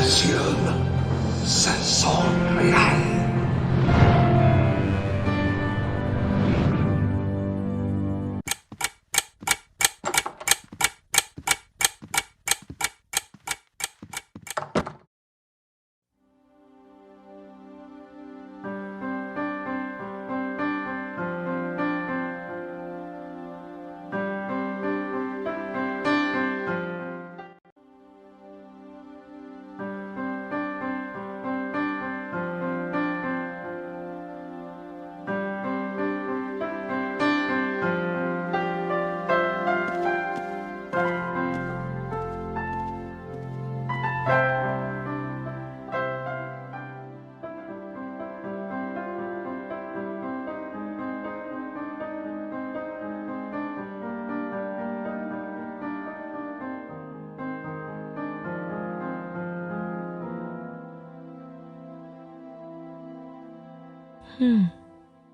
impressionne. Ça sent réel.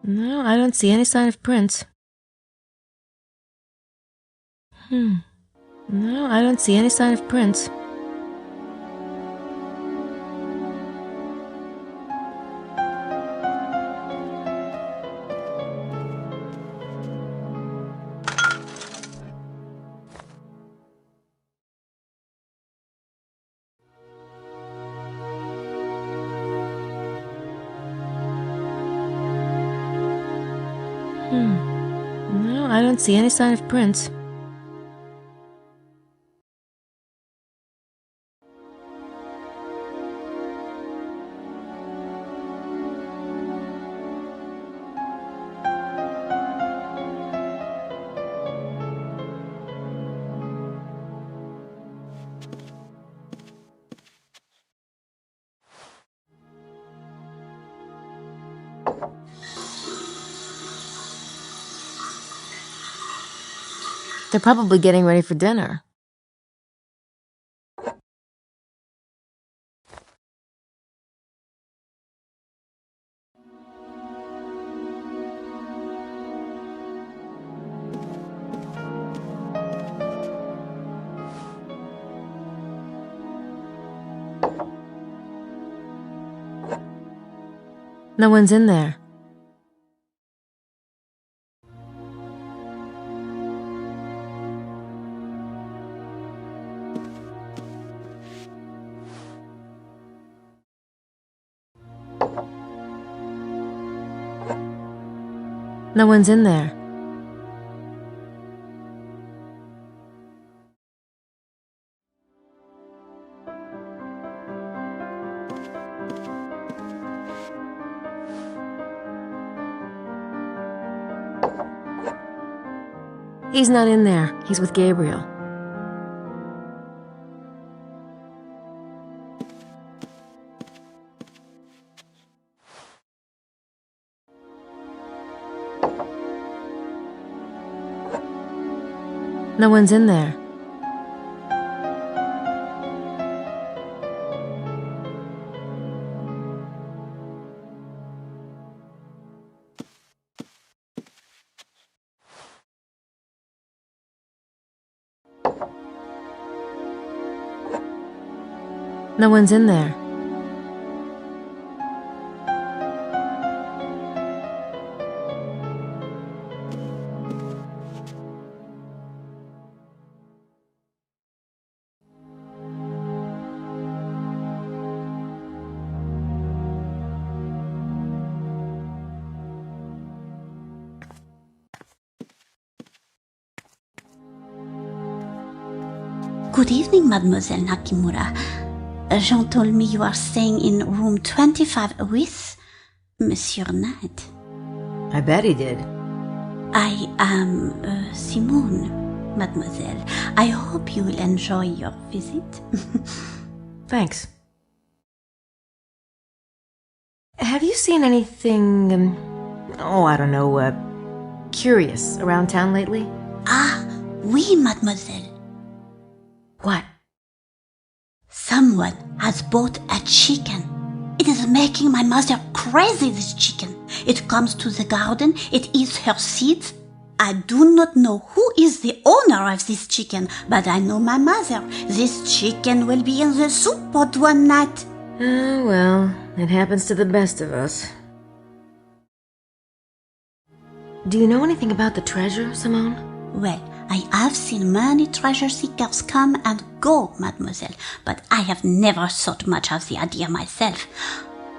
No, I don't see any sign of prints. No, I don't see any sign of prints. No, I don't see any sign of prints. They're probably getting ready for dinner. No one's in there. No one's in there. He's not in there. He's with Gabriel. No one's in there. No one's in there. Good evening, Mademoiselle Nakimura. Jean told me you are staying in room 25 with Monsieur Knight. I bet he did. I am Simone, Mademoiselle. I hope you will enjoy your visit. Thanks. Have you seen anything, I don't know, curious around town lately? Ah, oui, Mademoiselle. What? Someone has bought a chicken. It is making my mother crazy, this chicken. It comes to the garden, it eats her seeds, I do not know who is the owner of this chicken, but I know my mother. This chicken will be in the soup pot one night. Oh, well, it happens to the best of us. Do you know anything about the treasure, Simone? Well, I have seen many treasure seekers come and go, mademoiselle, but I have never thought much of the idea myself.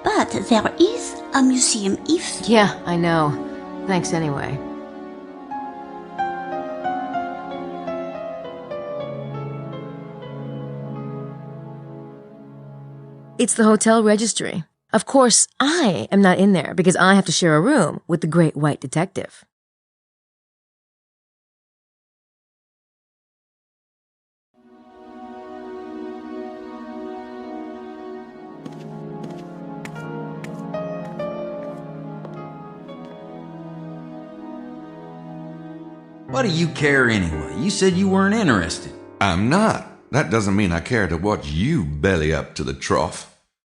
But there is a museum if... Yeah, I know. Thanks anyway. It's the hotel registry. Of course, I am not in there because I have to share a room with the great white detective. What do you care anyway? You said you weren't interested. I'm not. That doesn't mean I care to watch you belly up to the trough.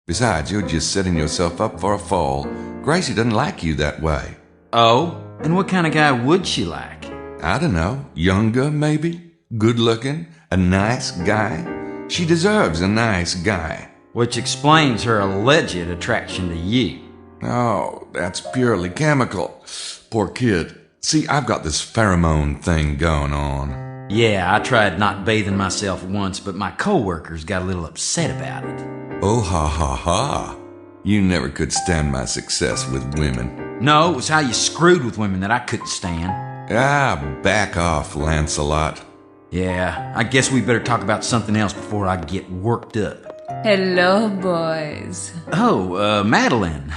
Besides, you're just setting yourself up for a fall. Gracie doesn't like you that way. Oh? And what kind of guy would she like? I don't know. Younger, maybe? Good-looking? A nice guy? She deserves a nice guy. Which explains her alleged attraction to you. Oh, that's purely chemical. Poor kid. See, I've got this pheromone thing going on. Yeah, I tried not bathing myself once, but my coworkers got a little upset about it. Oh, ha, ha, ha. You never could stand my success with women. No, it was how you screwed with women that I couldn't stand. Ah, back off, Lancelot. Yeah, I guess we better talk about something else before I get worked up. Hello, boys. Oh, Madeline.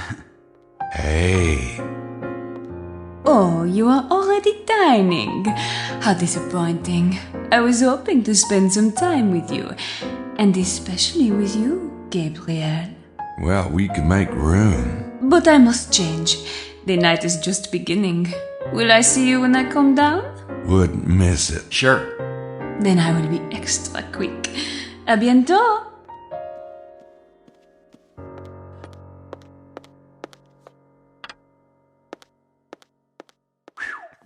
Hey. Oh, you are already dining. How disappointing. I was hoping to spend some time with you, and especially with you, Gabriel. Well, we can make room. But I must change. The night is just beginning. Will I see you when I come down? Wouldn't miss it. Sure. Then I will be extra quick. A bientôt.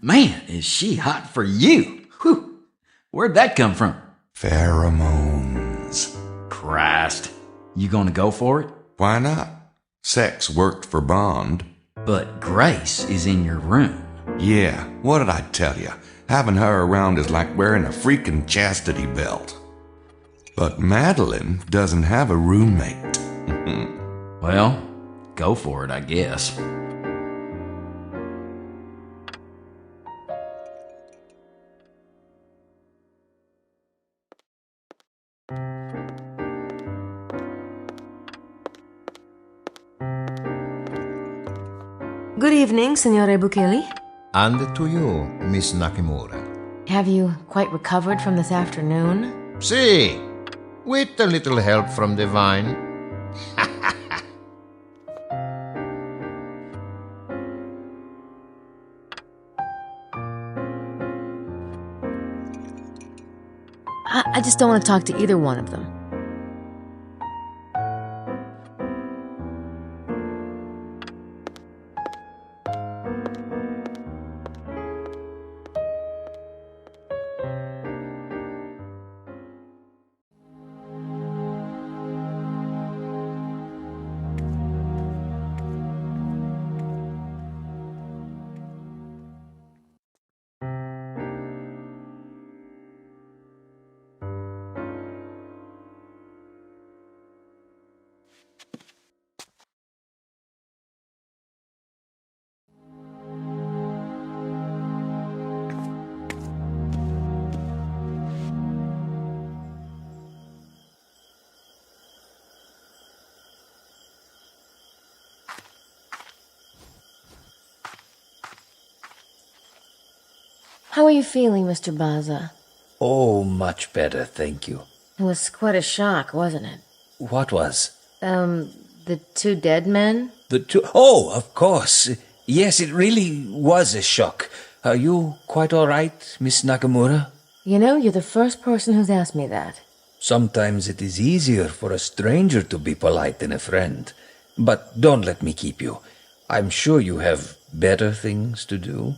Man, is she hot for you. Whew. Where'd that come from? Pheromones. Christ. You gonna go for it? Why not? Sex worked for Bond. But Grace is in your room. Yeah, what did I tell you? Having her around is like wearing a freaking chastity belt. But Madeline doesn't have a roommate. Well, go for it, I guess. Good evening, Signore Bukeli. And to you, Miss Nakimura. Have you quite recovered from this afternoon? See, with a little help from the vine. I just don't want to talk to either one of them. How are you feeling, Mr. Baza? Oh, much better, thank you. It was quite a shock, wasn't it? What was? The two dead men? The two... Oh, of course. Yes, it really was a shock. Are you quite all right, Miss Nakamura? You know, you're the first person who's asked me that. Sometimes it is easier for a stranger to be polite than a friend. But don't let me keep you. I'm sure you have better things to do.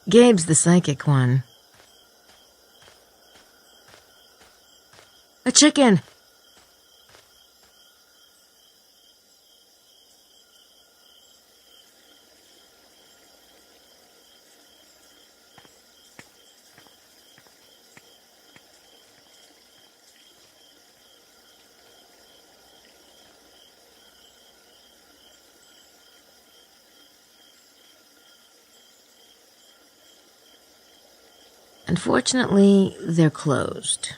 Gabe's the psychic one. A chicken! Unfortunately, they're closed.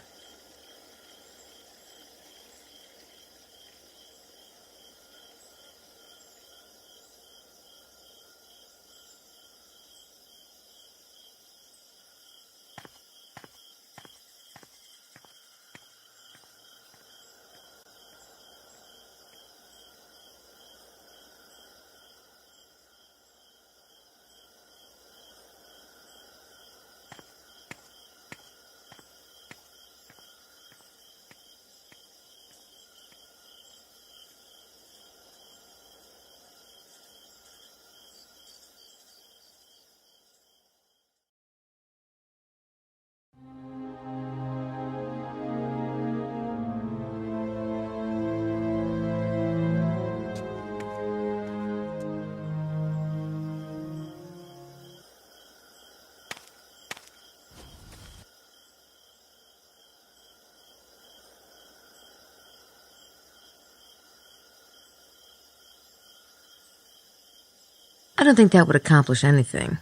I don't think that would accomplish anything.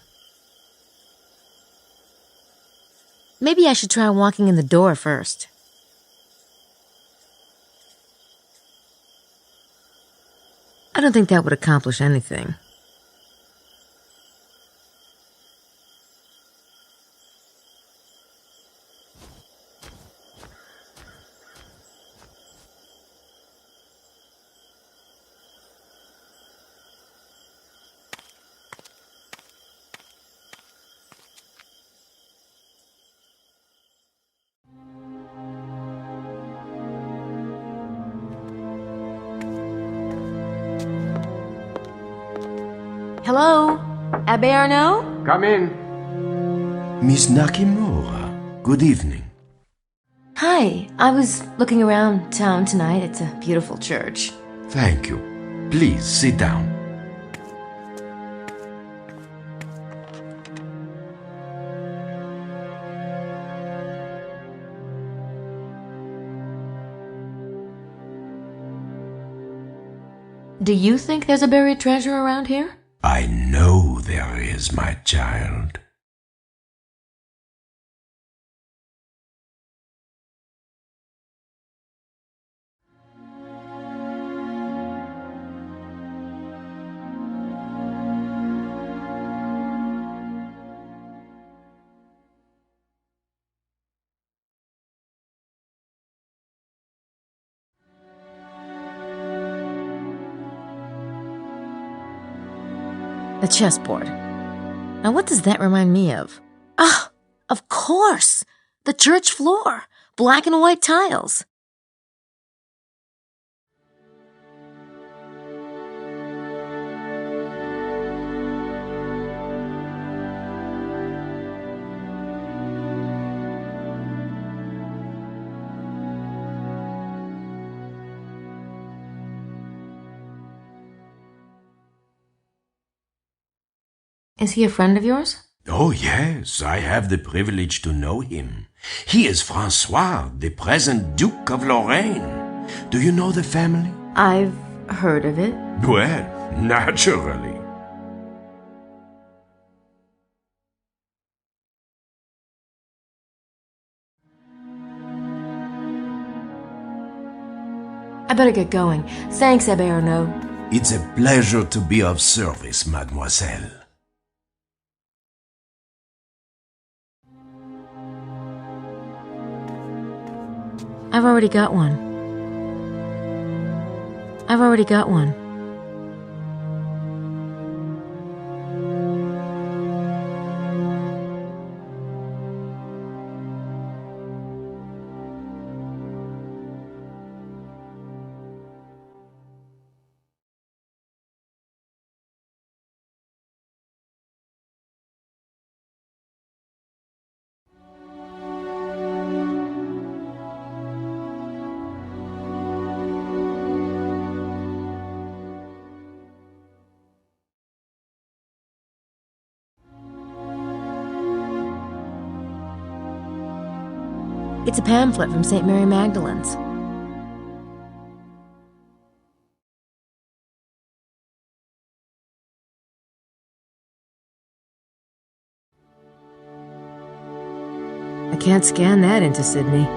Maybe I should try walking in the door first. I don't think that would accomplish anything. Hello? Abbe Arnaud? Come in. Miss Nakamura, good evening. Hi, I was looking around town tonight. It's a beautiful church. Thank you. Please sit down. Do you think there's a buried treasure around here? I know there is, my child. The chessboard. Now what does that remind me of? Ah, of course! The church floor! Black and white tiles. Is he a friend of yours? Oh, yes, I have the privilege to know him. He is Francois, the present Duke of Lorraine. Do you know the family? I've heard of it. Well, naturally. I better get going. Thanks, Abbe Arnaud. It's a pleasure to be of service, mademoiselle. I've already got one. I've already got one. It's a pamphlet from St. Mary Magdalene's. I can't scan that into Sydney.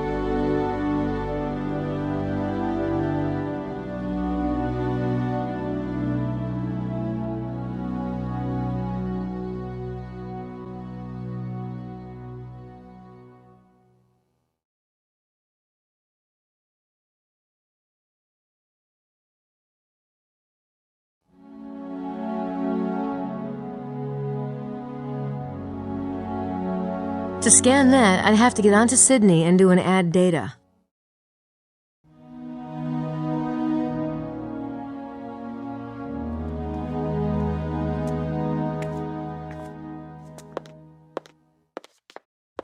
To scan that, I'd have to get onto Sydney and do an add data.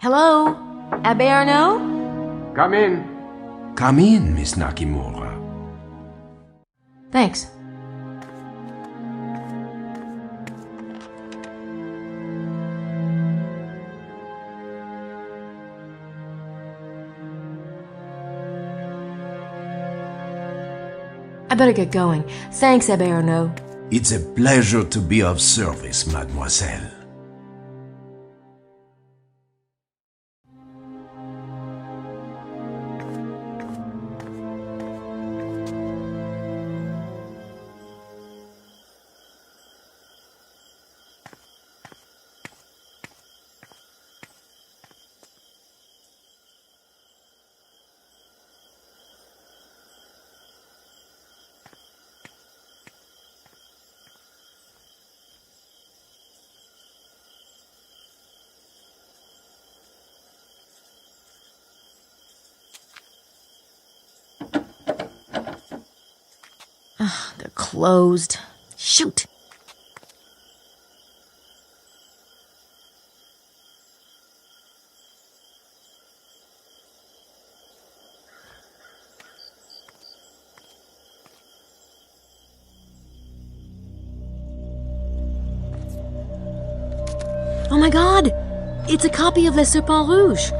Hello? Abbe Arnaud? Come in. Come in, Miss Nakamura. Thanks. I better get going. Thanks, Abbe Arnaud. It's a pleasure to be of service, mademoiselle. They're closed. Shoot! Oh my God! It's a copy of Les Serpents Rouges!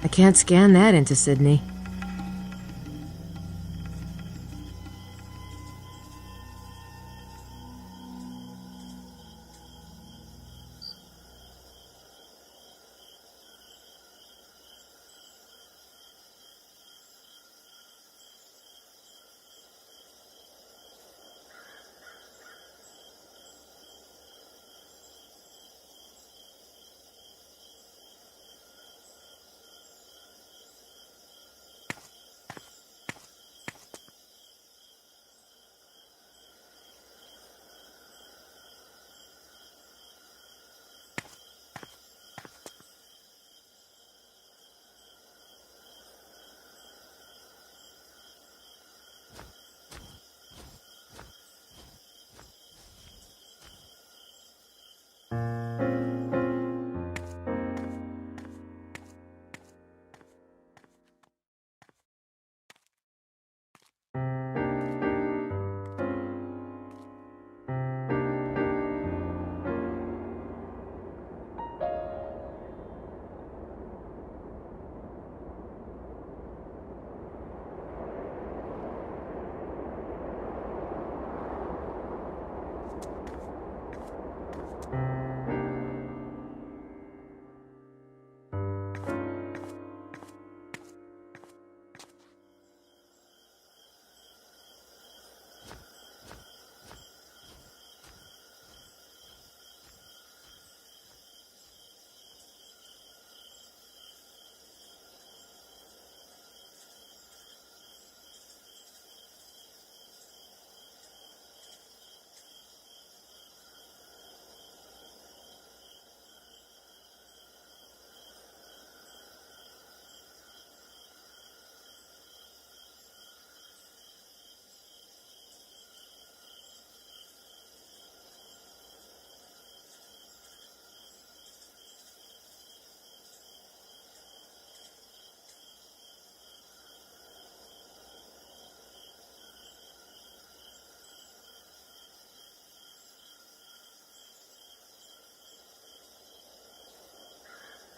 I can't scan that into Sydney.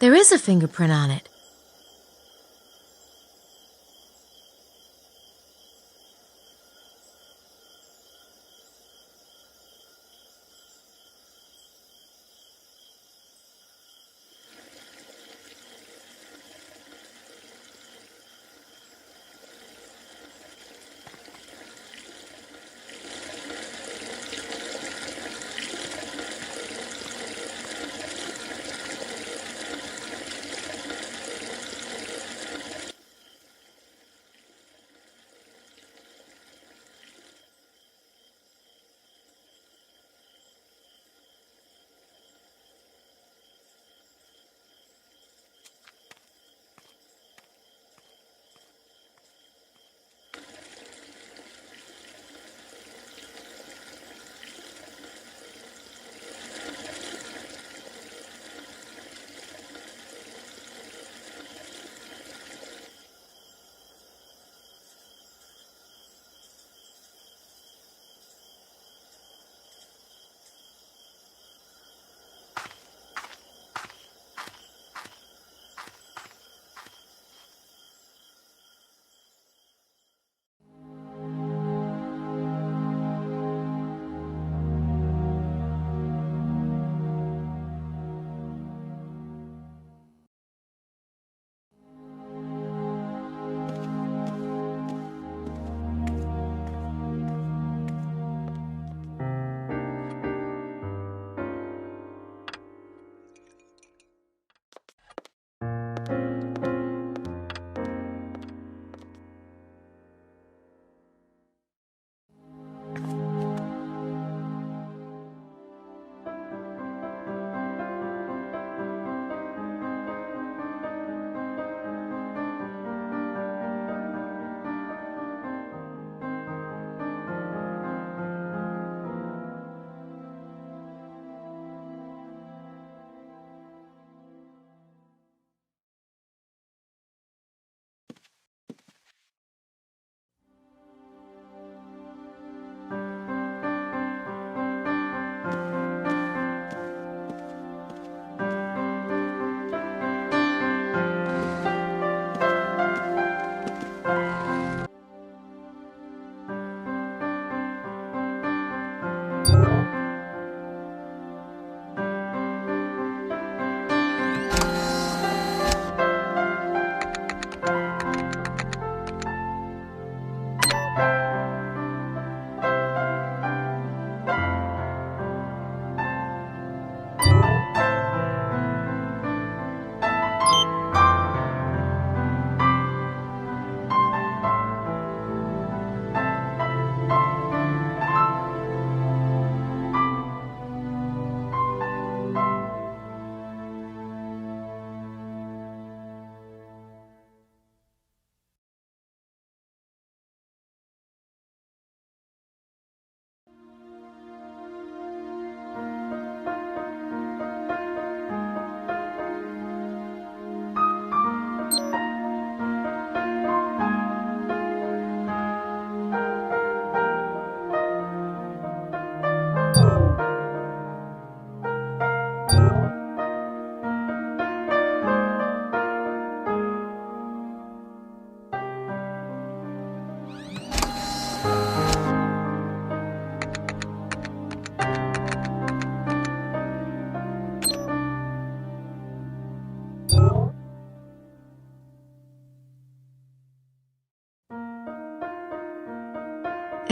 There is a fingerprint on it.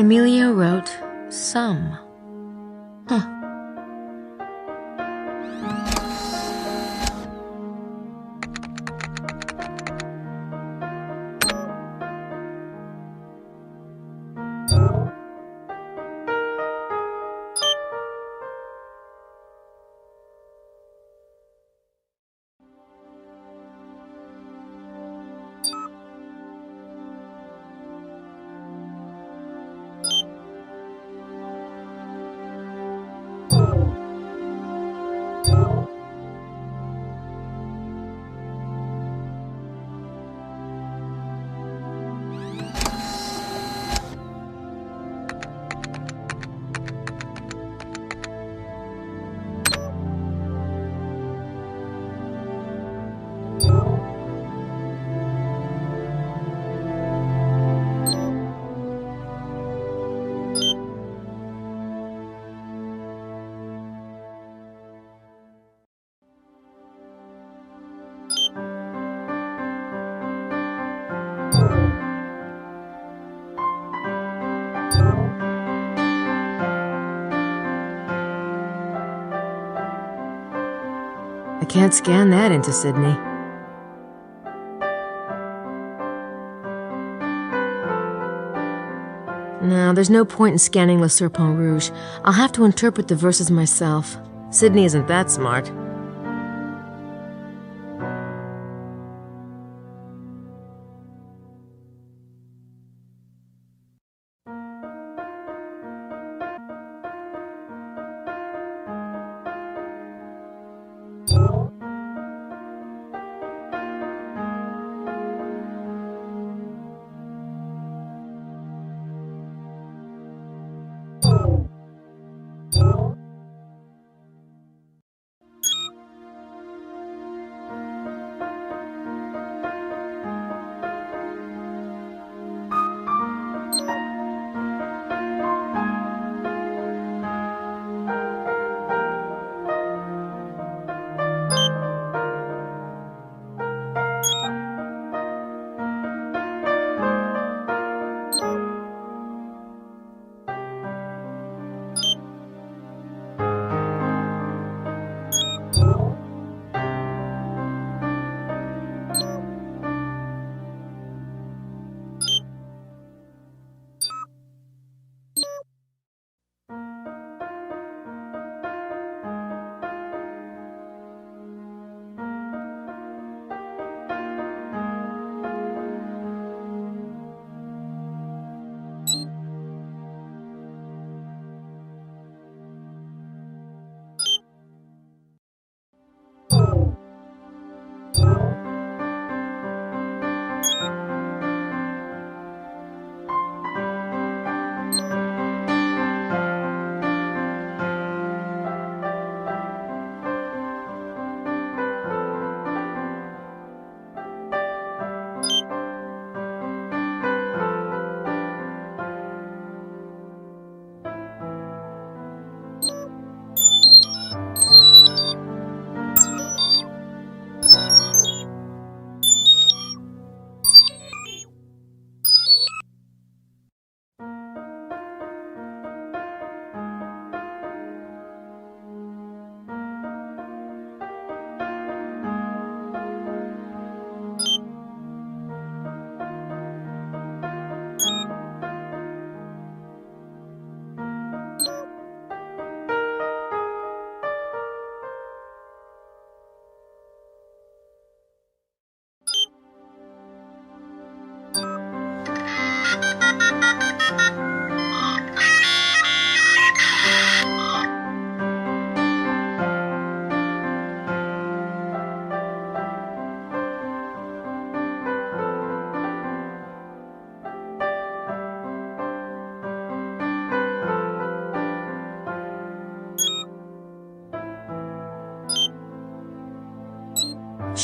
Emilio wrote some. Huh. can't scan that into Sydney. No, there's no point in scanning Le Serpent Rouge. I'll have to interpret the verses myself. Sydney isn't that smart.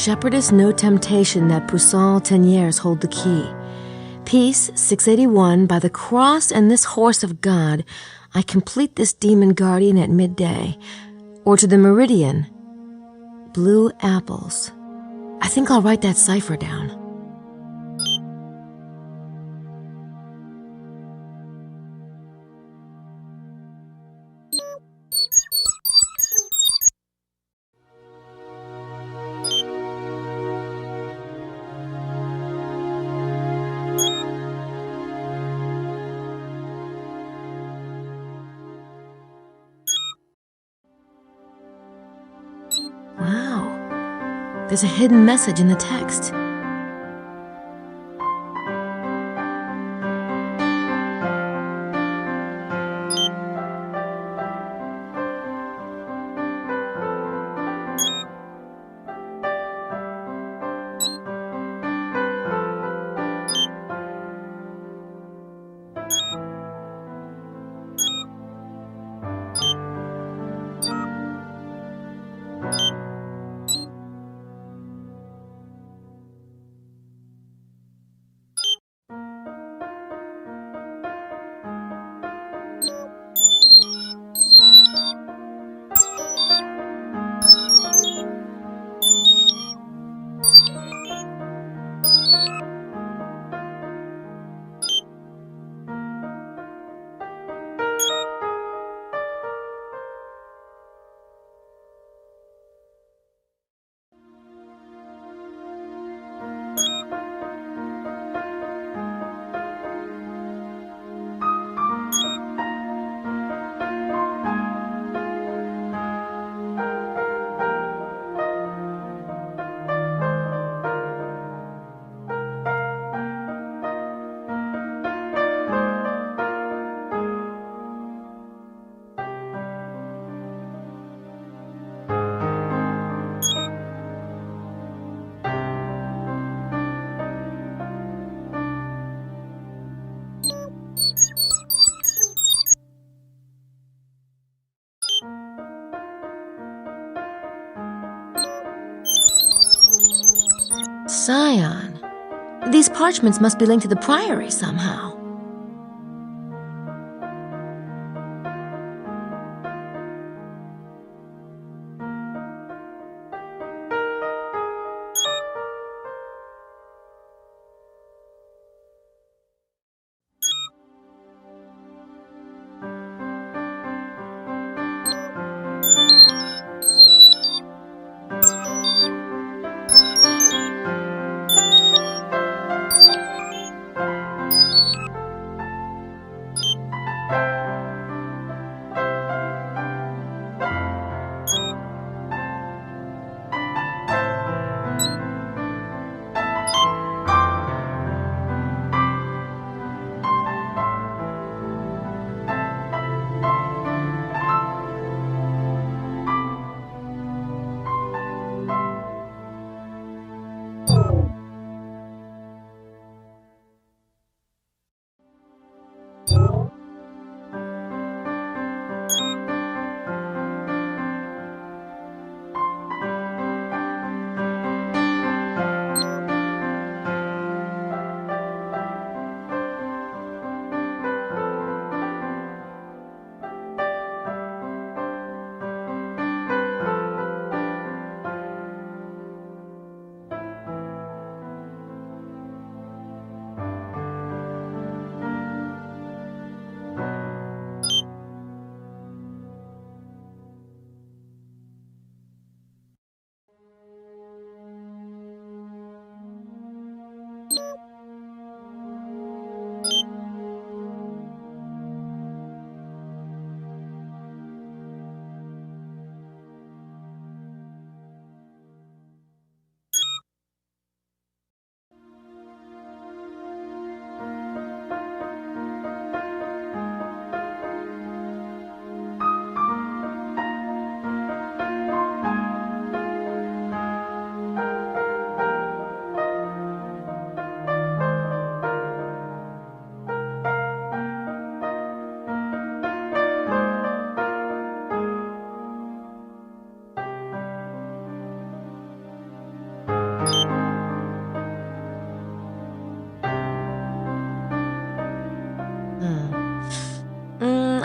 Shepherdess no temptation that Poussin Teniers hold the key. Peace 681, by the cross and this horse of God, I complete this demon guardian at midday. Or to the meridian, blue apples. I think I'll write that cipher down. Wow, there's a hidden message in the text. Scion. These parchments must be linked to the priory somehow.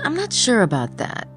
I'm not sure about that.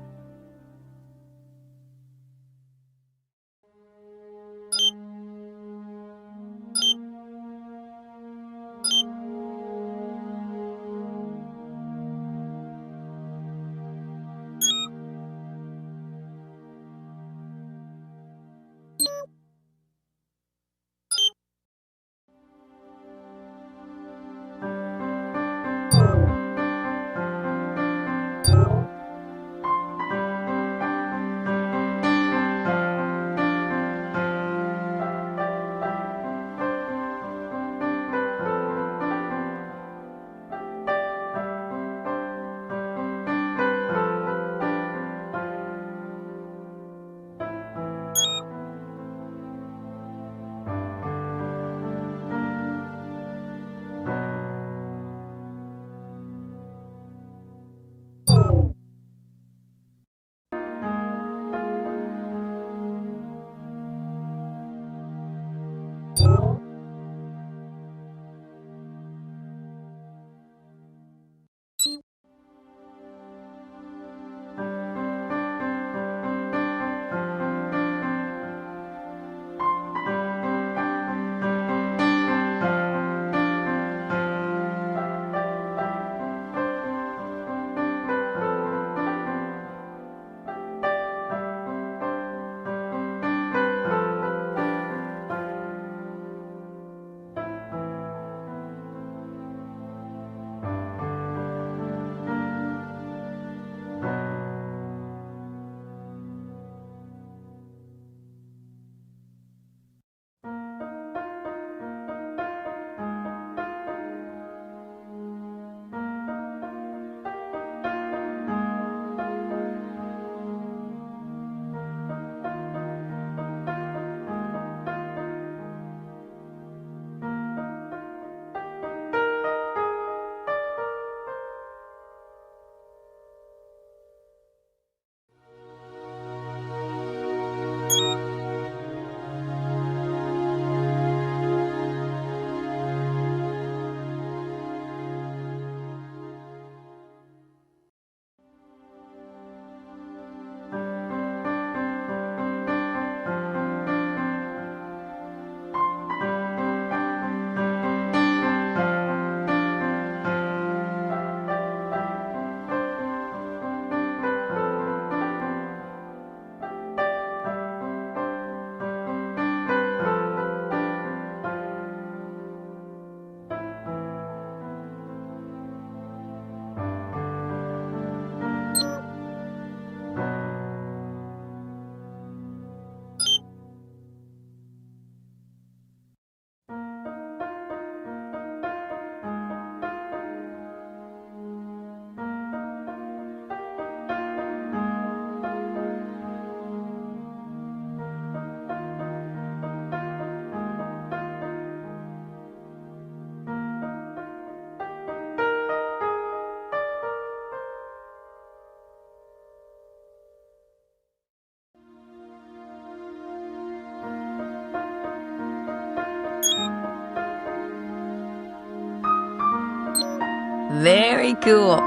Very cool.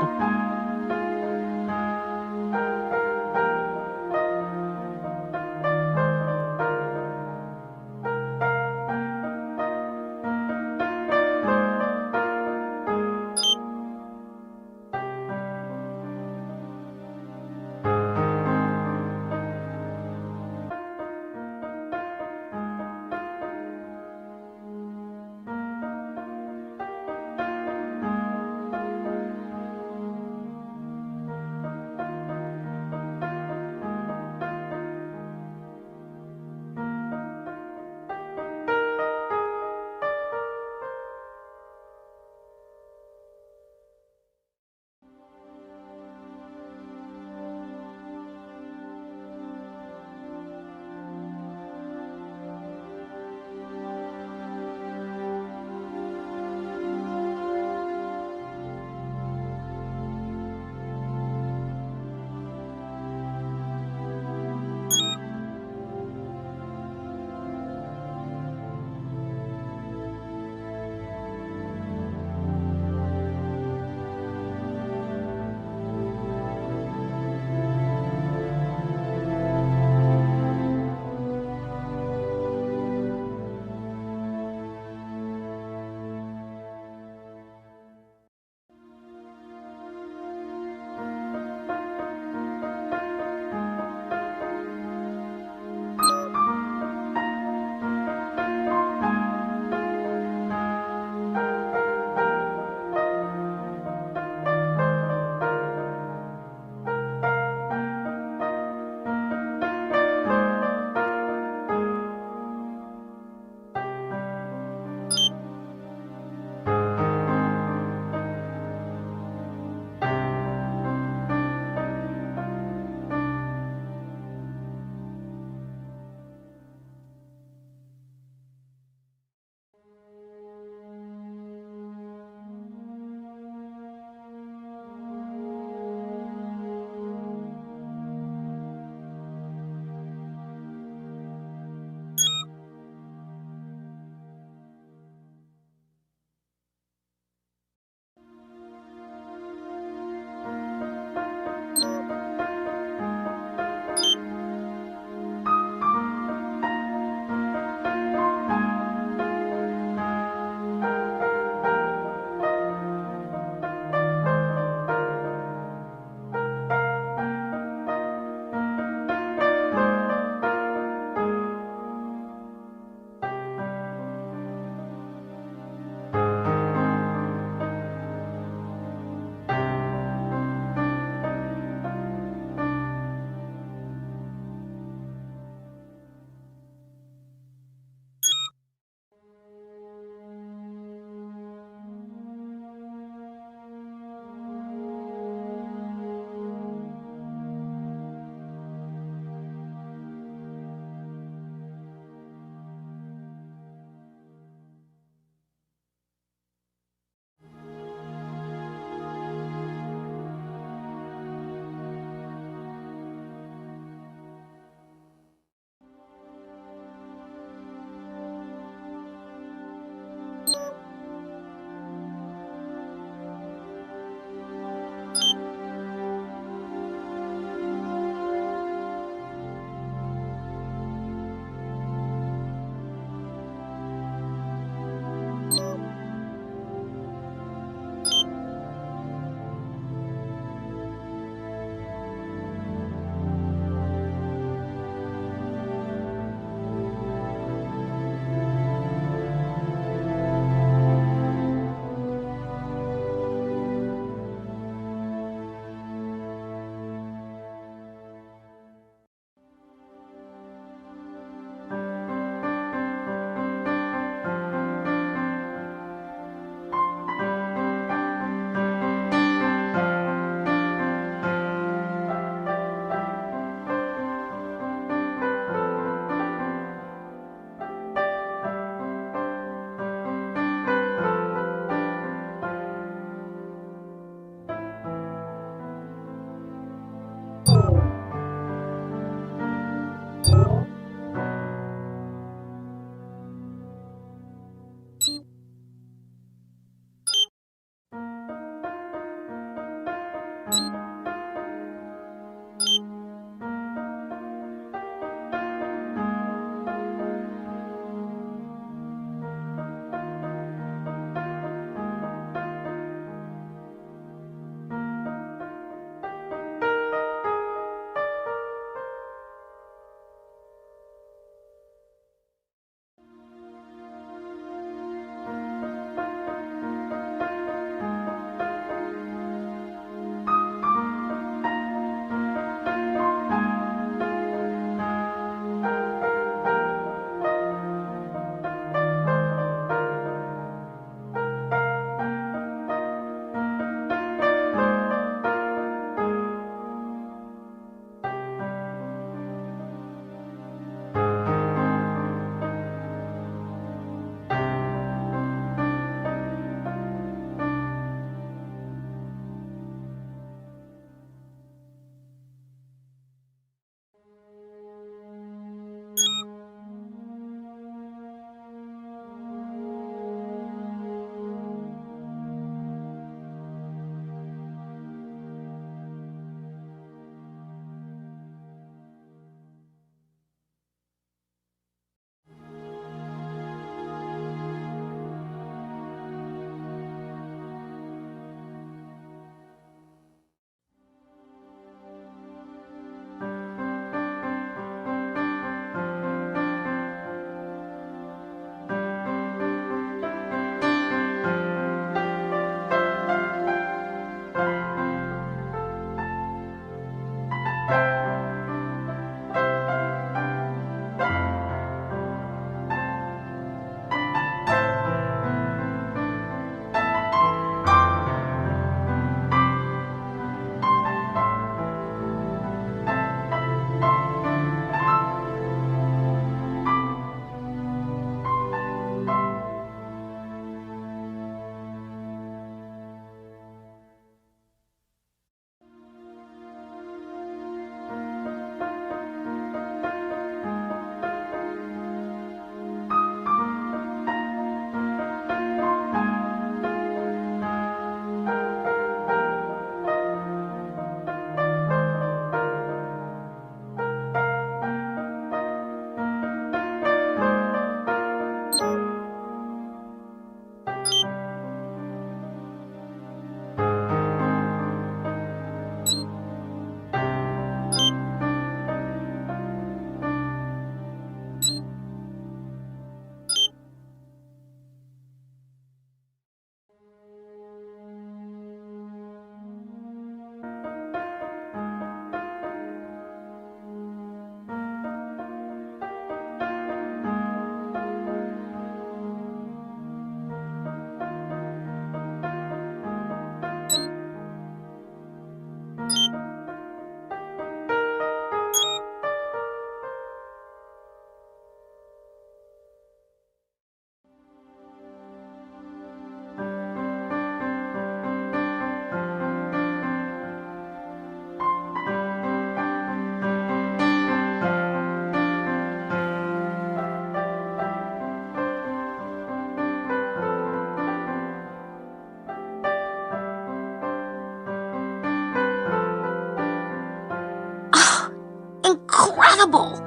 incredible!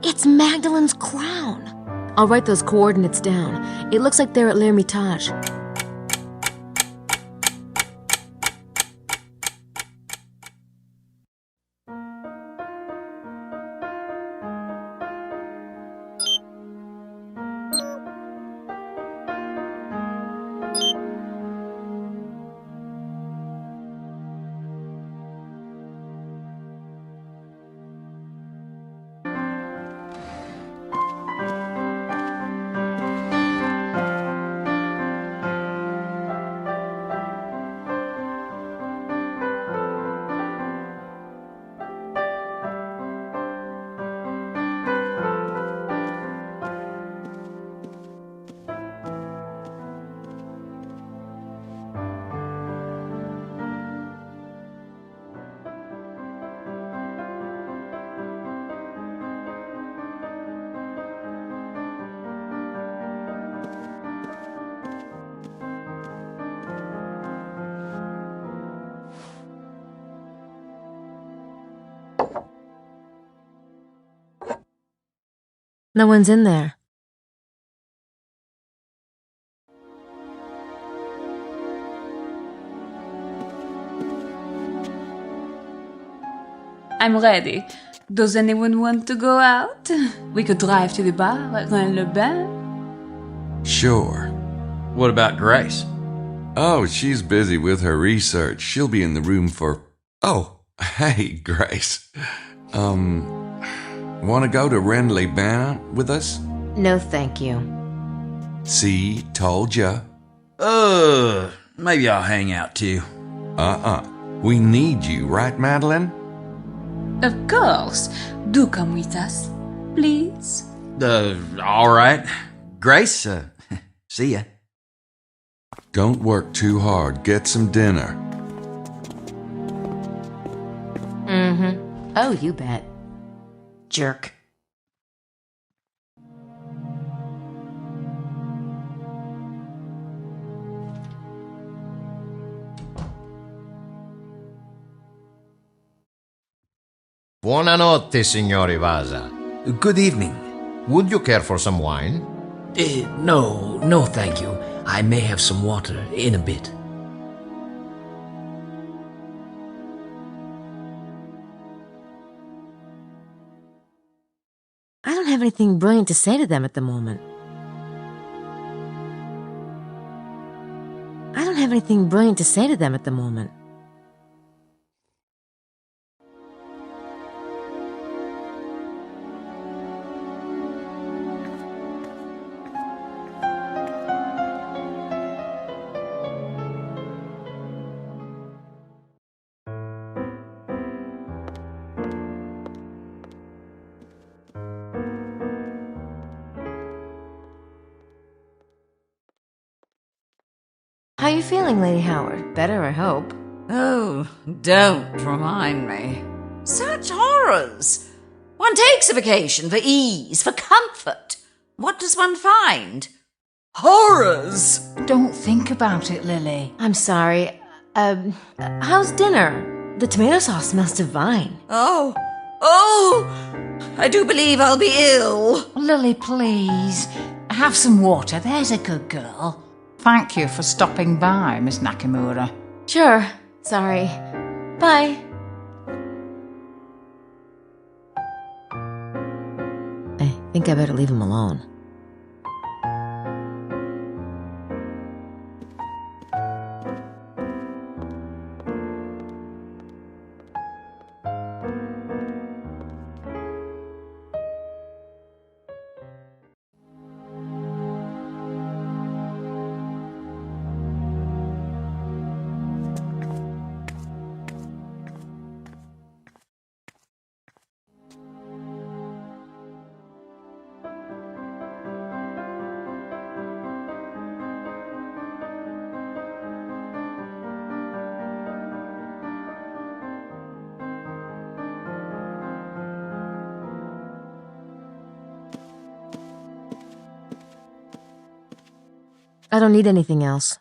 It's Magdalene's crown. I'll write those coordinates down. It looks like they're at l'Hermitage. No one's in there. I'm ready. Does anyone want to go out? We could drive to the bar at Rennes-le-Bain. Sure. What about Grace? Oh, she's busy with her research. She'll be in the room for... Oh, hey, Grace. Want to go to Rennes-les-Bains with us? No, thank you. See, told ya. Maybe I'll hang out too. We need you, right, Madeline? Of course. Do come with us, please. All right. Grace, see ya. Don't work too hard. Get some dinner. Mm-hmm. Oh, you bet. Jerk. Buonanotte, signori Vaza. Good evening. Would you care for some wine? No, thank you. I may have some water in a bit. I don't have anything brilliant to say to them at the moment. How are you feeling, Lady Howard? Better, I hope. Oh, don't remind me. Such horrors! One takes a vacation for ease, for comfort. What does one find? Horrors! Don't think about it, Lily. I'm sorry. How's dinner? The tomato sauce smells divine. Oh, I do believe I'll be ill. Lily, please. Have some water, there's a good girl. Thank you for stopping by, Miss Nakamura. Sure. Sorry. Bye. I think I better leave him alone. I don't need anything else.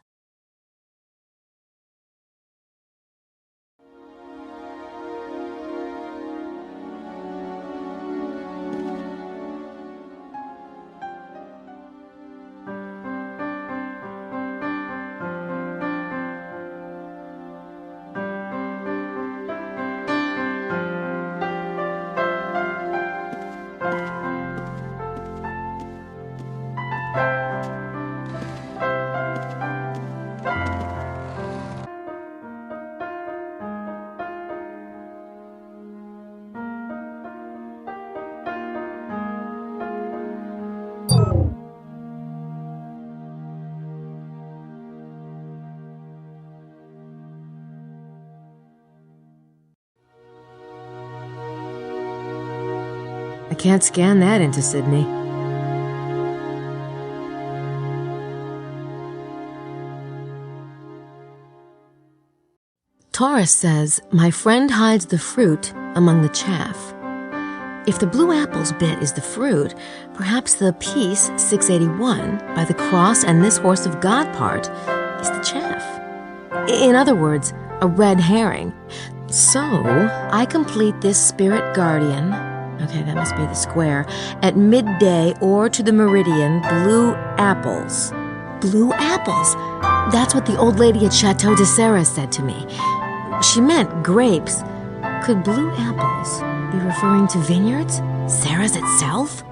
I can't scan that into Sydney. Taurus says, my friend hides the fruit among the chaff. If the blue apples bit is the fruit, perhaps the piece 681 by the cross and this horse of God part is the chaff. In other words, a red herring. So, I complete this spirit guardian, okay, that must be the square, at midday or to the meridian, blue apples. Blue apples! That's what the old lady at Chateau de Serres said to me. She meant grapes. Could blue apples be referring to vineyards? Serres itself?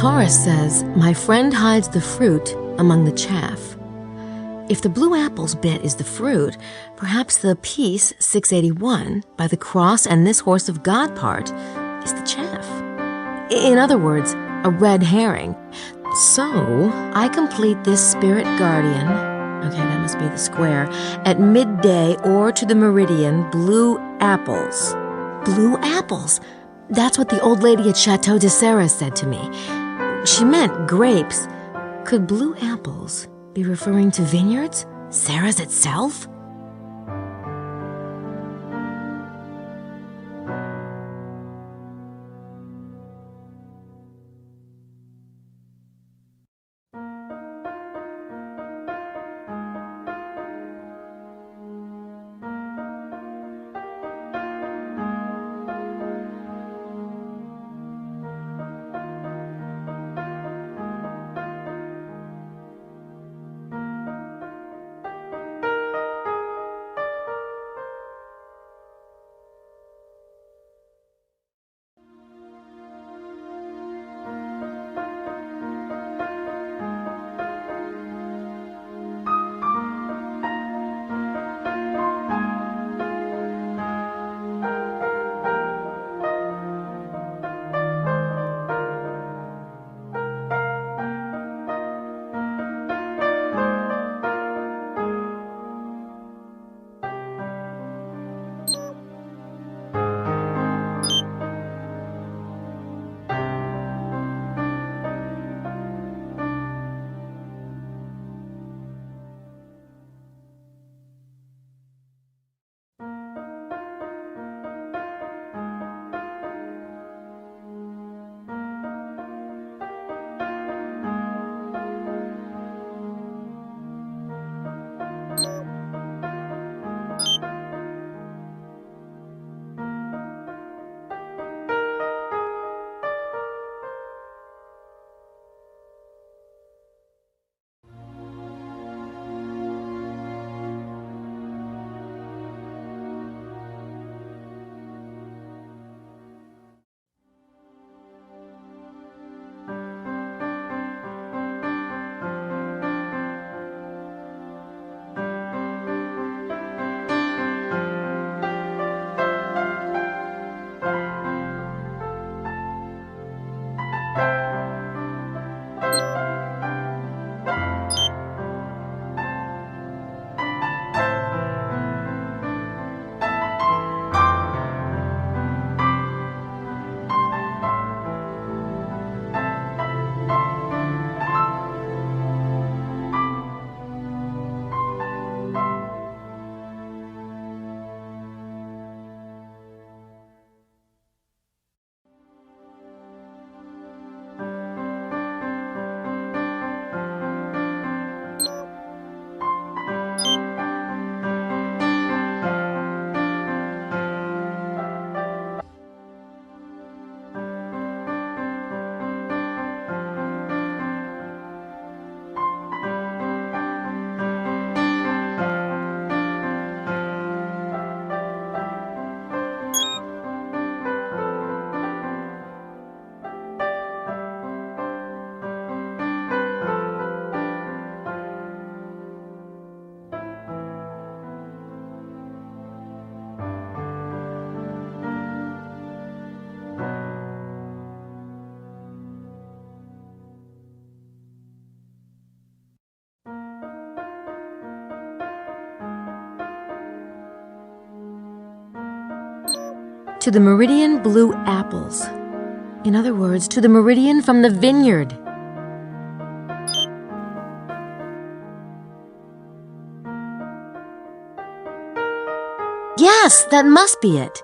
Taurus says, "My friend hides the fruit among the chaff." If the blue apples bit is the fruit, perhaps the piece 681 by the cross and this horse of God part is the chaff. In other words, a red herring. So I complete this spirit guardian, okay, that must be the square, at midday or to the meridian, blue apples. Blue apples! That's what the old lady at Chateau de Serres said to me. She meant grapes. Could blue apples be referring to vineyards? Serres itself? To the meridian blue apples. In other words, to the meridian from the vineyard. Yes, that must be it.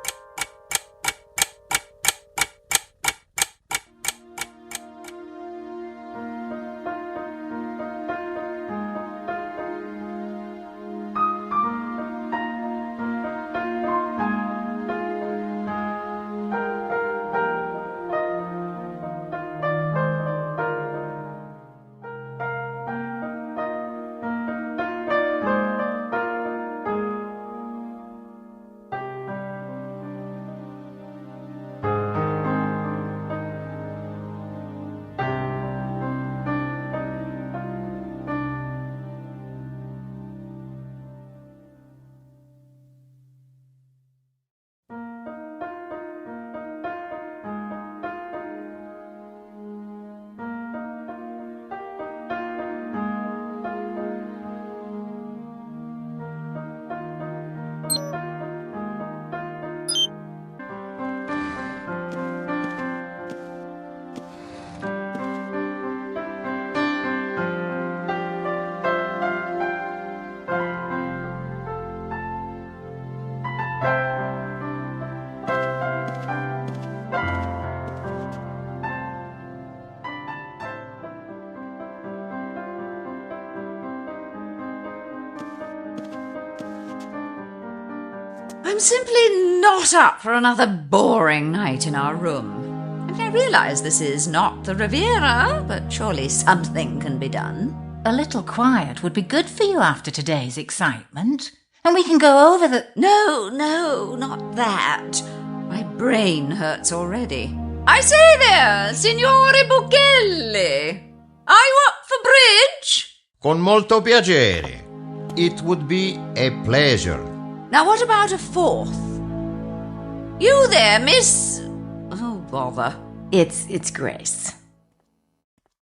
I'm simply not up for another boring night in our room. I realise this is not the Riviera, but surely something can be done. A little quiet would be good for you after today's excitement. And we can go over the... No, not that. My brain hurts already. I say there, Signore Buchelli. Are you up for bridge? Con molto piacere. It would be a pleasure. Now what about a fourth? You there, miss... Oh, bother. It's Grace.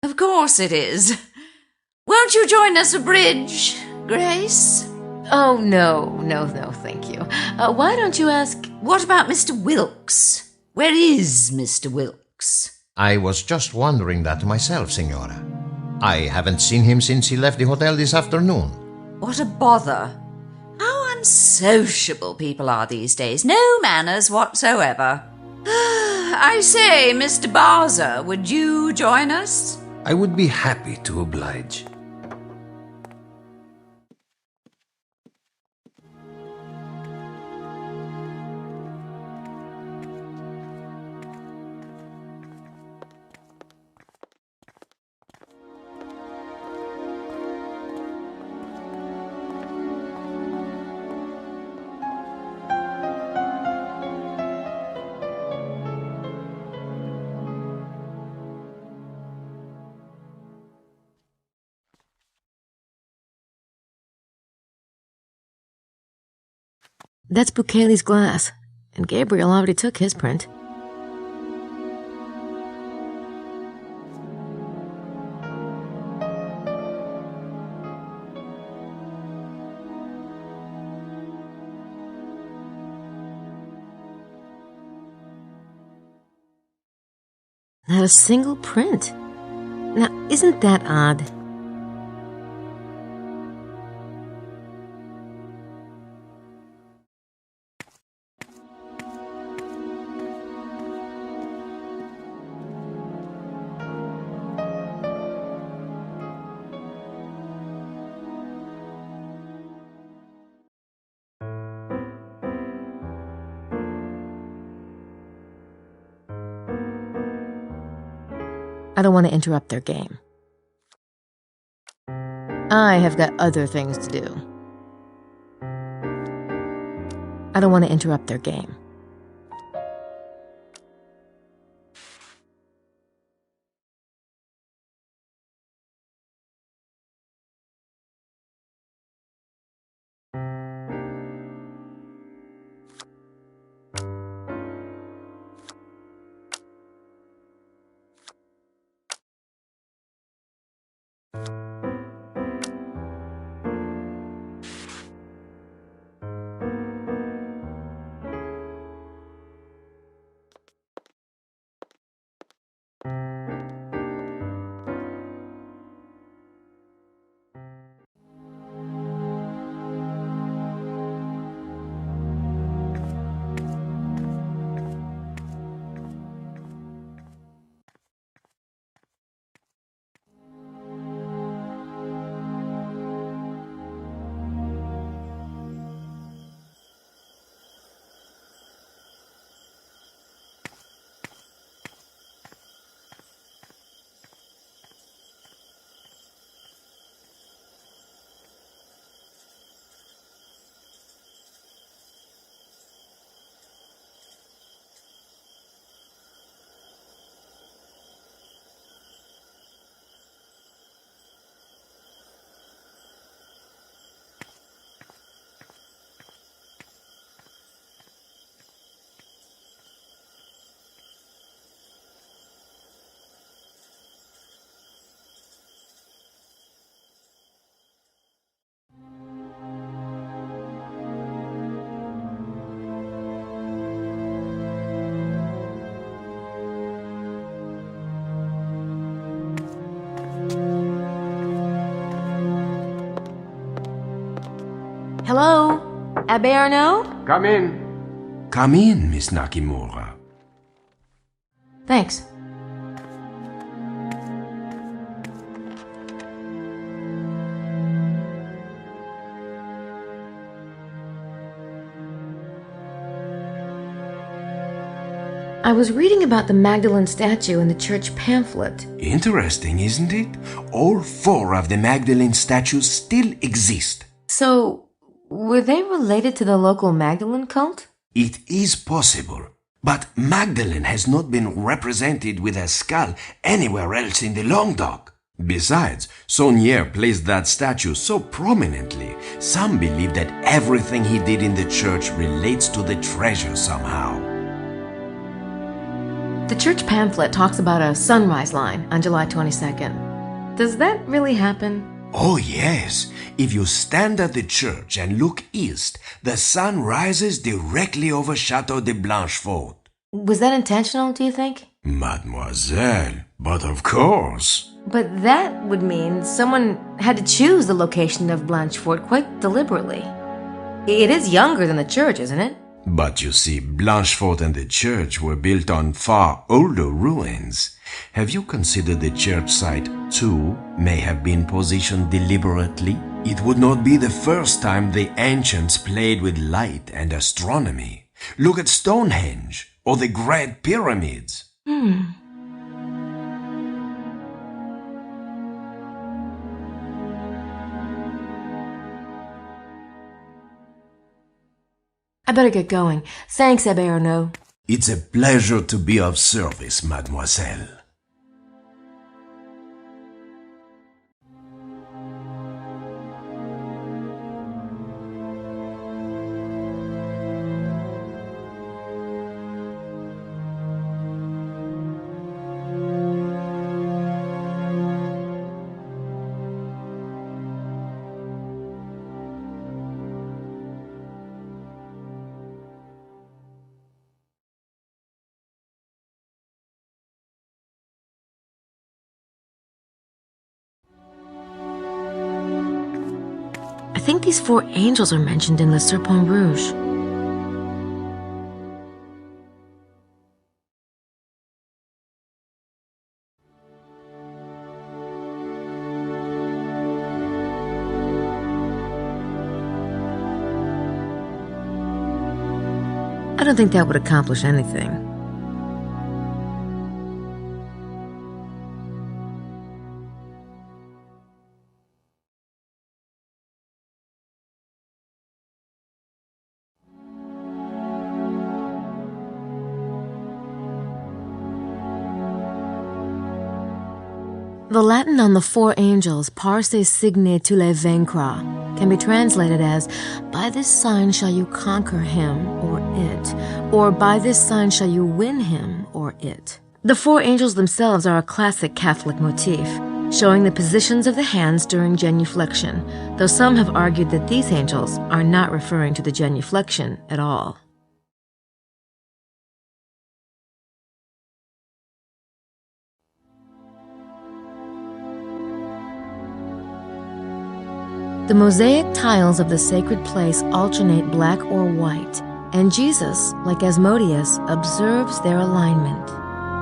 Of course it is. Won't you join us for bridge, Grace? Oh, no, thank you. Why don't you ask... What about Mr. Wilkes? Where is Mr. Wilkes? I was just wondering that myself, Signora. I haven't seen him since he left the hotel this afternoon. What a bother. How unsociable people are these days. No manners whatsoever. I say, Mr. Barzer, would you join us? I would be happy to oblige. That's Buchelli's glass, and Gabriel already took his print. Not a single print. Now, isn't that odd? I don't want to interrupt their game. I have got other things to do. I don't want to interrupt their game. Hello? Abbe Arnaud? Come in. Come in, Miss Nakamura. Thanks. I was reading about the Magdalene statue in the church pamphlet. Interesting, isn't it? All 4 of the Magdalene statues still exist. So, were they related to the local Magdalene cult? It is possible, but Magdalene has not been represented with a skull anywhere else in the Languedoc. Besides, Saunier placed that statue so prominently, some believe that everything he did in the church relates to the treasure somehow. The church pamphlet talks about a sunrise line on July 22nd. Does that really happen? Oh yes, if you stand at the church and look east, the sun rises directly over Chateau de Blanchefort. Was that intentional, do you think? Mademoiselle, but of course. But that would mean someone had to choose the location of Blanchefort quite deliberately. It is younger than the church, isn't it? But you see, Blanchefort and the church were built on far older ruins. Have you considered the church site, too, may have been positioned deliberately? It would not be the first time the ancients played with light and astronomy. Look at Stonehenge or the Great Pyramids. I better get going. Thanks, Abbe Arnaud. It's a pleasure to be of service, mademoiselle. I think these 4 angels are mentioned in Le Serpent Rouge. I don't think that would accomplish anything. The Latin on the 4 angels, par ces signes tu les vaincras, can be translated as, by this sign shall you conquer him, or it, or by this sign shall you win him, or it. The 4 angels themselves are a classic Catholic motif, showing the positions of the hands during genuflection, though some have argued that these angels are not referring to the genuflection at all. The mosaic tiles of the sacred place alternate black or white, and Jesus, like Asmodeus, observes their alignment.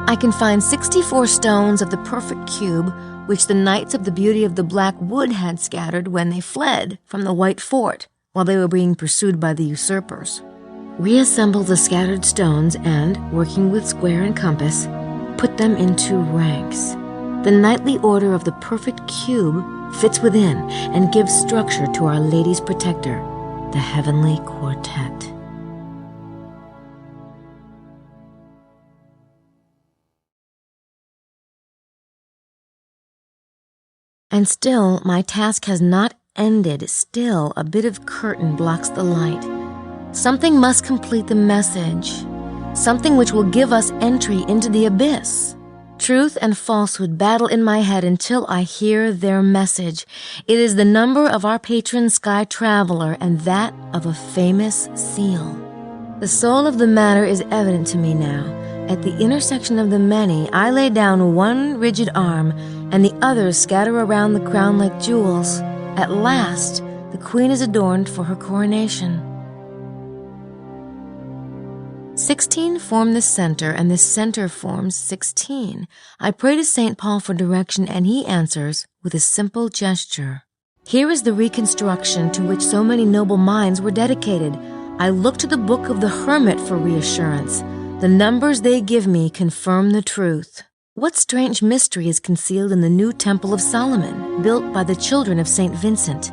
I can find 64 stones of the perfect cube, which the knights of the Beauty of the Black Wood had scattered when they fled from the White Fort while they were being pursued by the usurpers. Reassemble the scattered stones and, working with square and compass, put them into ranks. The knightly order of the perfect cube fits within and gives structure to Our Lady's protector, the Heavenly Quartet. And still, my task has not ended. Still, a bit of curtain blocks the light. Something must complete the message. Something which will give us entry into the abyss. Truth and falsehood battle in my head until I hear their message. It is the number of our patron sky traveler and that of a famous seal. The soul of the matter is evident to me now. At the intersection of the many, I lay down one rigid arm, and the others scatter around the crown like jewels. At last, the queen is adorned for her coronation. 16 form the center, and the center forms 16. I pray to St. Paul for direction, and he answers with a simple gesture. Here is the reconstruction to which so many noble minds were dedicated. I look to the Book of the Hermit for reassurance. The numbers they give me confirm the truth. What strange mystery is concealed in the new Temple of Solomon, built by the children of St. Vincent?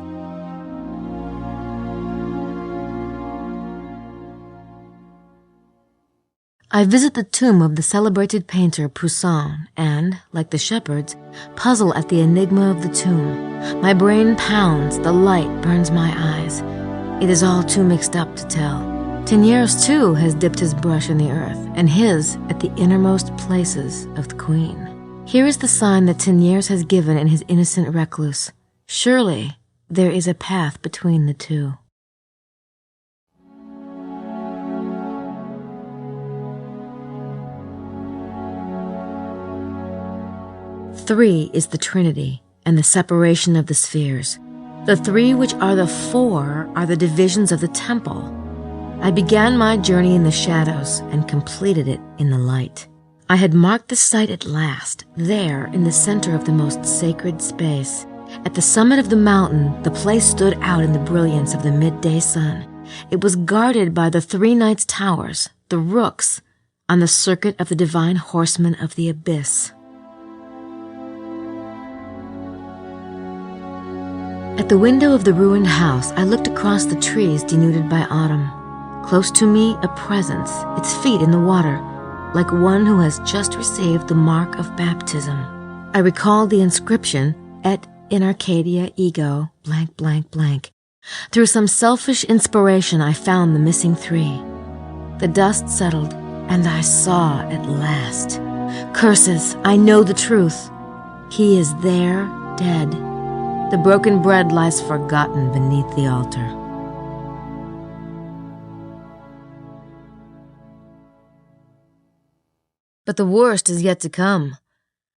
I visit the tomb of the celebrated painter Poussin and, like the shepherds, puzzle at the enigma of the tomb. My brain pounds, the light burns my eyes. It is all too mixed up to tell. Teniers, too, has dipped his brush in the earth, and his at the innermost places of the queen. Here is the sign that Teniers has given in his innocent recluse. Surely there is a path between the two. Three is the Trinity and the separation of the spheres. The three which are the four are the divisions of the temple. I began my journey in the shadows and completed it in the light. I had marked the site at last, there in the center of the most sacred space. At the summit of the mountain, the place stood out in the brilliance of the midday sun. It was guarded by the three knights' towers, the rooks, on the circuit of the divine horsemen of the abyss. At the window of the ruined house, I looked across the trees denuded by autumn. Close to me, a presence, its feet in the water, like one who has just received the mark of baptism. I recalled the inscription, Et in Arcadia ego, blank, blank, blank. Through some selfish inspiration, I found the missing three. The dust settled, and I saw at last. Curses, I know the truth. He is there, dead. The broken bread lies forgotten beneath the altar. But the worst is yet to come.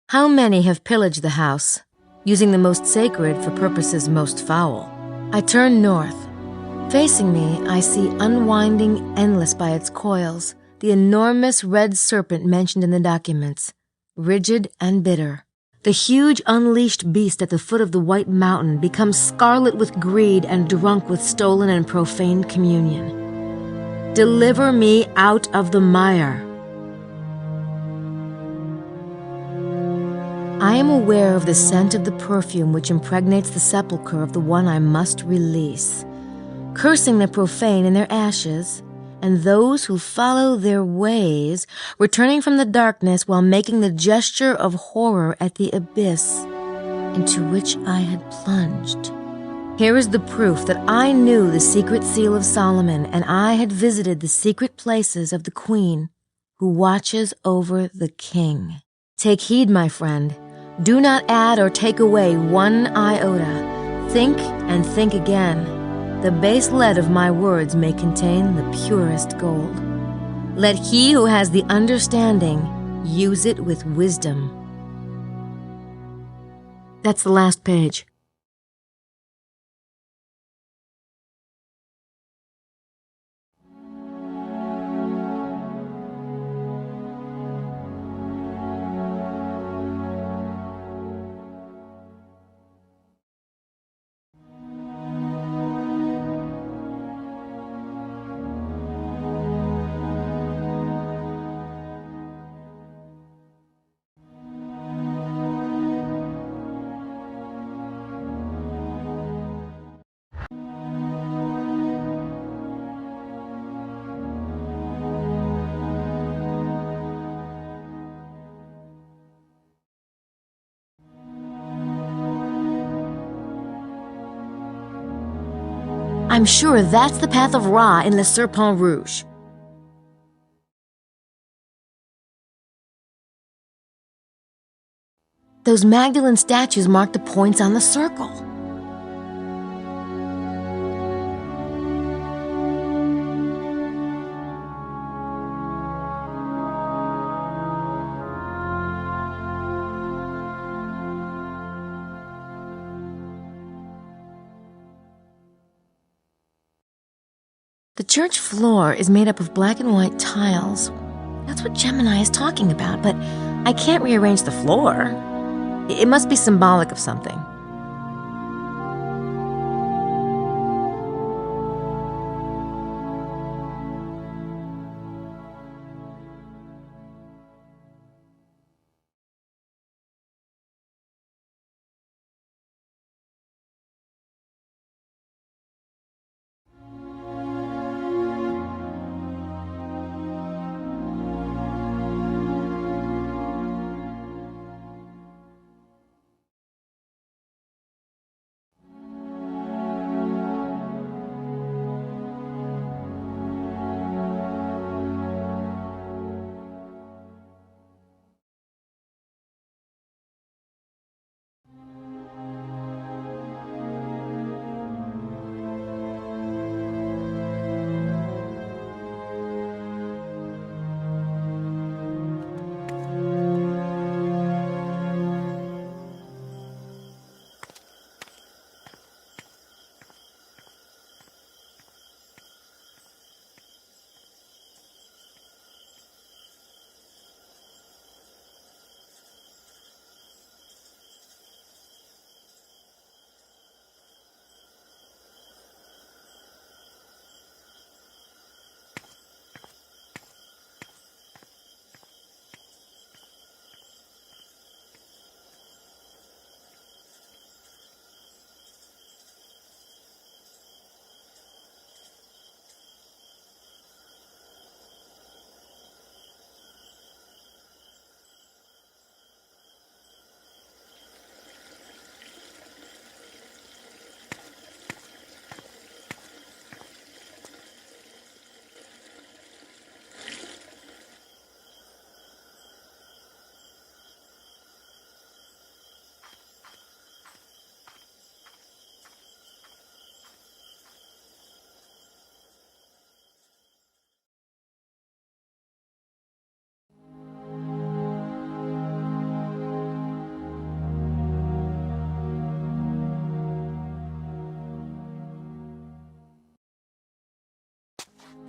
How many have pillaged the house, using the most sacred for purposes most foul? I turn north. Facing me, I see unwinding endless by its coils, the enormous red serpent mentioned in the documents, rigid and bitter. The huge unleashed beast at the foot of the white mountain becomes scarlet with greed and drunk with stolen and profane communion. Deliver me out of the mire. I am aware of the scent of the perfume which impregnates the sepulchre of the one I must release, cursing the profane in their ashes, and those who follow their ways, returning from the darkness while making the gesture of horror at the abyss into which I had plunged. Here is the proof that I knew the secret seal of Solomon, and I had visited the secret places of the queen who watches over the king. Take heed, my friend. Do not add or take away one iota. Think and think again. The base lead of my words may contain the purest gold. Let he who has the understanding use it with wisdom. That's the last page. I'm sure that's the path of Ra in Le Serpent Rouge. Those Magdalene statues mark the points on the circle. The church floor is made up of black and white tiles. That's what Gemini is talking about, but I can't rearrange the floor. It must be symbolic of something.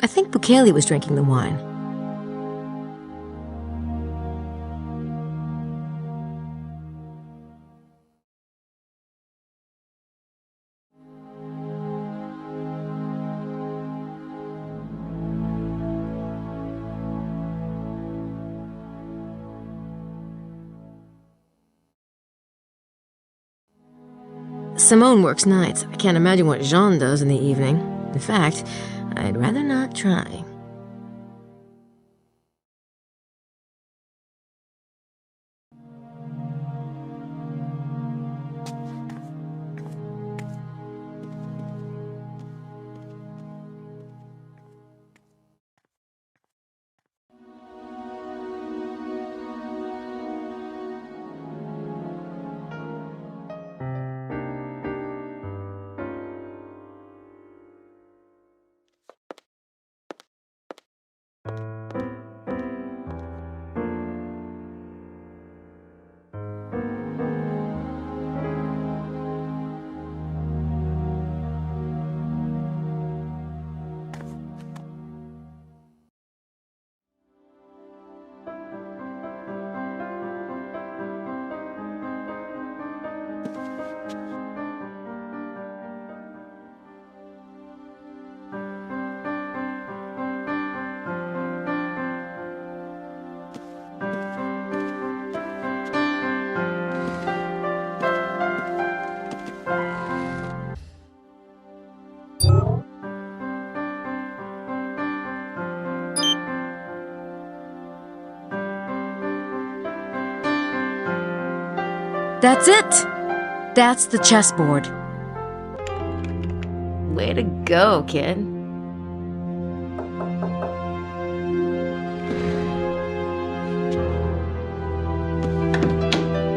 I think Bukele was drinking the wine. Simone works nights. I can't imagine what Jean does in the evening. In fact, I'd rather not try. That's it! That's the chessboard. Way to go, kid.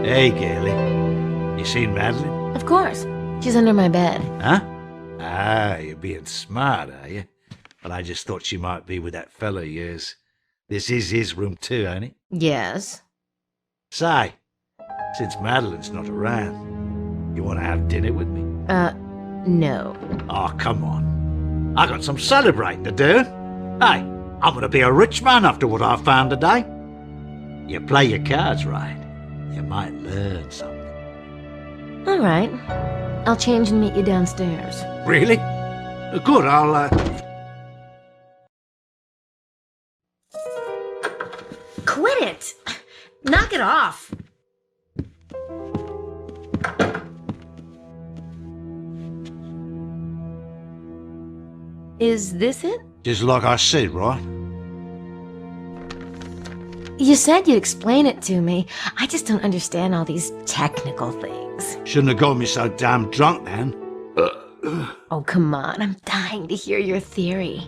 Hey, Gailey. You seen Madeline? Of course. She's under my bed. Huh? Ah, you're being smart, are you? Well, I just thought she might be with that fella of yours. This is his room too, ain't it? Yes. Say, since Madeline's not around, you want to have dinner with me? No. Oh, come on. I got some celebrating to do. Hey, I'm going to be a rich man after what I found today. You play your cards right, you might learn something. All right. I'll change and meet you downstairs. Really? Good, I'll, Quit it! Knock it off! Is this it? Just like I said, right? You said you'd explain it to me. I just don't understand all these technical things. Shouldn't have got me so damn drunk, then. Oh, come on. I'm dying to hear your theory.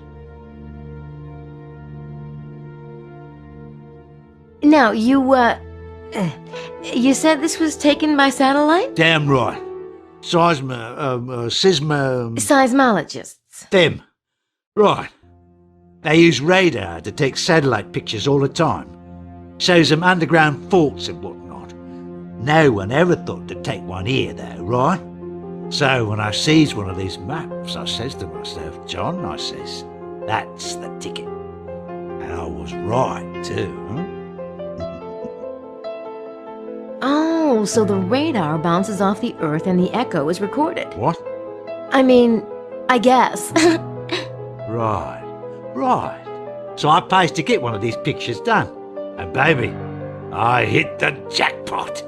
Now, you said this was taken by satellite? Damn right. Seismologists. Them. Right. They use radar to take satellite pictures all the time. Shows them underground faults and whatnot. No one ever thought to take one here, though, right? So when I sees one of these maps, I says to myself, John, I says, that's the ticket. And I was right, too, huh? Oh, so the radar bounces off the Earth and the echo is recorded. What? I mean, I guess. Right. So I pays to get one of these pictures done. And baby, I hit the jackpot.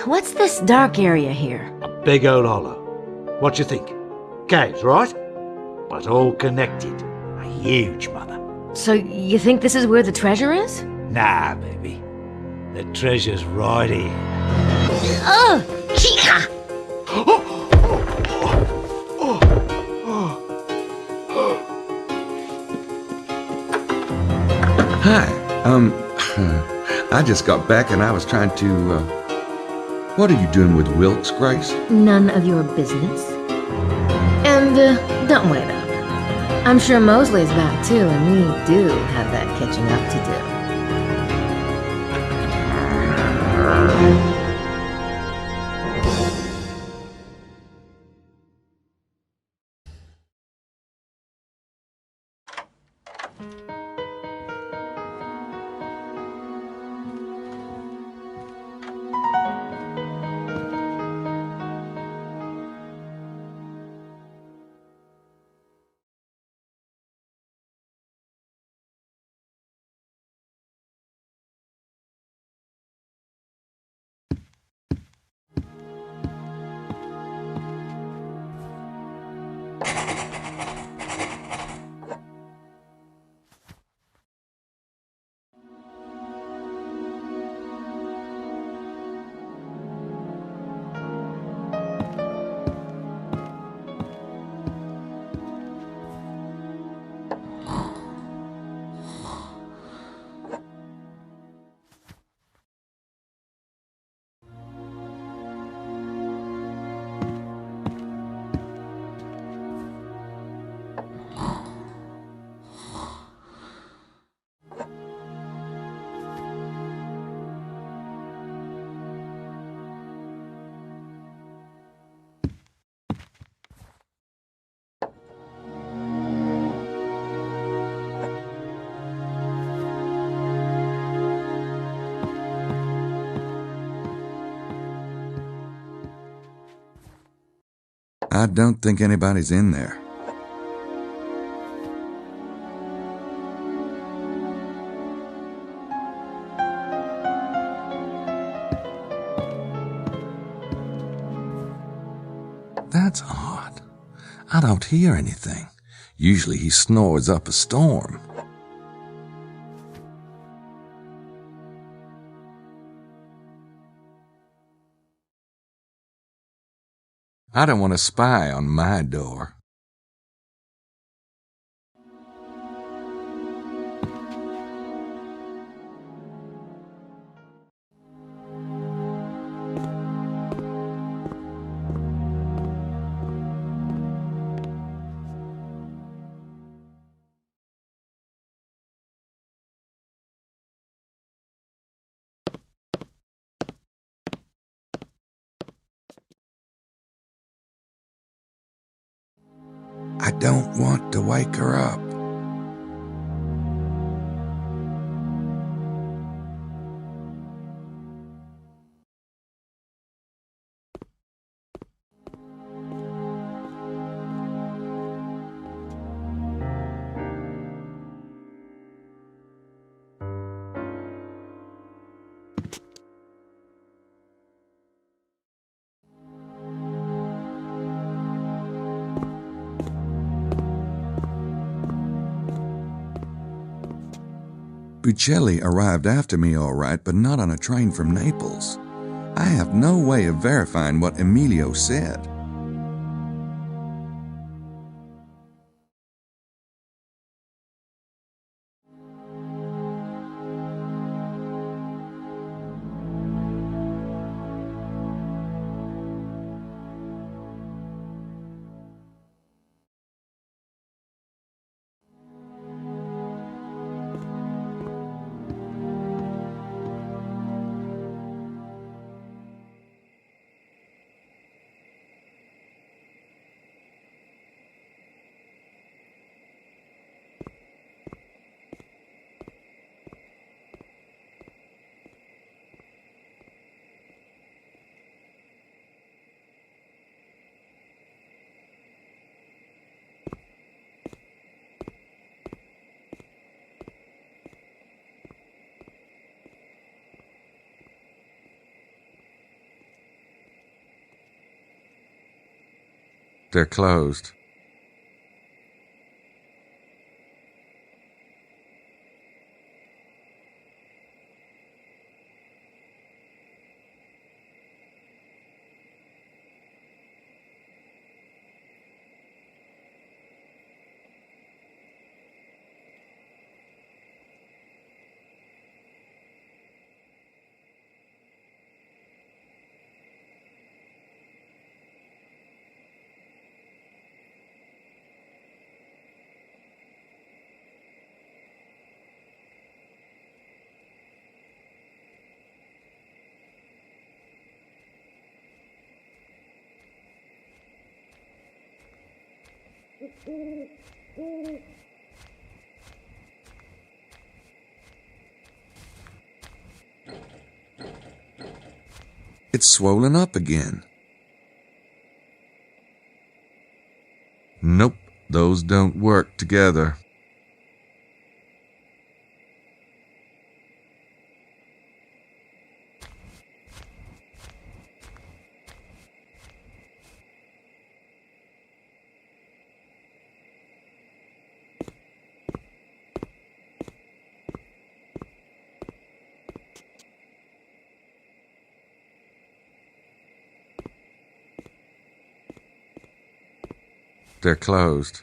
What's this dark area here? A big old hollow. What you think? Caves, right? But all connected. A huge mother. So you think this is where the treasure is? Nah, baby. The treasure's right here. Oh, Chica! Hi. I just got back and I was trying to, what are you doing with Wilkes, Grace? None of your business. And, don't wait up. I'm sure Mosley's back too, and we do have that catching up to do. I don't think anybody's in there. That's odd. I don't hear anything. Usually he snores up a storm. I don't want to spy on my door. I don't want to wake her up. Buccelli arrived after me all right, but not on a train from Naples. I have no way of verifying what Emilio said. They're closed. It's swollen up again. Nope, those don't work together. They're closed.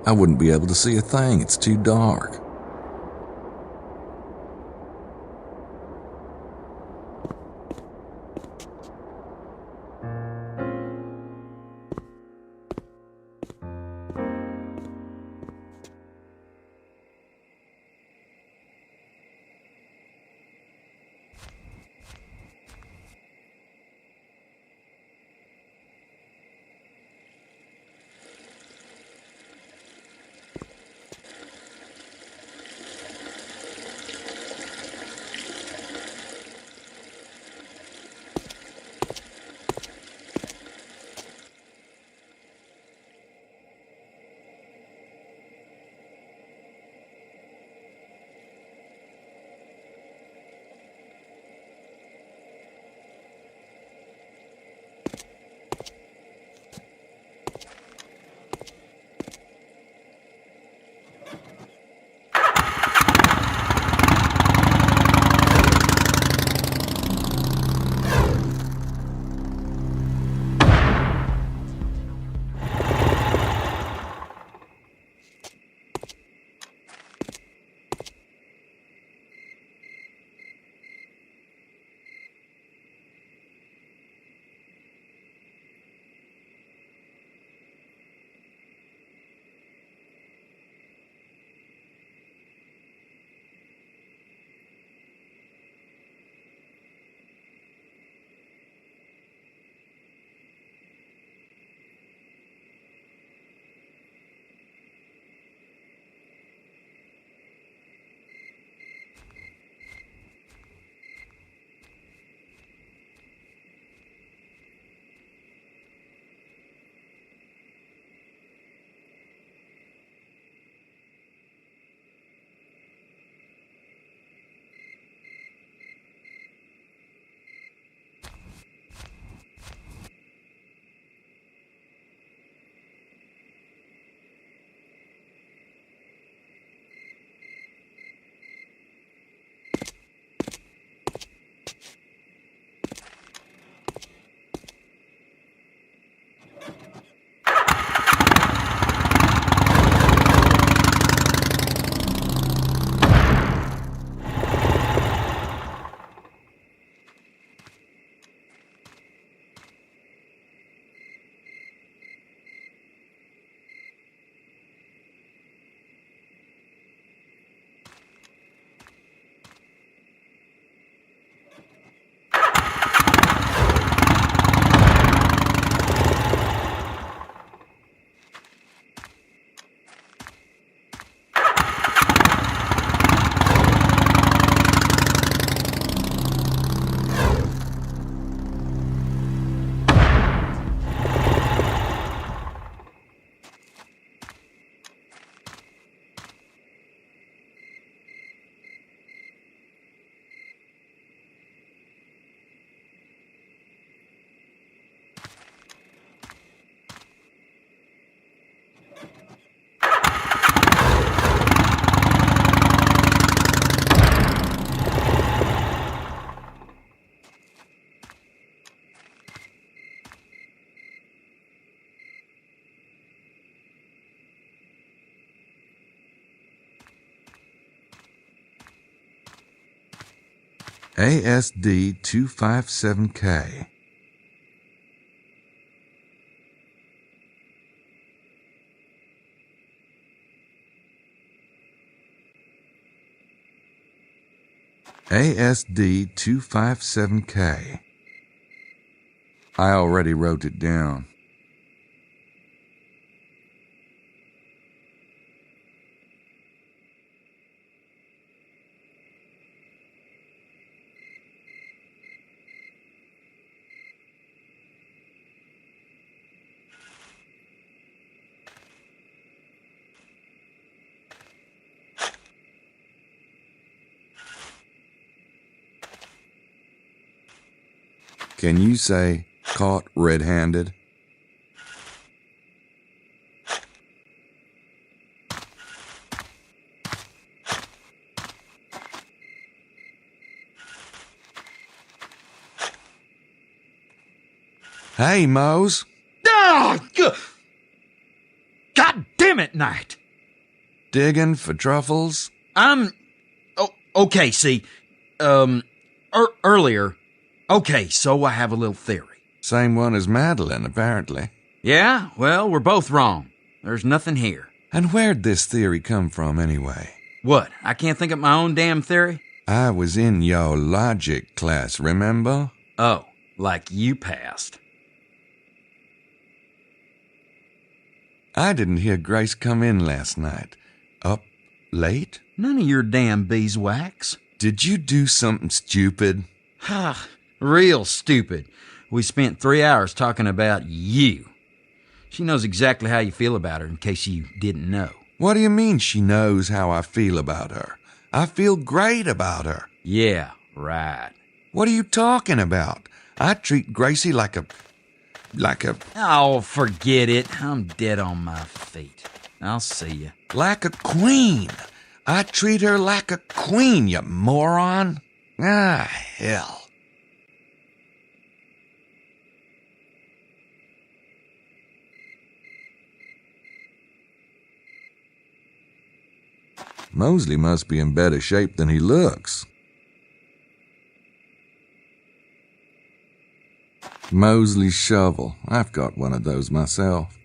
I wouldn't be able to see a thing. It's too dark. ASD 257K. ASD 257K. I already wrote it down. Can you say caught red-handed? Hey, Mose. Oh, God damn it, Knight. Digging for truffles? Okay, see, earlier. Okay, so I have a little theory. Same one as Madeline, apparently. Yeah, well, we're both wrong. There's nothing here. And where'd this theory come from, anyway? What, I can't think of my own damn theory? I was in your logic class, remember? Oh, like you passed. I didn't hear Grace come in last night. Up late? None of your damn beeswax. Did you do something stupid? Ha, real stupid. We spent 3 hours talking about you. She knows exactly how you feel about her, in case you didn't know. What do you mean she knows how I feel about her? I feel great about her. Yeah, right. What are you talking about? I treat Gracie like a... Oh, forget it. I'm dead on my feet. I'll see you. Like a queen. I treat her like a queen, you moron. Ah, hell. Mosley must be in better shape than he looks. Mosley's shovel. I've got one of those myself.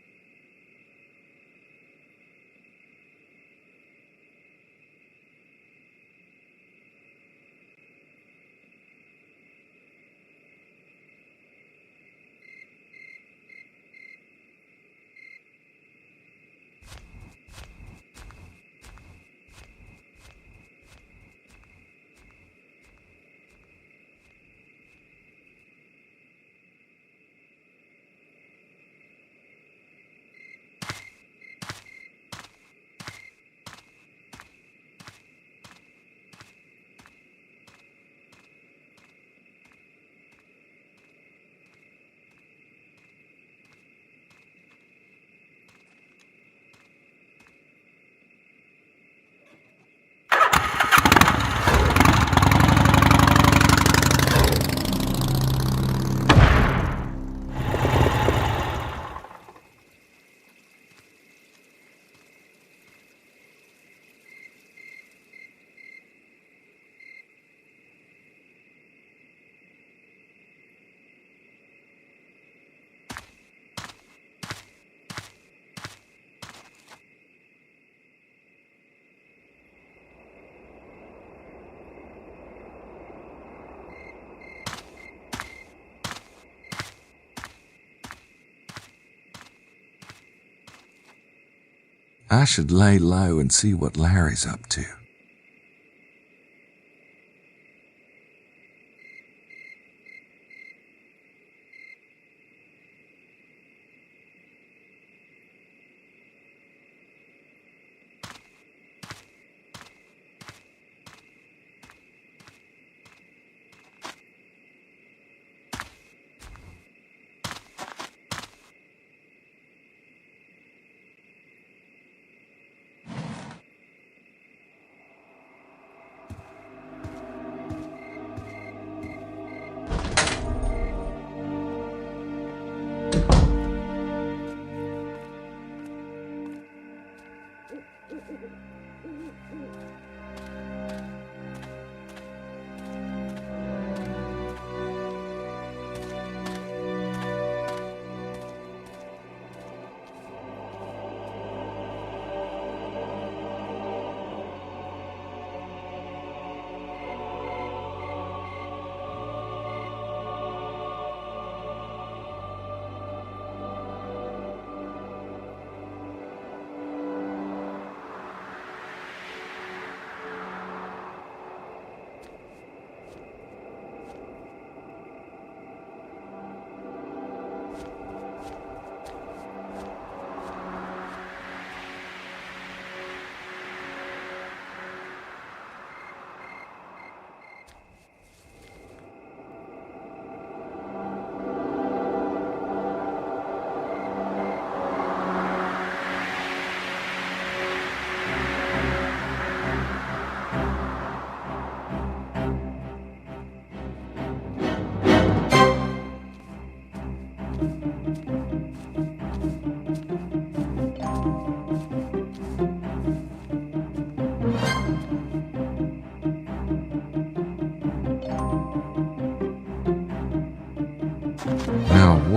I should lay low and see what Larry's up to.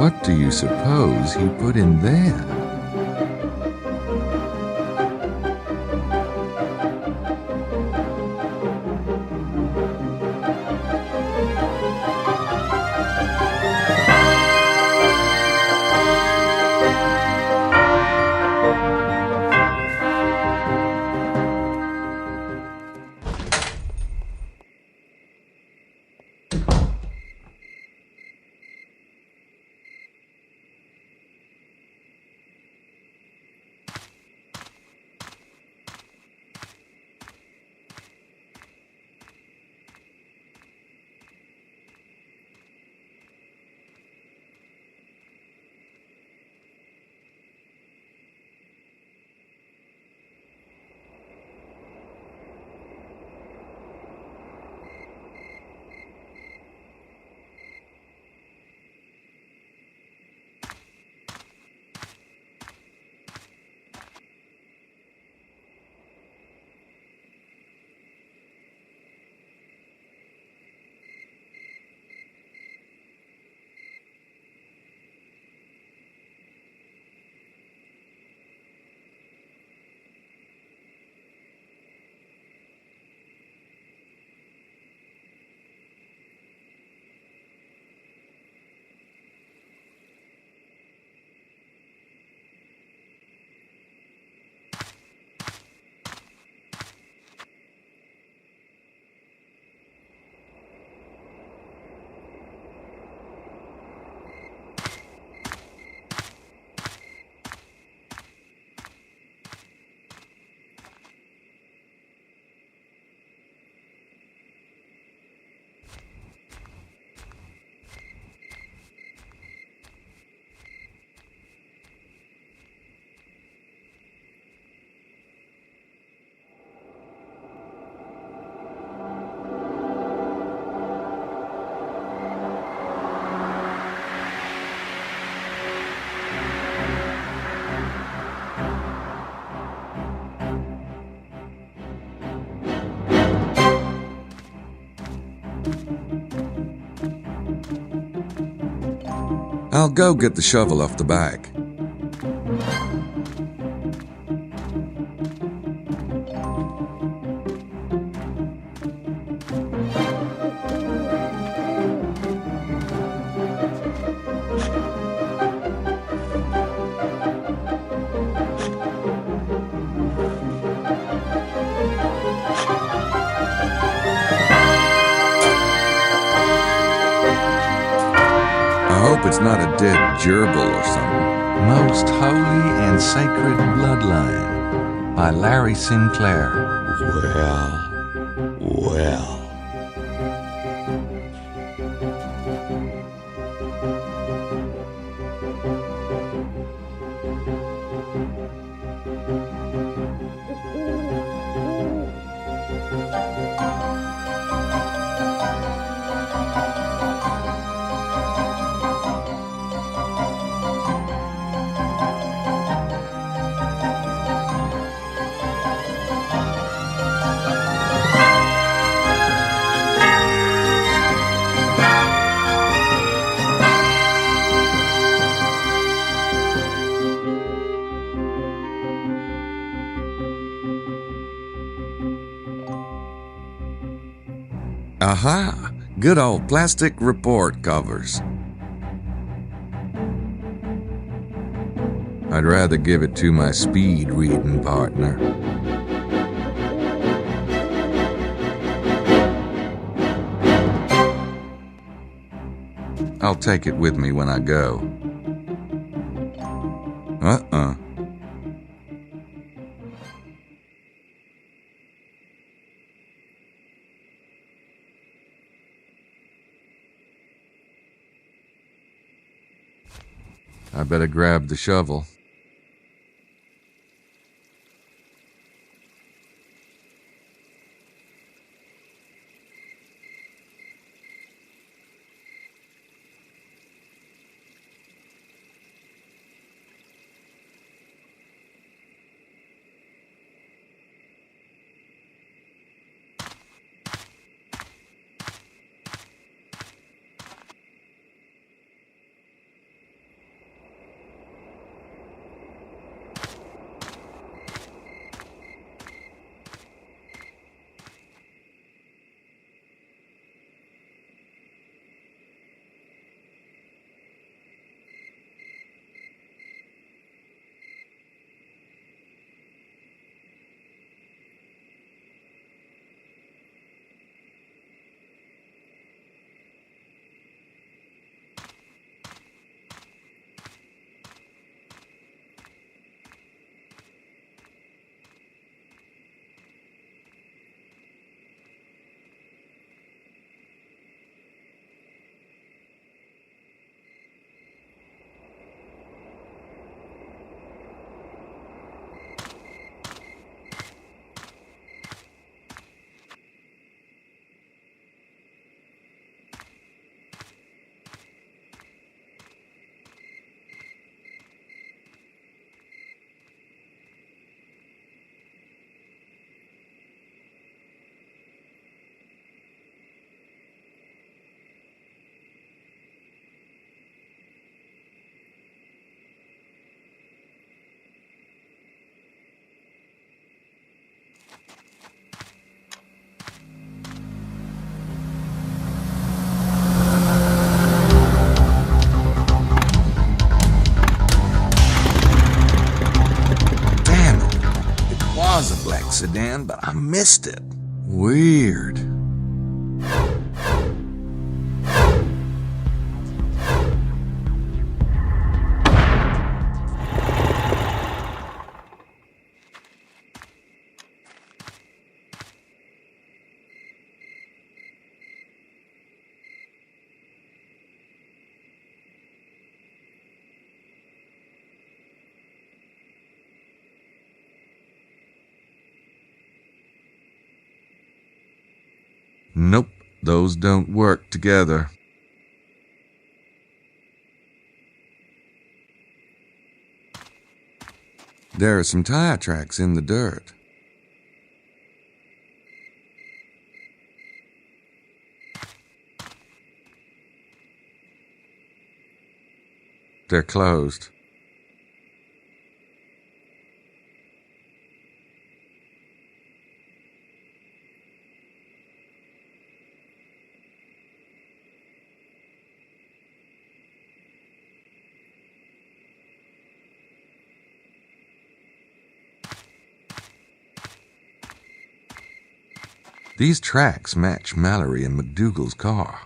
What do you suppose he put in there? I'll go get the shovel off the back. I hope it's not a dead gerbil or something. Most Holy and Sacred Bloodline by Larry Sinclair. Well. Aha! Good old plastic report covers. I'd rather give it to my speed reading partner. I'll take it with me when I go. I better grab the shovel. accident, but I missed it. Weird. Nope, those don't work together. There are some tire tracks in the dirt. They're closed. These tracks match Mallory and McDougal's car.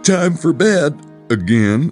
Time for bed again.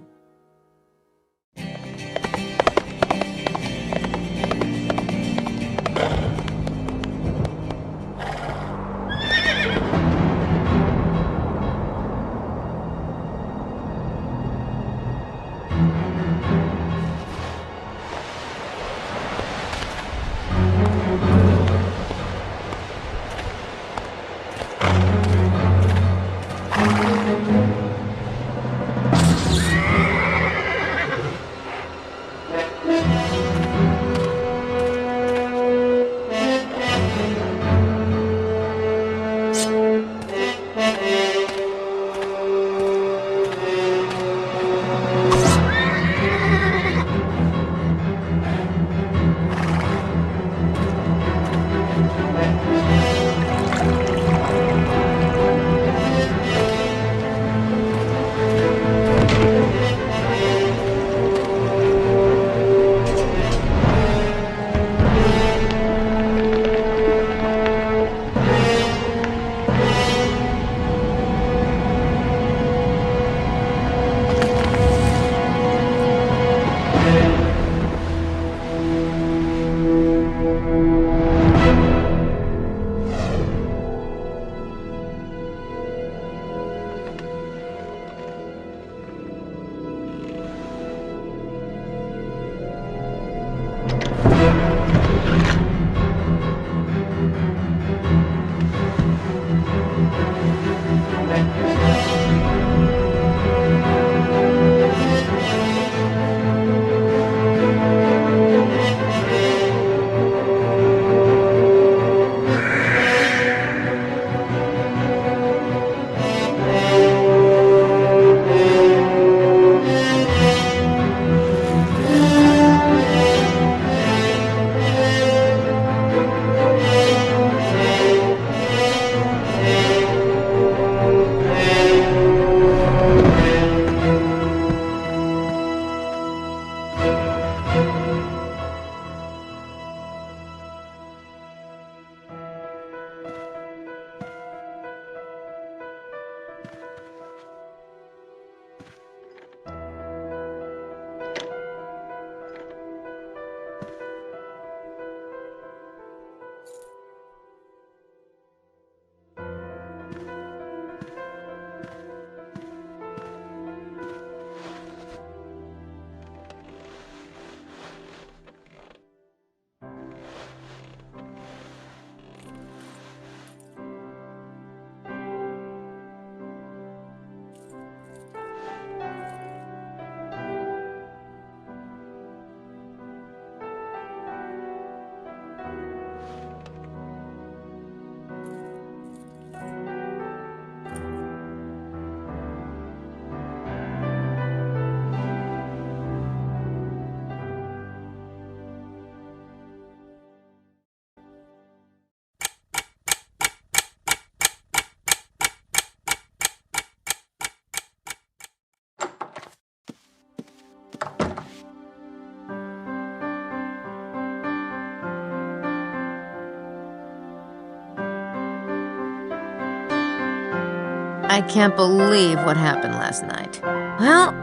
I can't believe what happened last night. Well,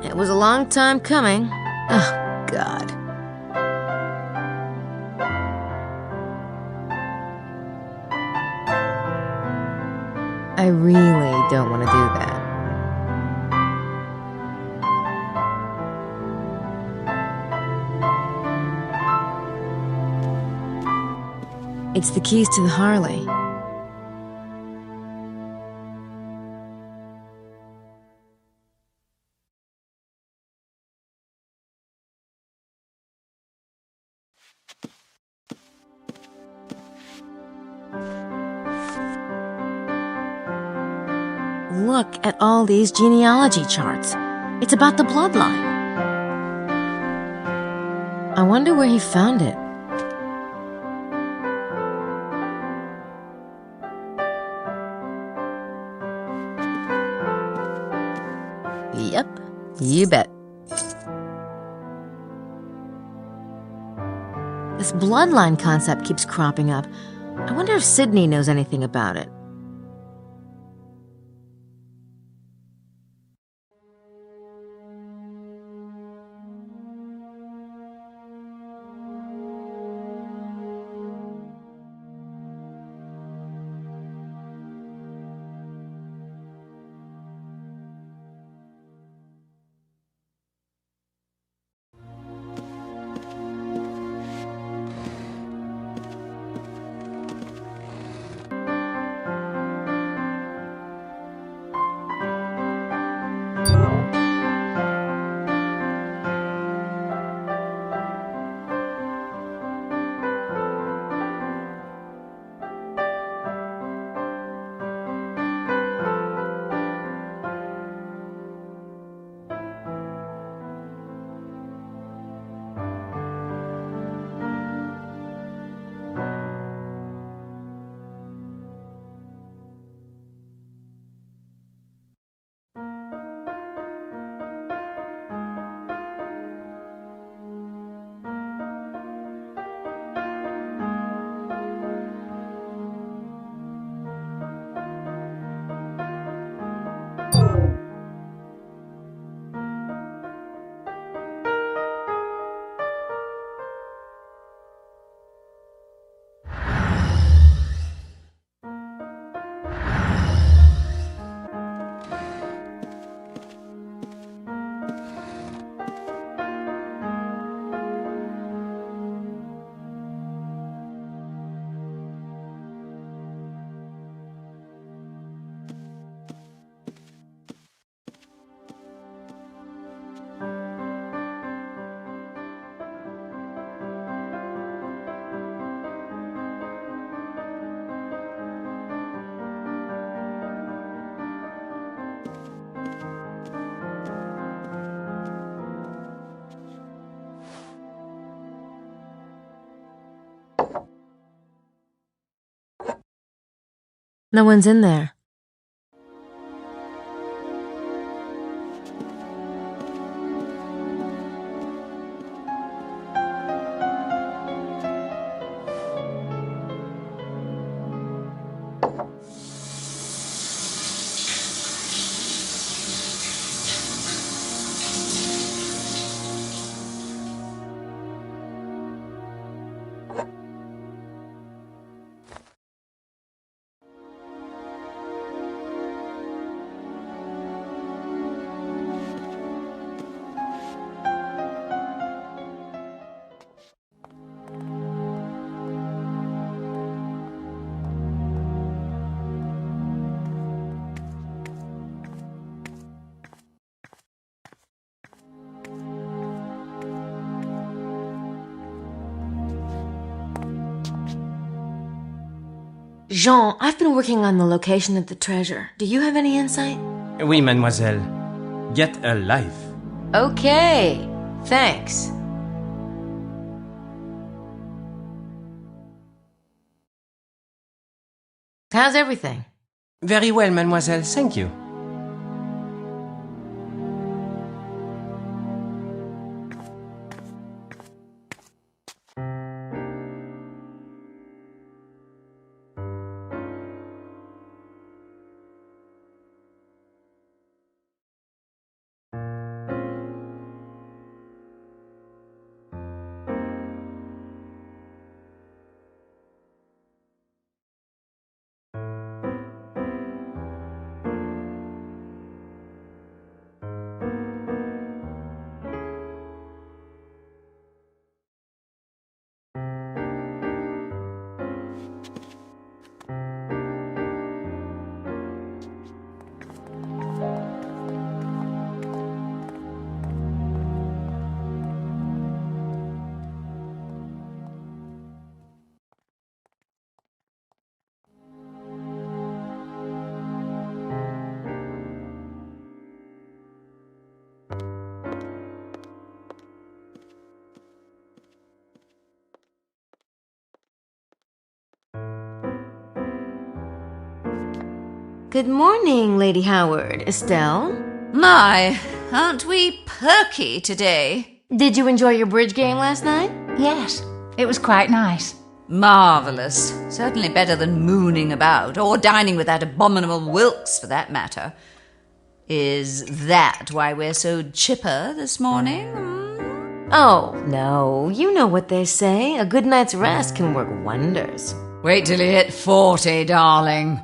it was a long time coming. Oh, God. I really don't want to do that. It's the keys to the Harley. Look at all these genealogy charts. It's about the bloodline. I wonder where he found it. Yep, you bet. This bloodline concept keeps cropping up. I wonder if SIDNEY knows anything about it. No one's in there. Jean, I've been working on the location of the treasure. Do you have any insight? Oui, mademoiselle. Get a life. Okay, thanks. How's everything? Very well, mademoiselle. Thank you. Good morning, Lady Howard. Estelle? My, aren't we perky today? Did you enjoy your bridge game last night? Yes, it was quite nice. Marvellous. Certainly better than mooning about, or dining with that abominable Wilkes, for that matter. Is that why we're so chipper this morning? Oh, no. You know what they say. A good night's rest can work wonders. Wait till you hit 40, darling.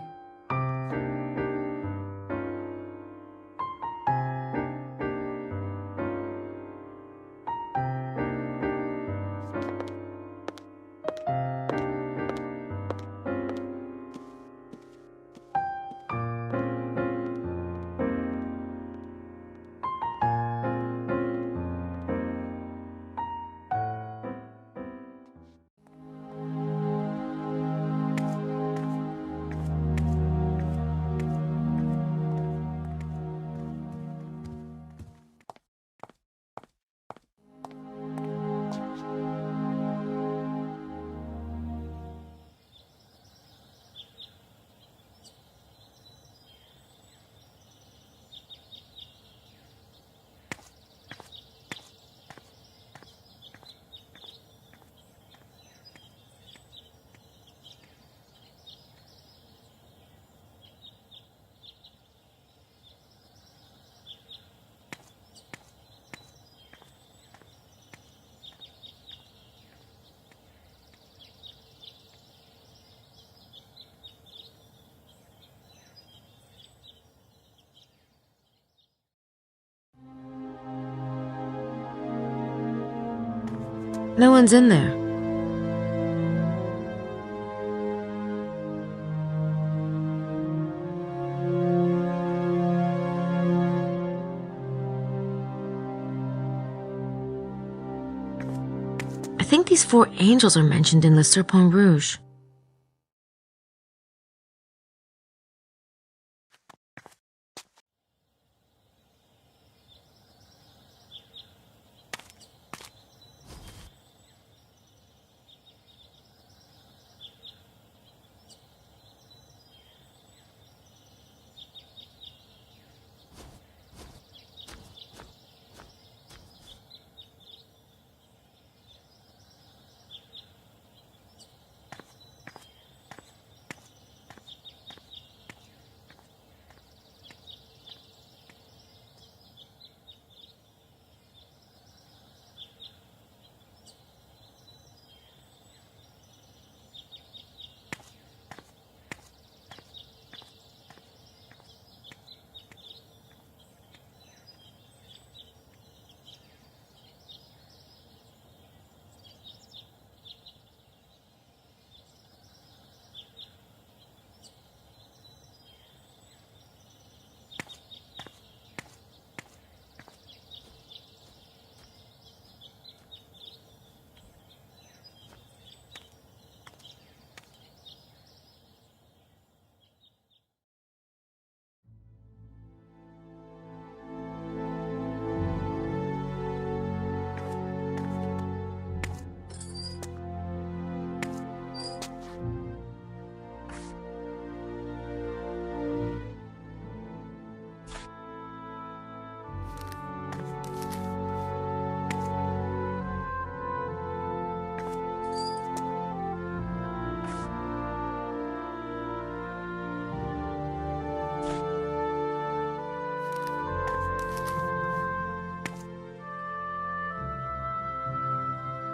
No one's in there. I think these 4 angels are mentioned in Le Serpent Rouge.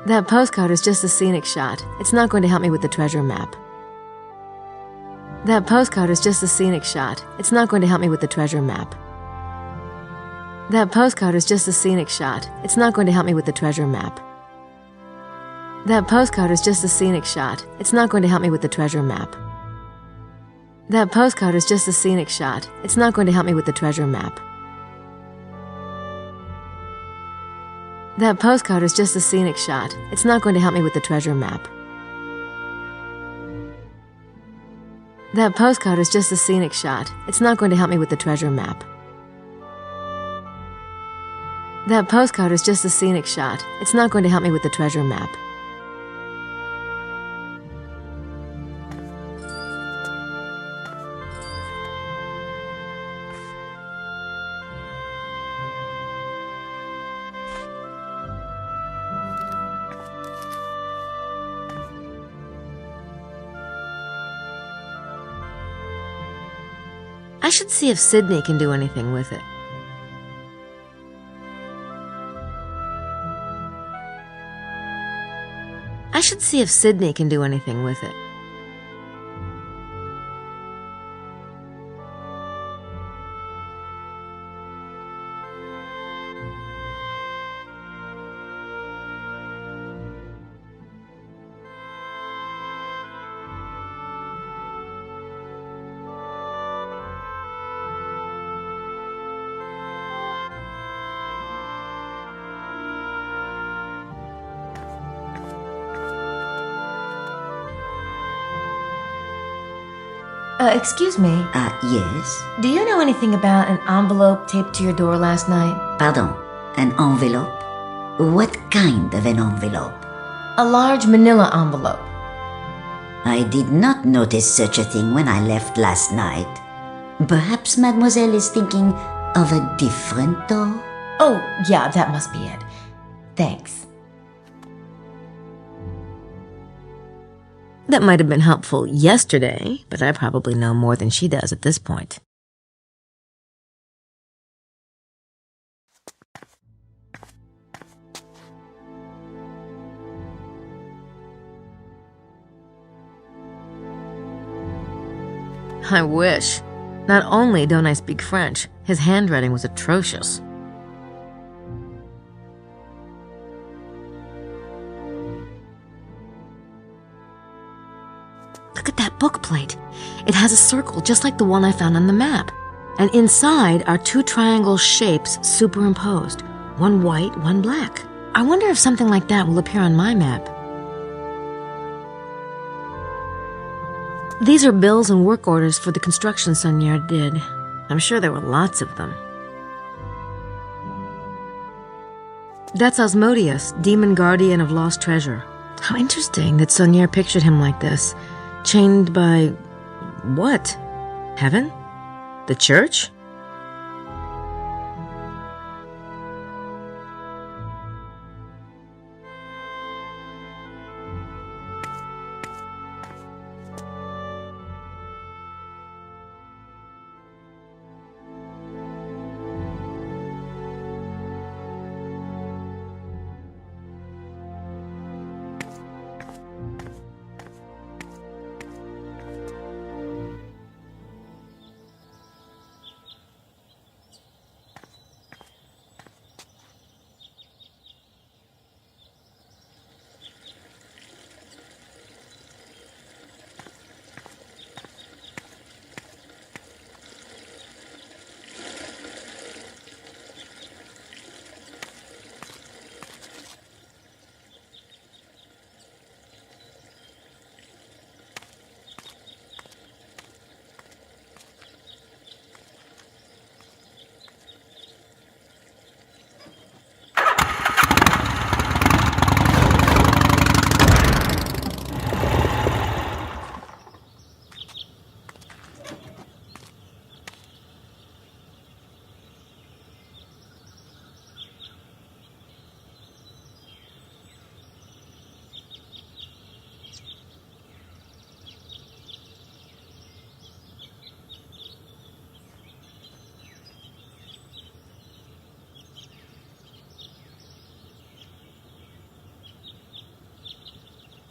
That postcard is just a scenic shot. It's not going to help me with the treasure map. That postcard is just a scenic shot. It's not going to help me with the treasure map. That postcard is just a scenic shot. It's not going to help me with the treasure map. That postcard is just a scenic shot. It's not going to help me with the treasure map. That postcard is just a scenic shot. It's not going to help me with the treasure map. That postcard is just a scenic shot. It's not going to help me with the treasure map. That postcard is just a scenic shot. It's not going to help me with the treasure map. That postcard is just a scenic shot. It's not going to help me with the treasure map. I should see if Sydney can do anything with it. I should see if Sydney can do anything with it. Excuse me. Yes? Do you know anything about an envelope taped to your door last night? Pardon, an envelope? What kind of an envelope? A large manila envelope. I did not notice such a thing when I left last night. Perhaps Mademoiselle is thinking of a different door? Oh, yeah, that must be it. Thanks. That might have been helpful yesterday, but I probably know more than she does at this point. I wish. Not only don't I speak French, his handwriting was atrocious. Look at that book plate. It has a circle just like the one I found on the map. And inside are two triangle shapes superimposed. One white, one black. I wonder if something like that will appear on my map. These are bills and work orders for the construction Seigneur did. I'm sure there were lots of them. That's Asmodeus, demon guardian of lost treasure. How interesting that Seigneur pictured him like this. Chained by... what? Heaven? The church?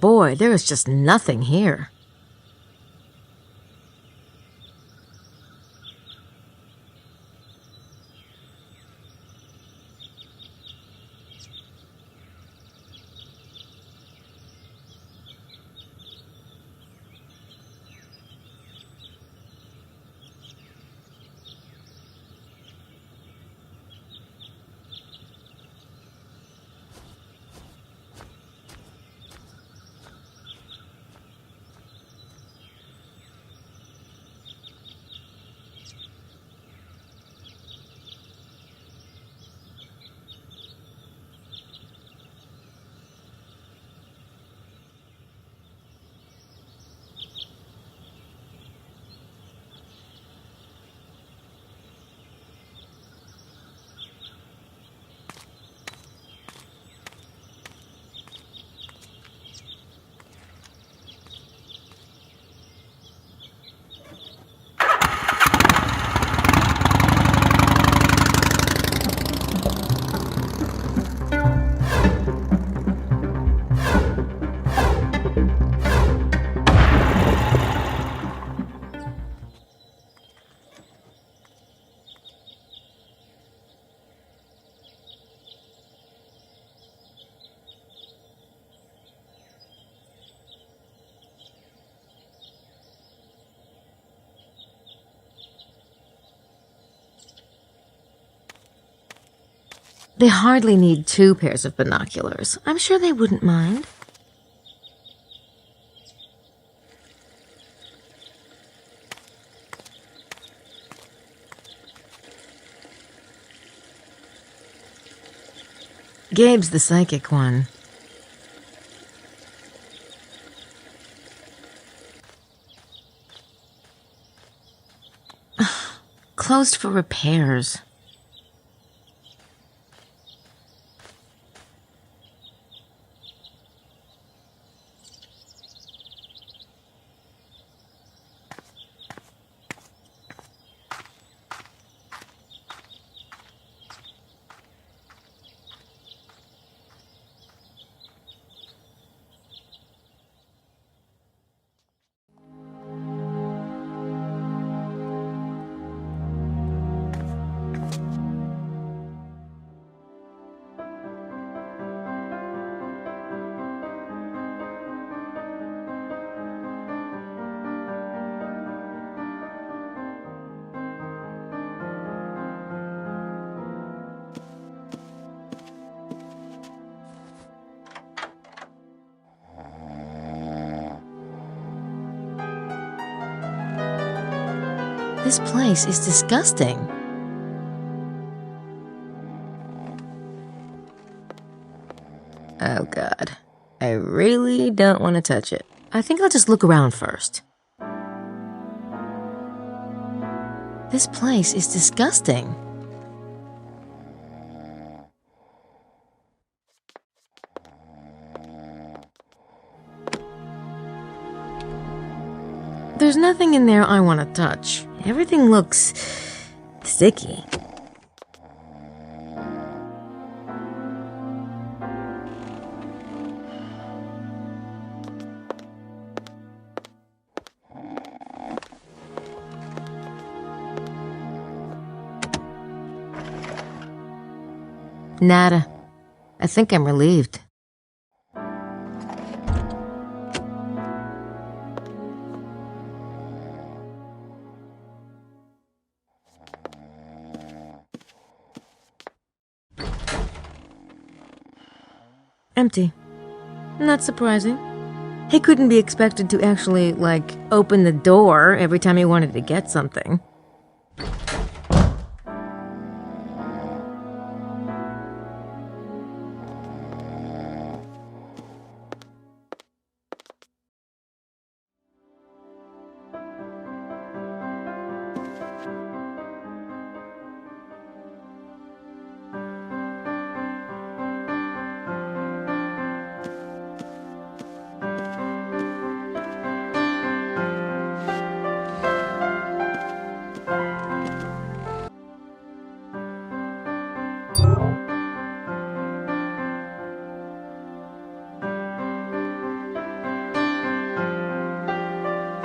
Boy, there is just nothing here. They hardly need 2 pairs of binoculars. I'm sure they wouldn't mind. Gabe's the psychic one. Closed for repairs. This place is disgusting. Oh, God. I really don't want to touch it. I think I'll just look around first. This place is disgusting. There's nothing in there I want to touch. Everything looks sticky. Nada. I think I'm relieved. Empty. Not surprising. He couldn't be expected to actually, open the door every time he wanted to get something.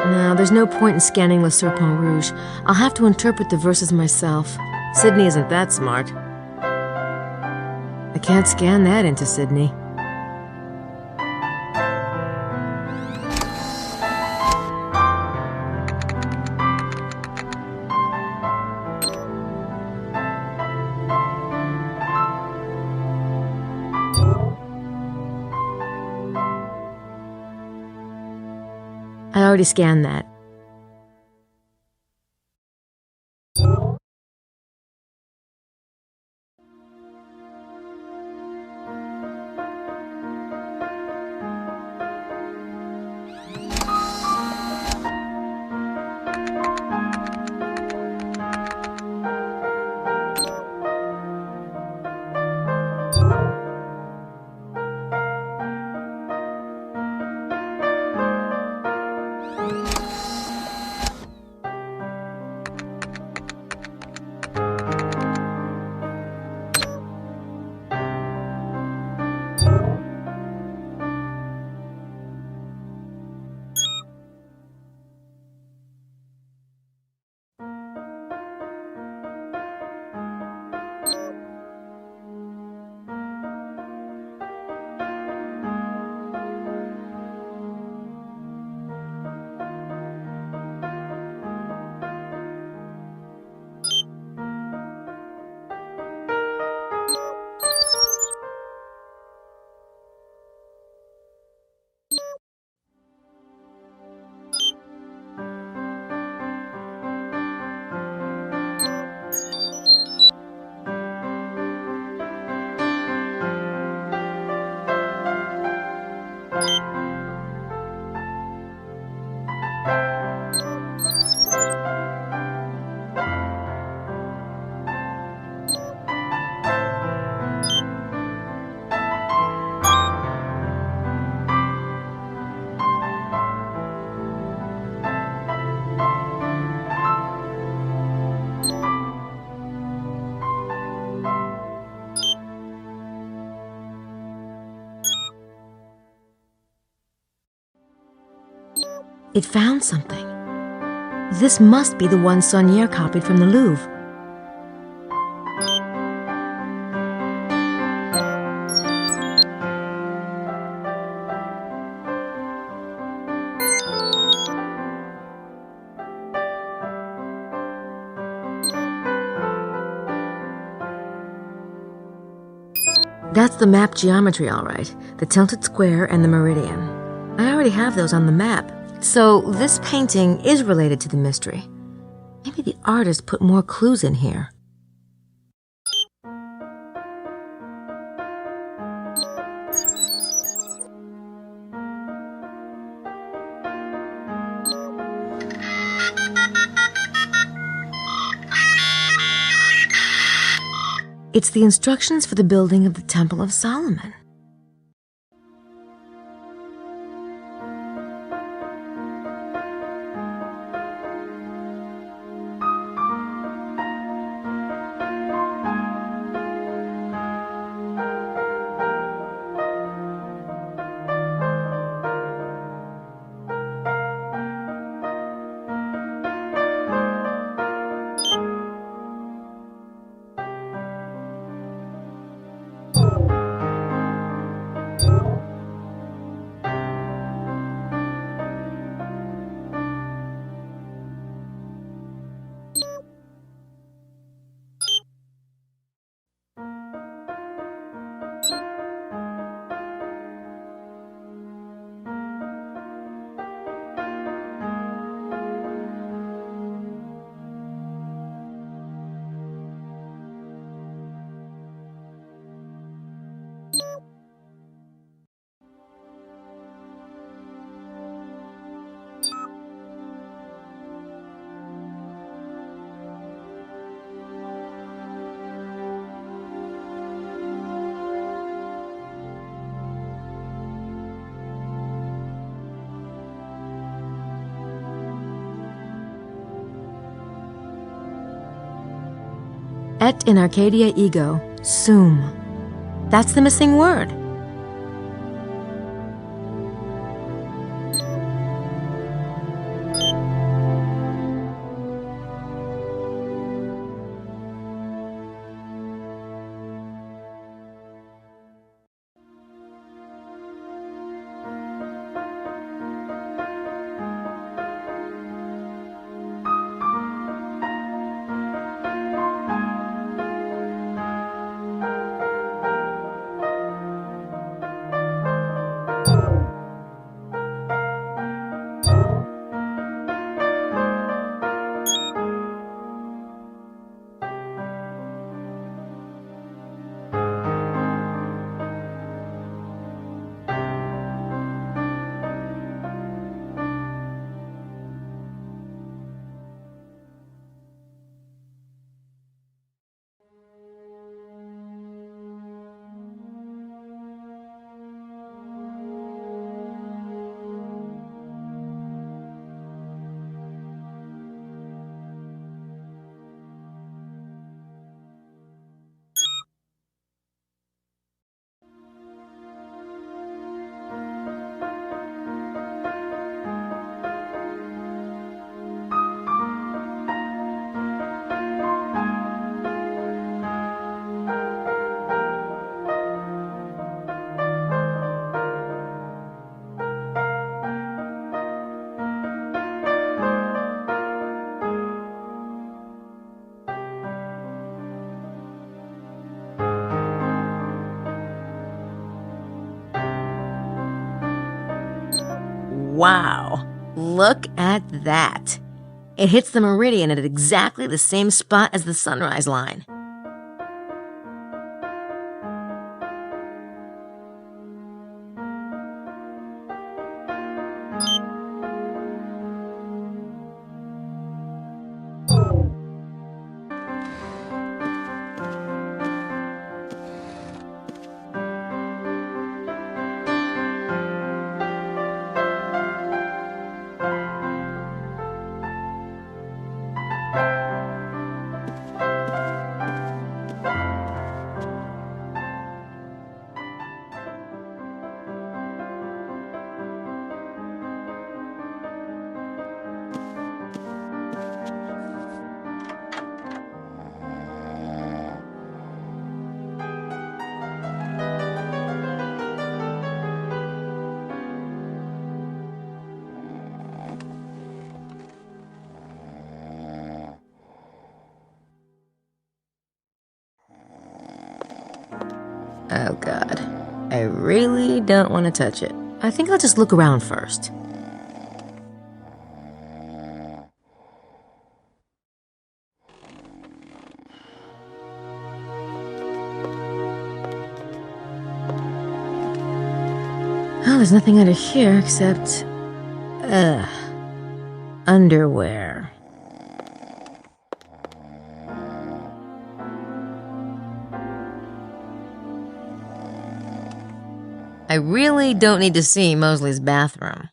No, there's no point in scanning Le Serpent Rouge. I'll have to interpret the verses myself. Sydney isn't that smart. I can't scan that into Sydney. I already scanned that. It found something. This must be the one Saunière copied from the Louvre. That's the map geometry, all right. The tilted square and the meridian. I already have those on the map. So this painting is related to the mystery. Maybe the artist put more clues in here. It's the instructions for the building of the Temple of Solomon. Et in Arcadia ego, sum. That's the missing word. Wow, look at that. It hits the meridian at exactly the same spot as the sunrise line. Oh, God. I really don't want to touch it. I think I'll just look around first. Well, there's nothing under here except... underwear. I really don't need to see Mosley's bathroom.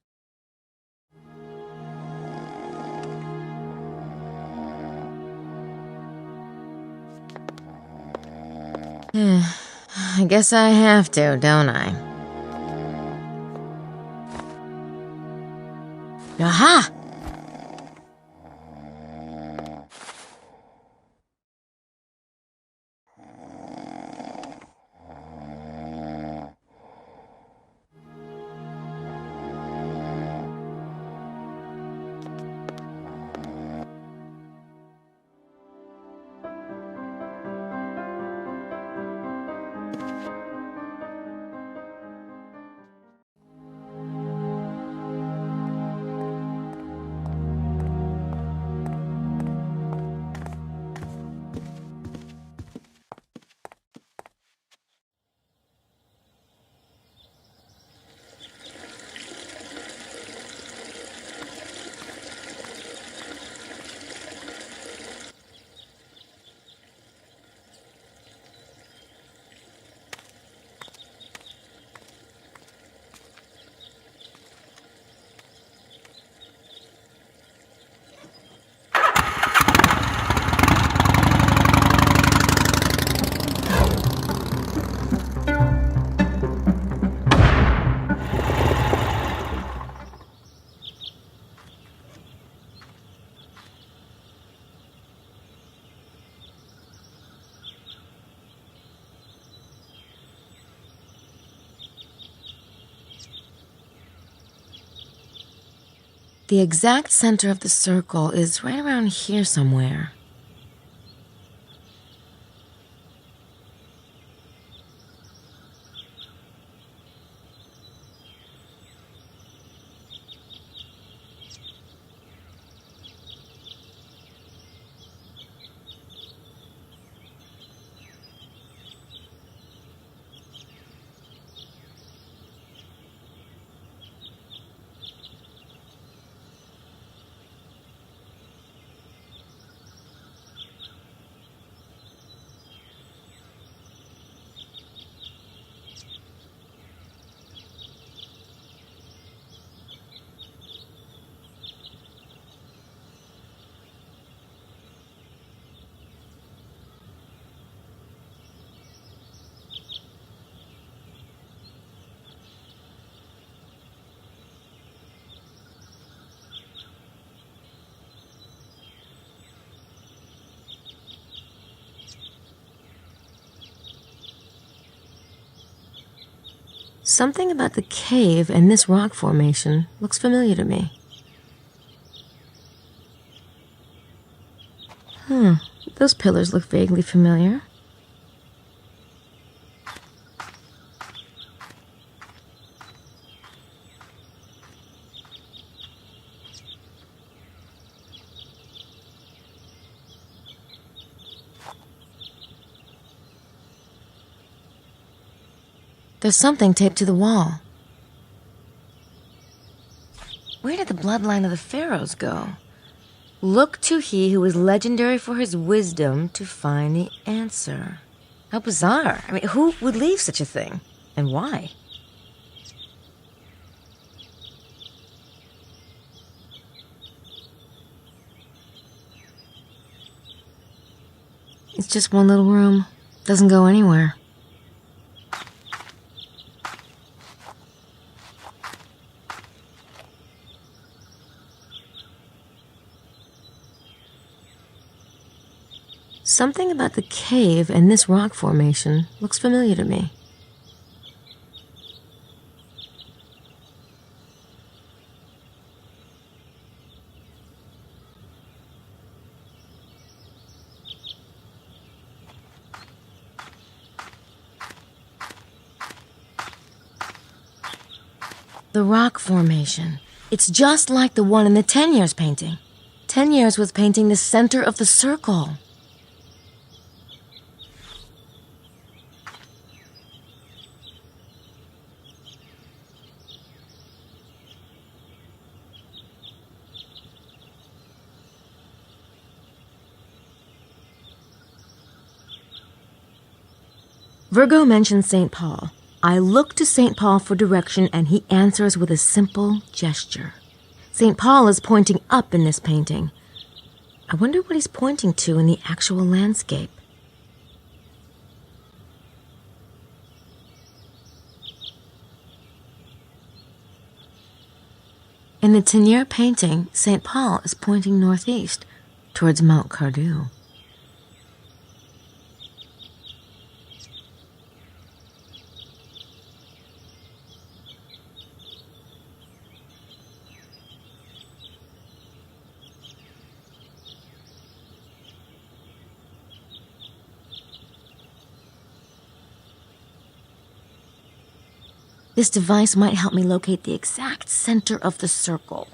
I guess I have to, don't I? Aha! The exact center of the circle is right around here somewhere. Something about the cave and this rock formation looks familiar to me. Those pillars look vaguely familiar. There's something taped to the wall. Where did the bloodline of the pharaohs go? Look to he who is legendary for his wisdom to find the answer. How bizarre. I mean, who would leave such a thing? And why? It's just one little room. Doesn't go anywhere. Something about the cave and this rock formation looks familiar to me. The rock formation. It's just like the one in the 10 Years painting. 10 Years was painting the center of the circle. Virgo mentions St. Paul. I look to St. Paul for direction, and he answers with a simple gesture. St. Paul is pointing up in this painting. I wonder what he's pointing to in the actual landscape. In the Teniers painting, St. Paul is pointing northeast, towards Mount Cardew. This device might help me locate the exact center of the circle.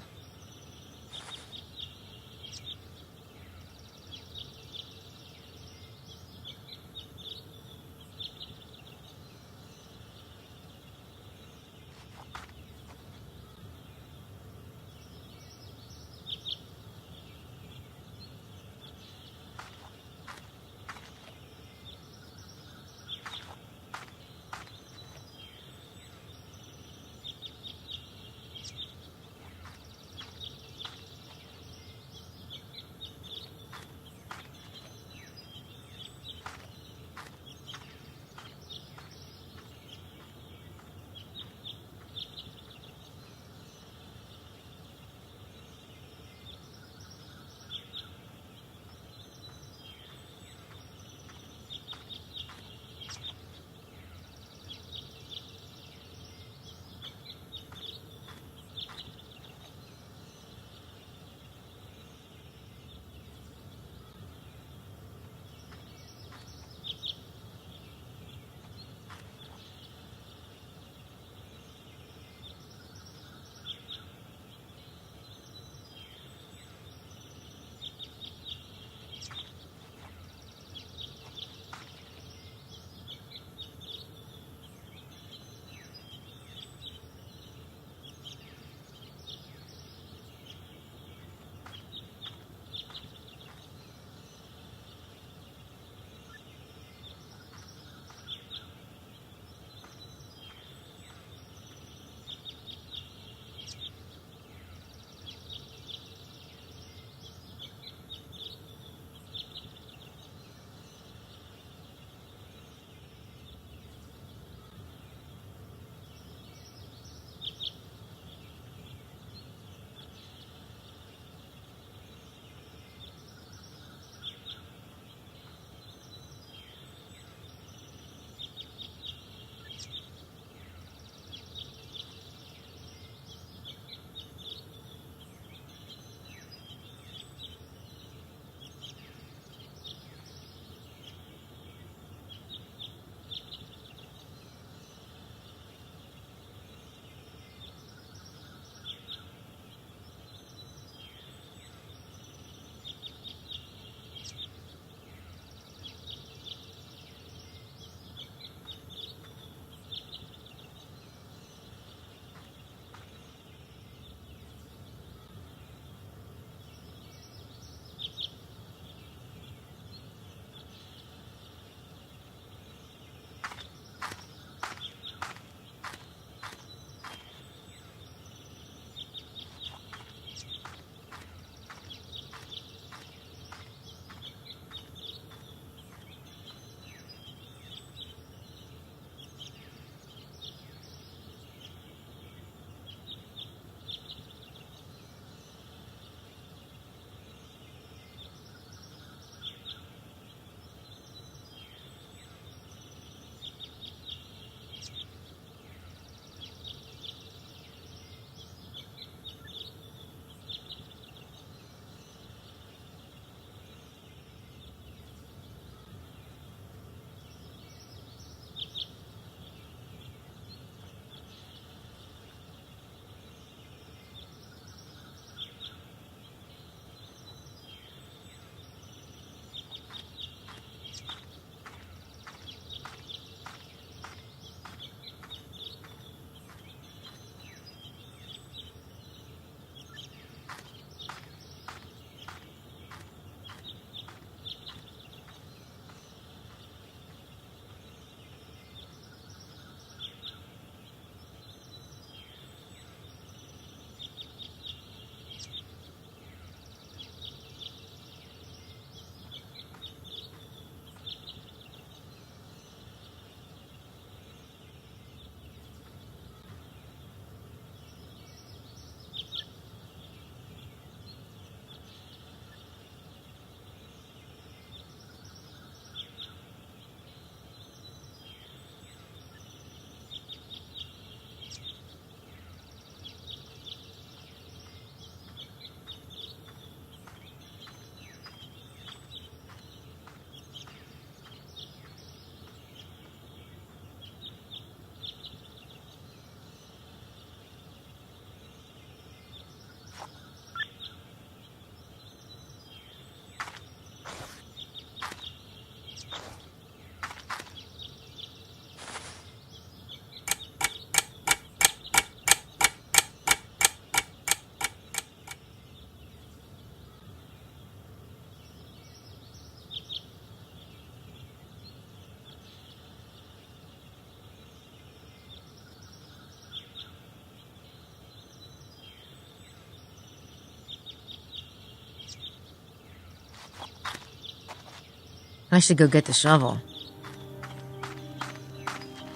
I should go get the shovel.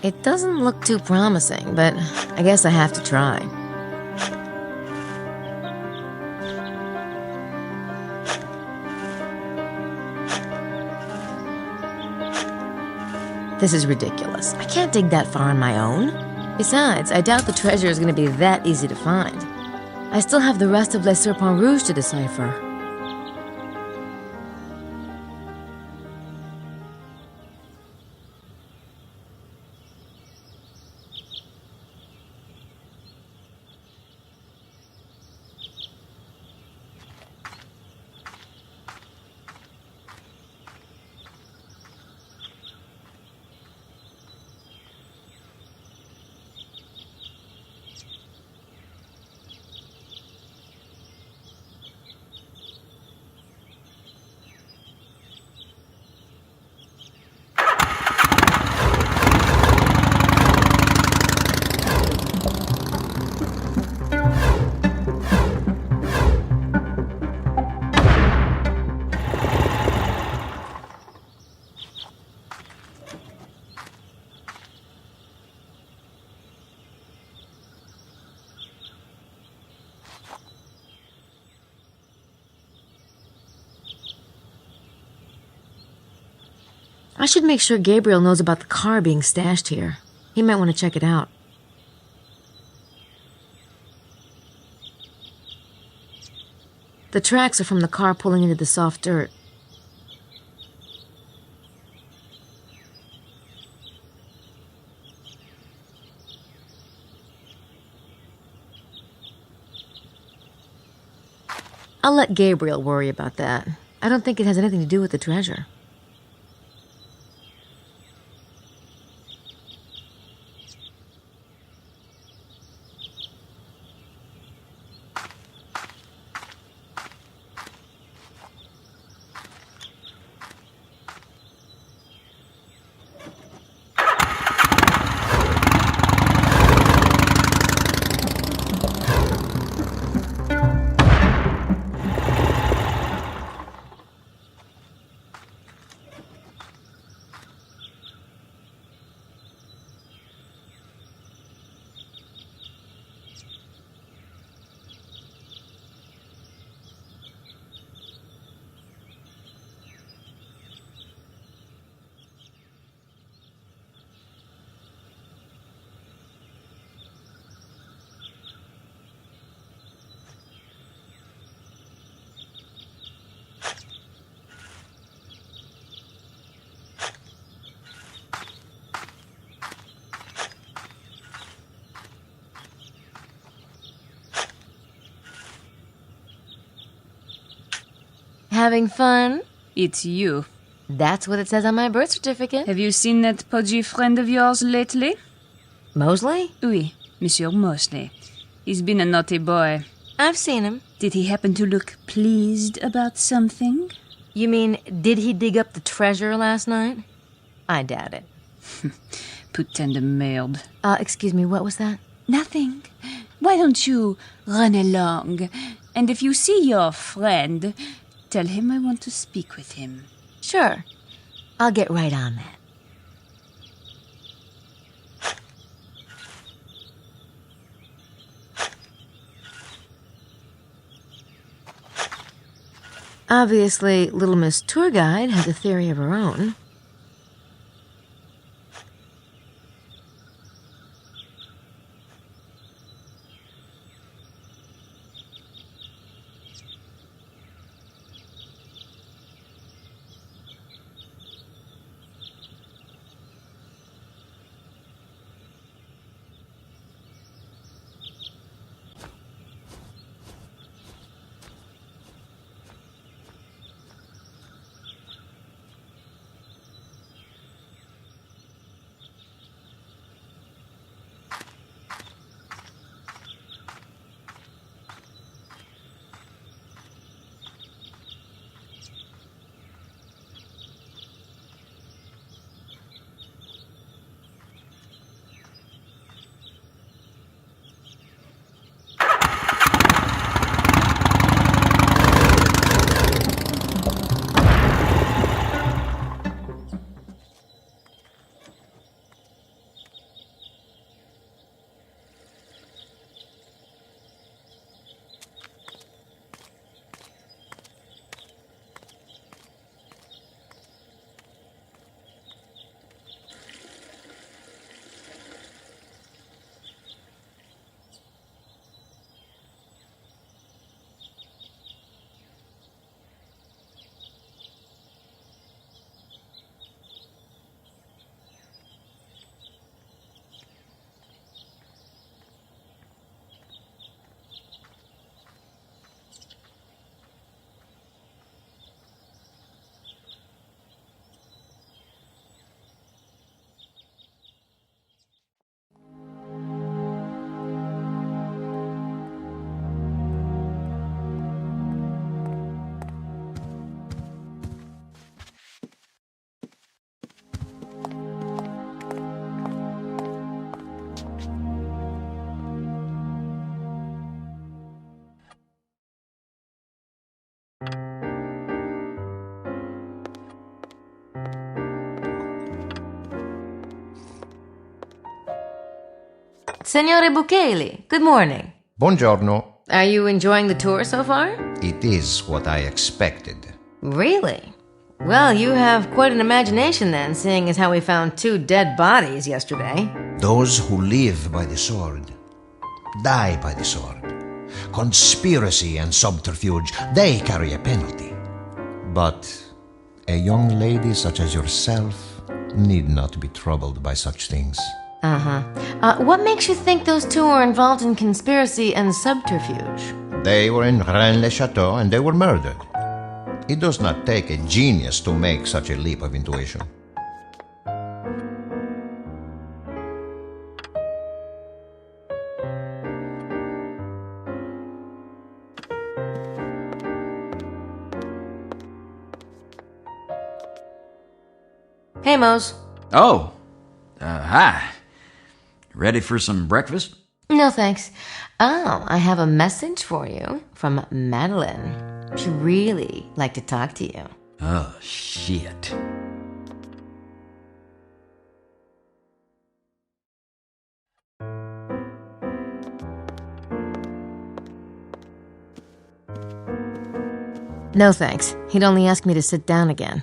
It doesn't look too promising, but I guess I have to try. This is ridiculous. I can't dig that far on my own. Besides, I doubt the treasure is going to be that easy to find. I still have the rest of Les Serpents Rouges to decipher. I should make sure Gabriel knows about the car being stashed here. He might want to check it out. The tracks are from the car pulling into the soft dirt. I'll let Gabriel worry about that. I don't think it has anything to do with the treasure. Having fun? It's you. That's what it says on my birth certificate. Have you seen that podgy friend of yours lately? Mosley? Oui, Monsieur Mosley. He's been a naughty boy. I've seen him. Did he happen to look pleased about something? You mean, did he dig up the treasure last night? I doubt it. Putain de merde. Excuse me, what was that? Nothing. Why don't you run along? And if you see your friend, tell him I want to speak with him. Sure. I'll get right on that. Obviously, Little Miss Tour Guide has a theory of her own. Signore Bukele, good morning. Buongiorno. Are you enjoying the tour so far? It is what I expected. Really? Well, you have quite an imagination then, seeing as how we found 2 dead bodies yesterday. Those who live by the sword die by the sword. Conspiracy and subterfuge, they carry a penalty. But a young lady such as yourself need not be troubled by such things. What makes you think those 2 were involved in conspiracy and subterfuge? They were in Rennes-le-Chateau and they were murdered. It does not take a genius to make such a leap of intuition. Hey, Mose. Oh, hi. Ready for some breakfast? No, thanks. Oh, I have a message for you from Madeline. She'd really like to talk to you. Oh, shit. No, thanks. He'd only ask me to sit down again.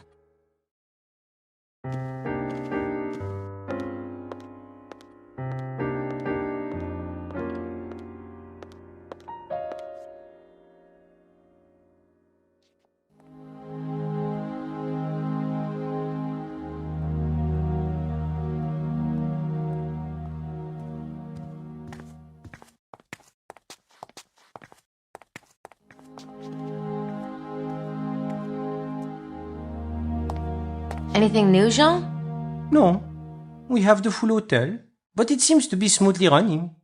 Anything new, Jean? No. We have the full hotel, but it seems to be smoothly running.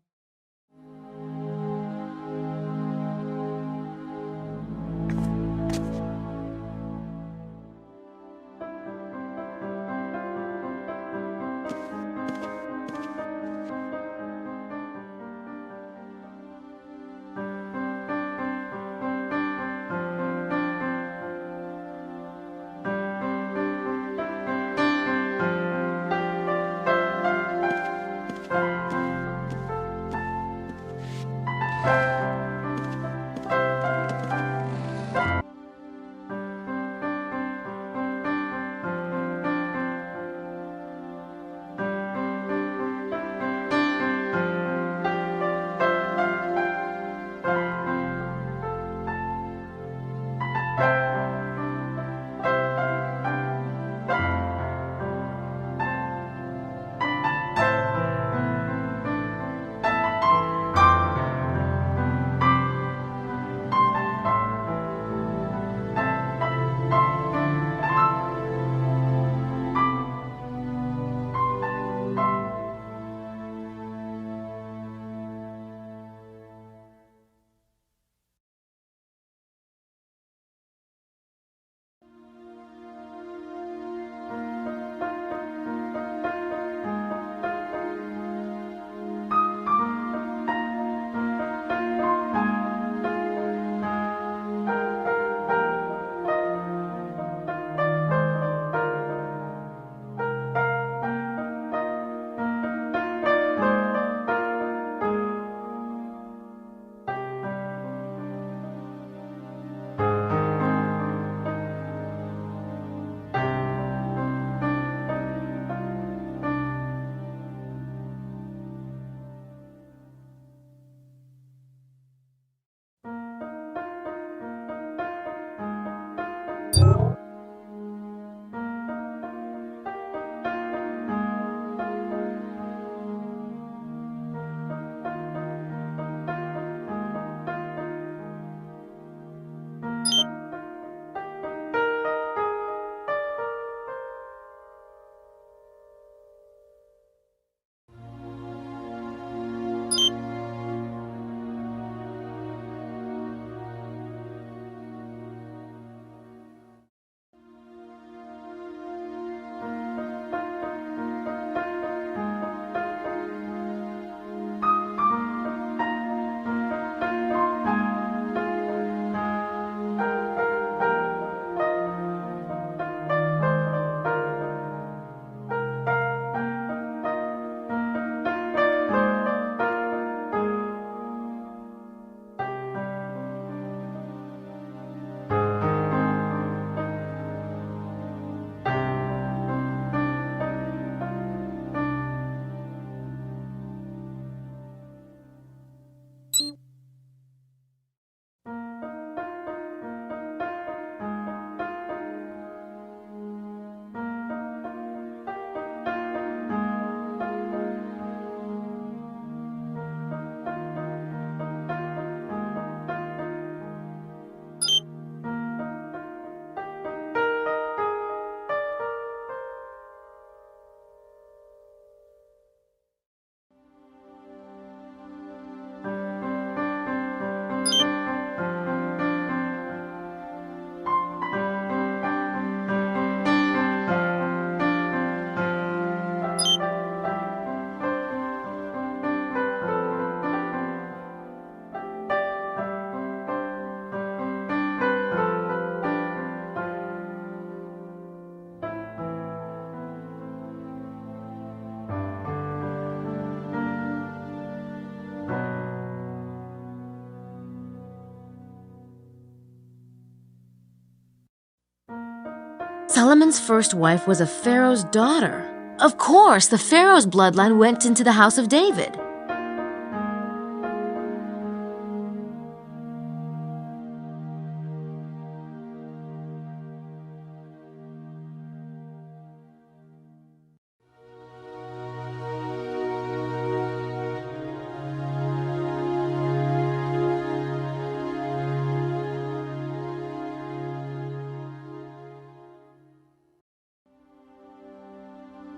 Helaman's first wife was a pharaoh's daughter. Of course, the pharaoh's bloodline went into the house of David.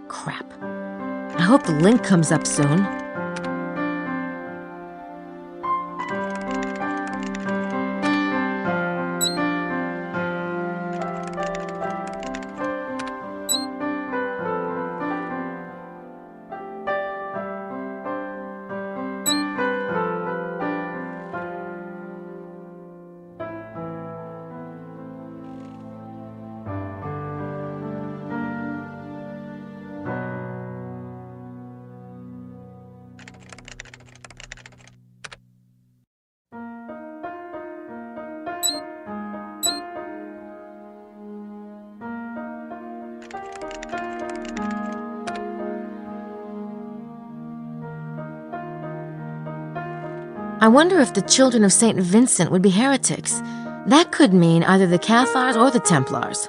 Crap. I hope the link comes up soon. I wonder if the children of St. Vincent would be heretics. That could mean either the Cathars or the Templars.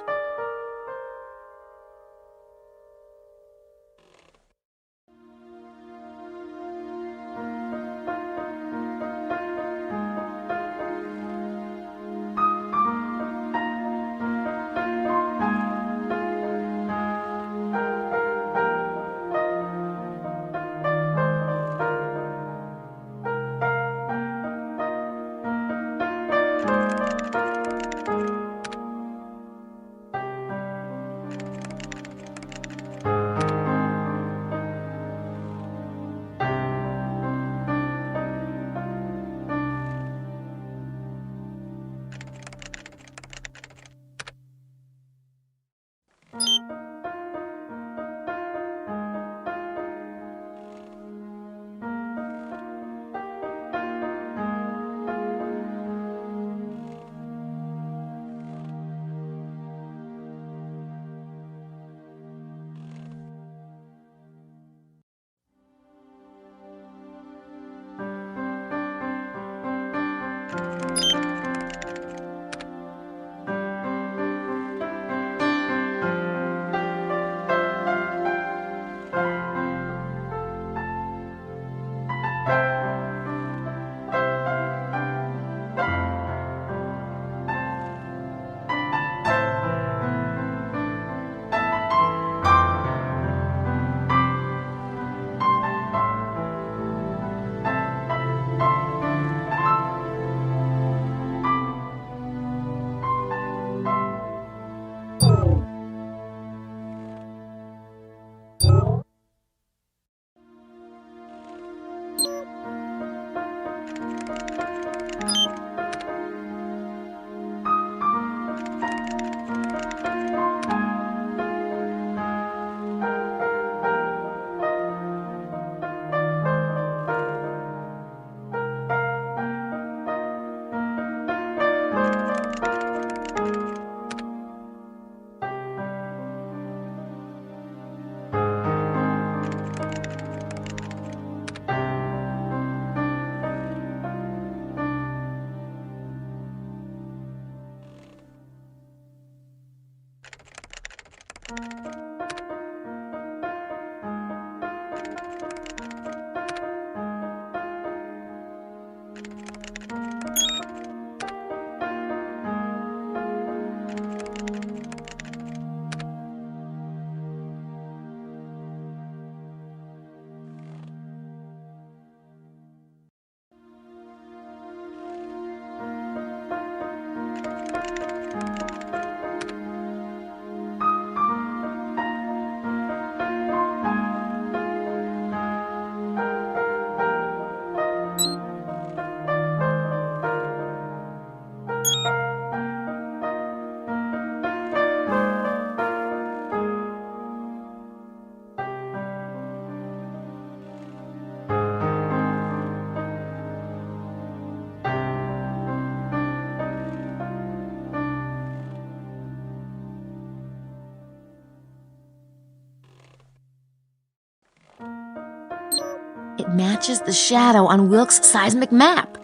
It matches the shadow on Wilkes' seismic map.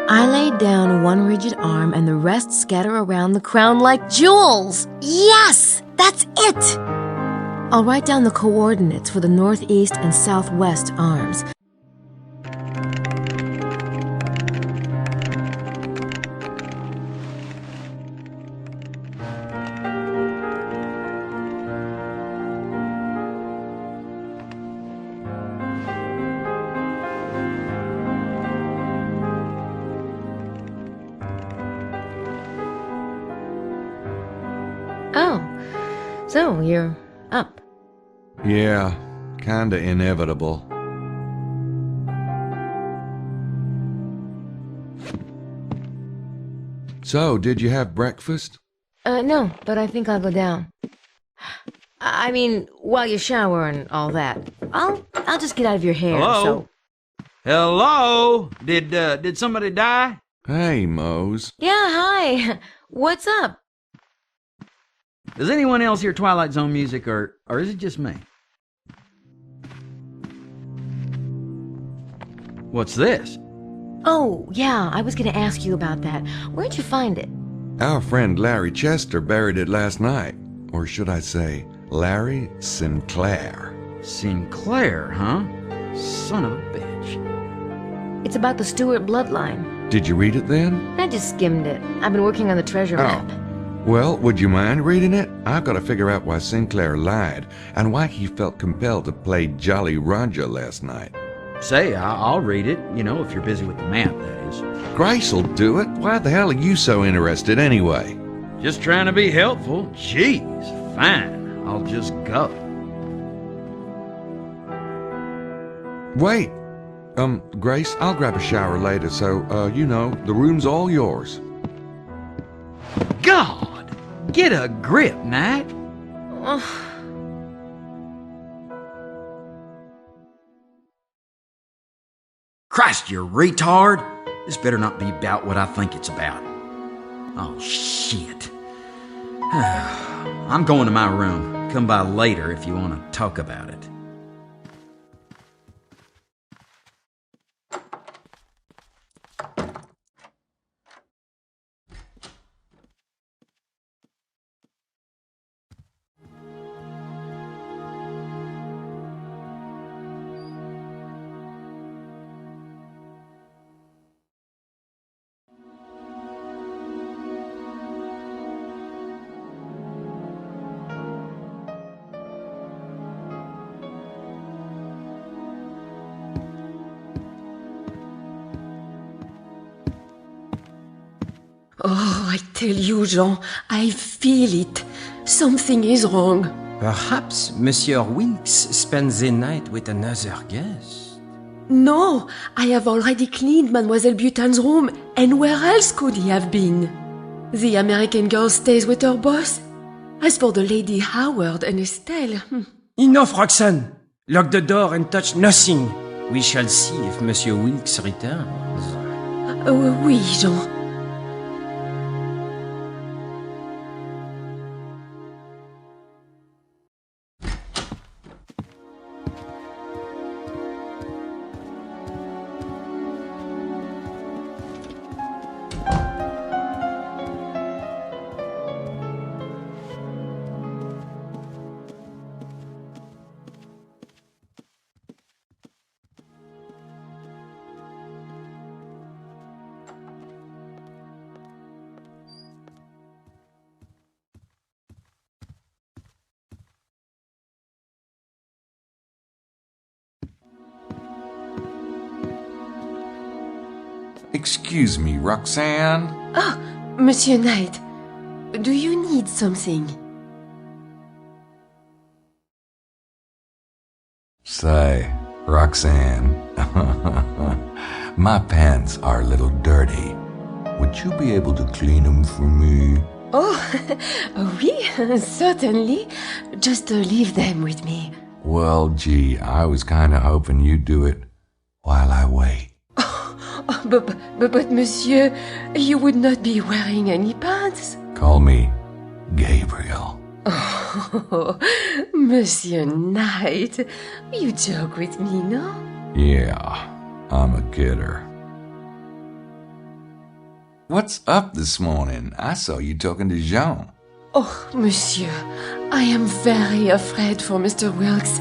I laid down one rigid arm and the rest scatter around the crown like jewels. Yes! That's it! I'll write down the coordinates for the northeast and southwest arms. Oh, so you're up. Yeah, kinda inevitable. So, did you have breakfast? No, but I think I'll go down. I mean, while you shower and all that. I'll just get out of your hair, Hello? so... Hello? Did somebody die? Hey, Mose. Yeah, hi. What's up? Does anyone else hear Twilight Zone music, or is it just me? What's this? Oh, yeah, I was gonna ask you about that. Where'd you find it? Our friend Larry Chester buried it last night. Or should I say, Larry Sinclair. Sinclair, huh? Son of a bitch. It's about the Stewart bloodline. Did you read it then? I just skimmed it. I've been working on the treasure map. Well, would you mind reading it? I've got to figure out why Sinclair lied and why he felt compelled to play Jolly Roger last night. Say, I'll read it, if you're busy with the map, that is. Grace'll do it. Why the hell are you so interested anyway? Just trying to be helpful. Jeez, fine. I'll just go. Wait. Grace, I'll grab a shower later, so, the room's all yours. God! Get a grip, Knight. Christ, you retard! This better not be about what I think it's about. Oh, shit. I'm going to my room. Come by later if you want to talk about it. Oh, I tell you, Jean, I feel it. Something is wrong. Perhaps Monsieur Wilkes spends the night with another guest. No, I have already cleaned Mademoiselle Butan's room, and where else could he have been? The American girl stays with her boss. As for the Lady Howard and Estelle... Enough, Roxanne! Lock the door and touch nothing. We shall see if Monsieur Wilkes returns. Oui, Jean. Excuse me, Roxanne? Ah, Monsieur Knight, do you need something? Say, Roxanne, my pants are a little dirty. Would you be able to clean them for me? Oh, oui, certainly. Just leave them with me. Well, gee, I was kind of hoping you'd do it while I wait. But, monsieur, you would not be wearing any pants. Call me Gabriel. Oh, Monsieur Knight, you joke with me, no? Yeah, I'm a kidder. What's up this morning? I saw you talking to Jean. Oh, monsieur, I am very afraid for Mr. Wilkes.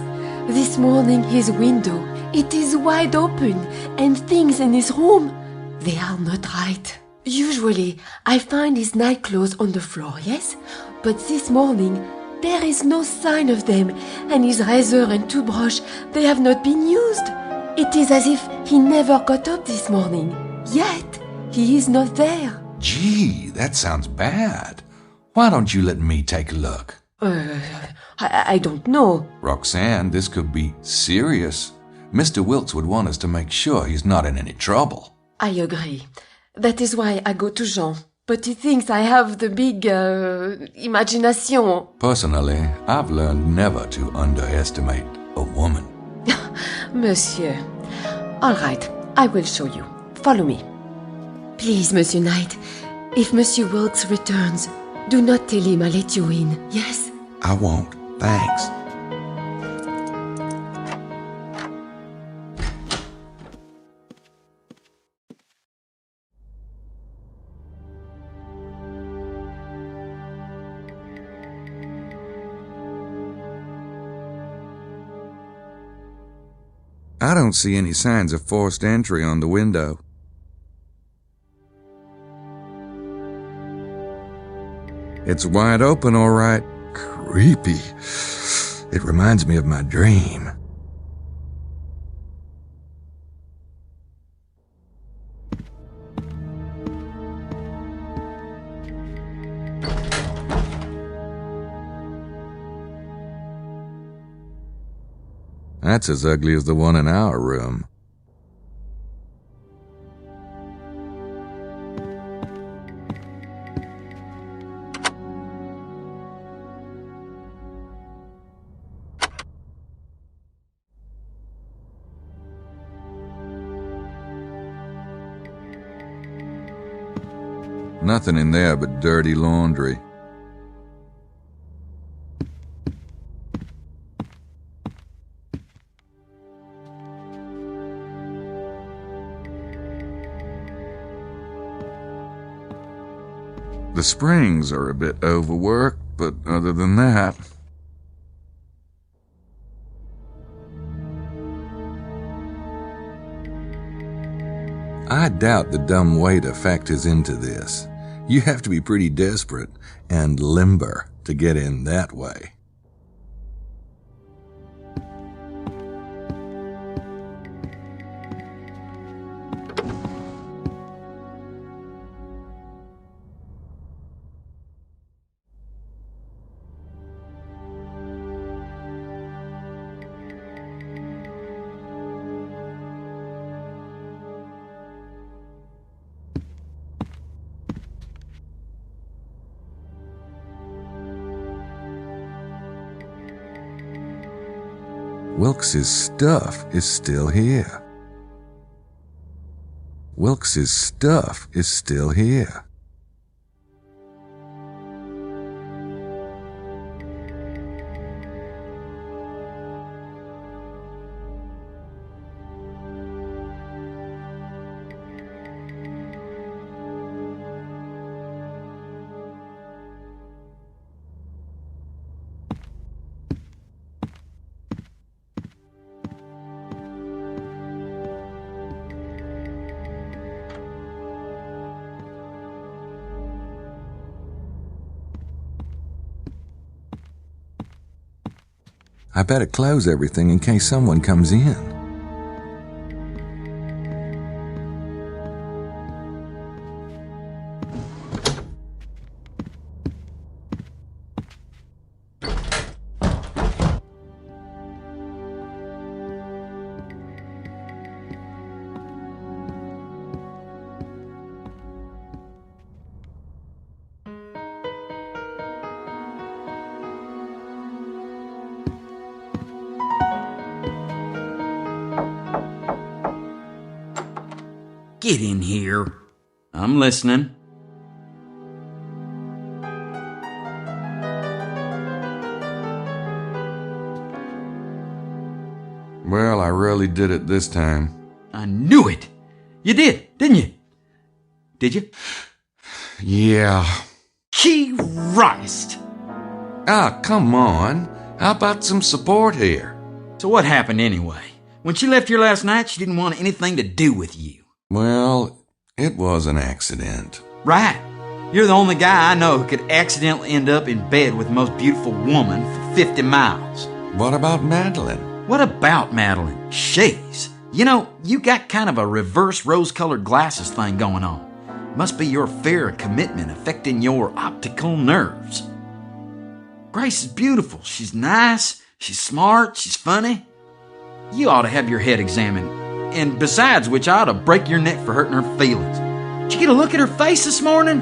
This morning his window, it is wide open, and things in his room, they are not right. Usually, I find his nightclothes on the floor, yes? But this morning, there is no sign of them, and his razor and toothbrush, they have not been used. It is as if he never got up this morning. Yet, he is not there. Gee, that sounds bad. Why don't you let me take a look? I don't know. Roxanne, this could be serious. Mr. Wilkes would want us to make sure he's not in any trouble. I agree. That is why I go to Jean. But he thinks I have the big, imagination. Personally, I've learned never to underestimate a woman. Monsieur. All right, I will show you. Follow me. Please, Monsieur Knight, if Monsieur Wilkes returns, do not tell him I let you in, yes? I won't. Thanks. I don't see any signs of forced entry on the window. It's wide open, all right. Creepy. It reminds me of my dream. That's as ugly as the one in our room. Nothing in there but dirty laundry. The springs are a bit overworked, but other than that... I doubt the dumb waiter factors into this. You have to be pretty desperate and limber to get in that way. Wilkes's stuff is still here. Wilkes's stuff is still here. I better close everything in case someone comes in. get in here. I'm listening. Well, I really did it this time. I knew it. You did, didn't you? Did you? Yeah. Christ! Ah, come on. How about some support here? So what happened anyway? When she left here last night, she didn't want anything to do with you. Well, it was an accident. Right. You're the only guy I know who could accidentally end up in bed with the most beautiful woman for 50 miles. What about Madeline? What about Madeline? She's. You know, you got kind of a reverse rose-colored glasses thing going on. Must be your fear of commitment affecting your optical nerves. Grace is beautiful. She's nice. She's smart. She's funny. You ought to have your head examined. And besides which, I ought to break your neck for hurting her feelings. Did you get a look at her face this morning?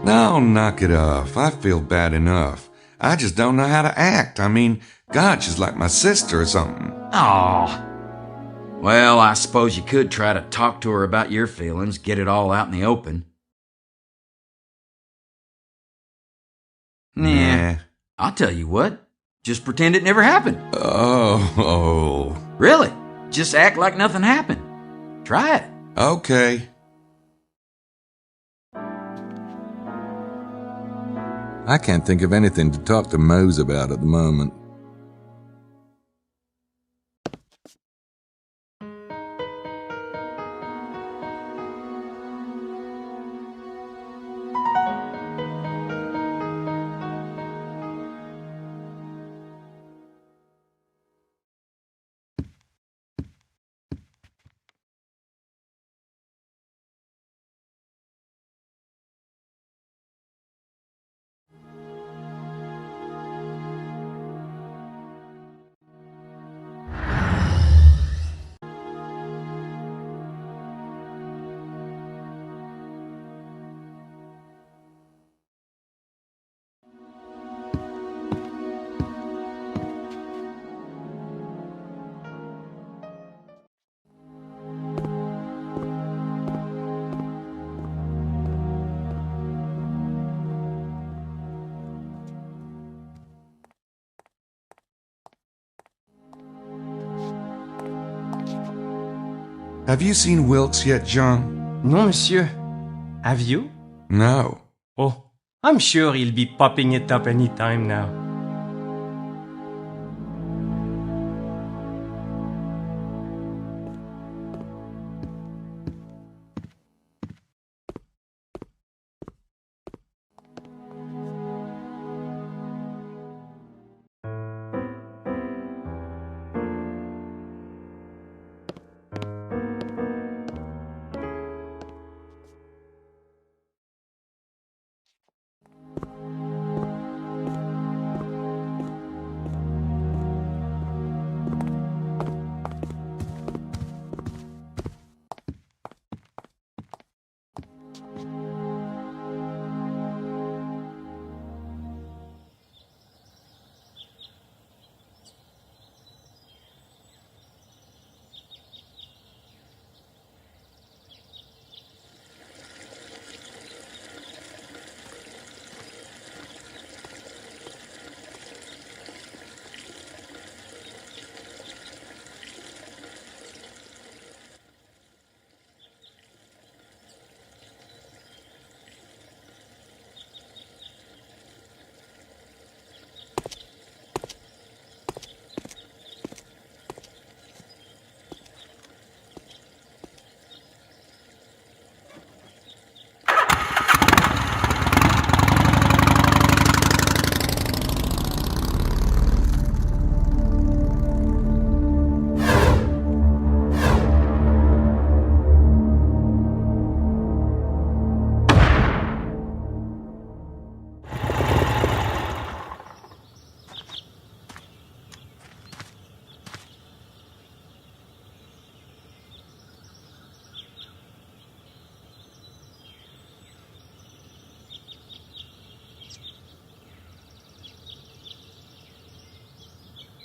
No, knock it off. I feel bad enough. I just don't know how to act. I mean, God, she's like my sister or something. Aw. Well, I suppose you could try to talk to her about your feelings, get it all out in the open. Nah. I'll tell you what. Just pretend it never happened. Oh. Really? Just act like nothing happened. Try it. Okay. I can't think of anything to talk to Mose about at the moment. Have you seen Wilkes yet, John? No, monsieur. Have you? No. Oh, I'm sure he'll be popping it up any time now.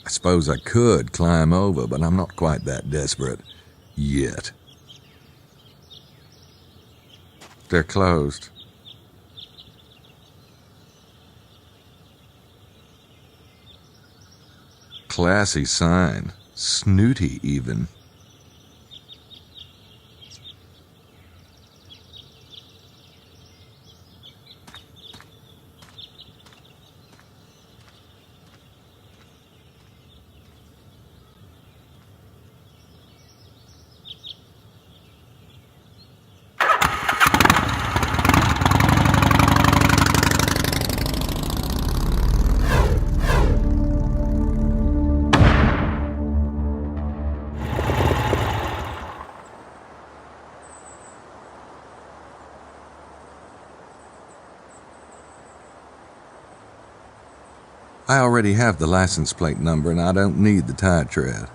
I suppose I could climb over, but I'm not quite that desperate yet. They're closed. Classy sign. Snooty, even. I already have the license plate number and I don't need the tie tread.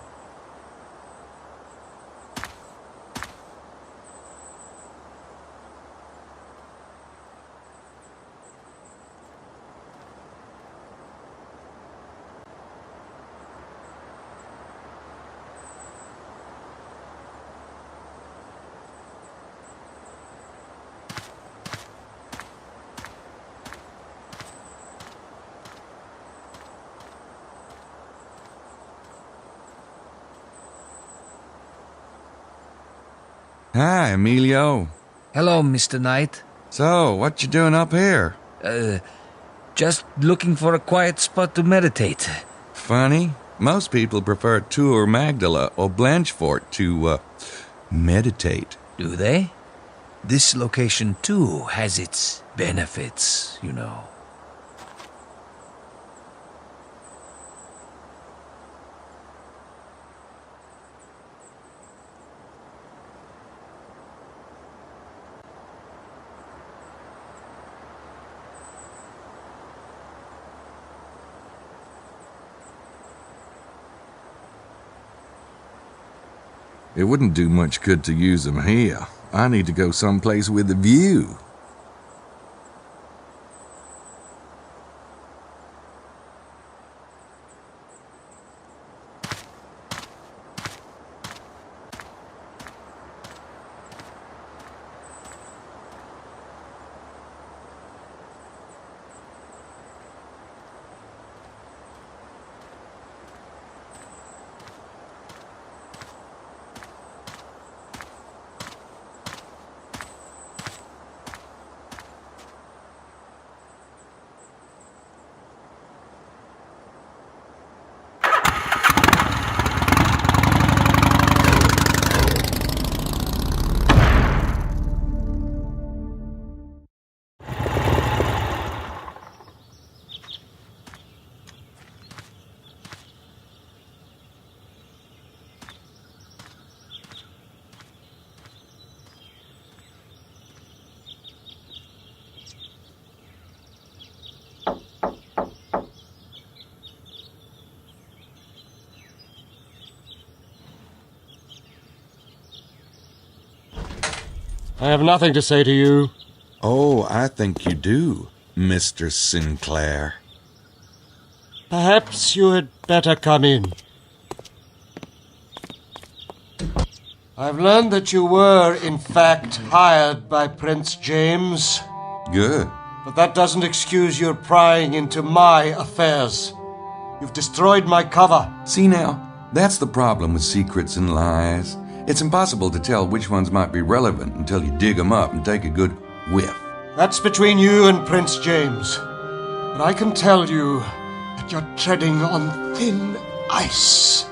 Hi, Emilio. Hello, Mr. Knight. So, what you doing up here? Just looking for a quiet spot to meditate. Funny. Most people prefer Tour Magdala or Blanchefort to, meditate. Do they? This location, too, has its benefits, you know. It wouldn't do much good to use them here. I need to go someplace with a view. I have nothing to say to you. Oh, I think you do, Mr. Sinclair. Perhaps you had better come in. I've learned that you were, in fact, hired by Prince James. Good. But that doesn't excuse your prying into my affairs. You've destroyed my cover. See now, that's the problem with secrets and lies. It's impossible to tell which ones might be relevant until you dig them up and take a good whiff. That's between you and Prince James. But I can tell you that you're treading on thin ice.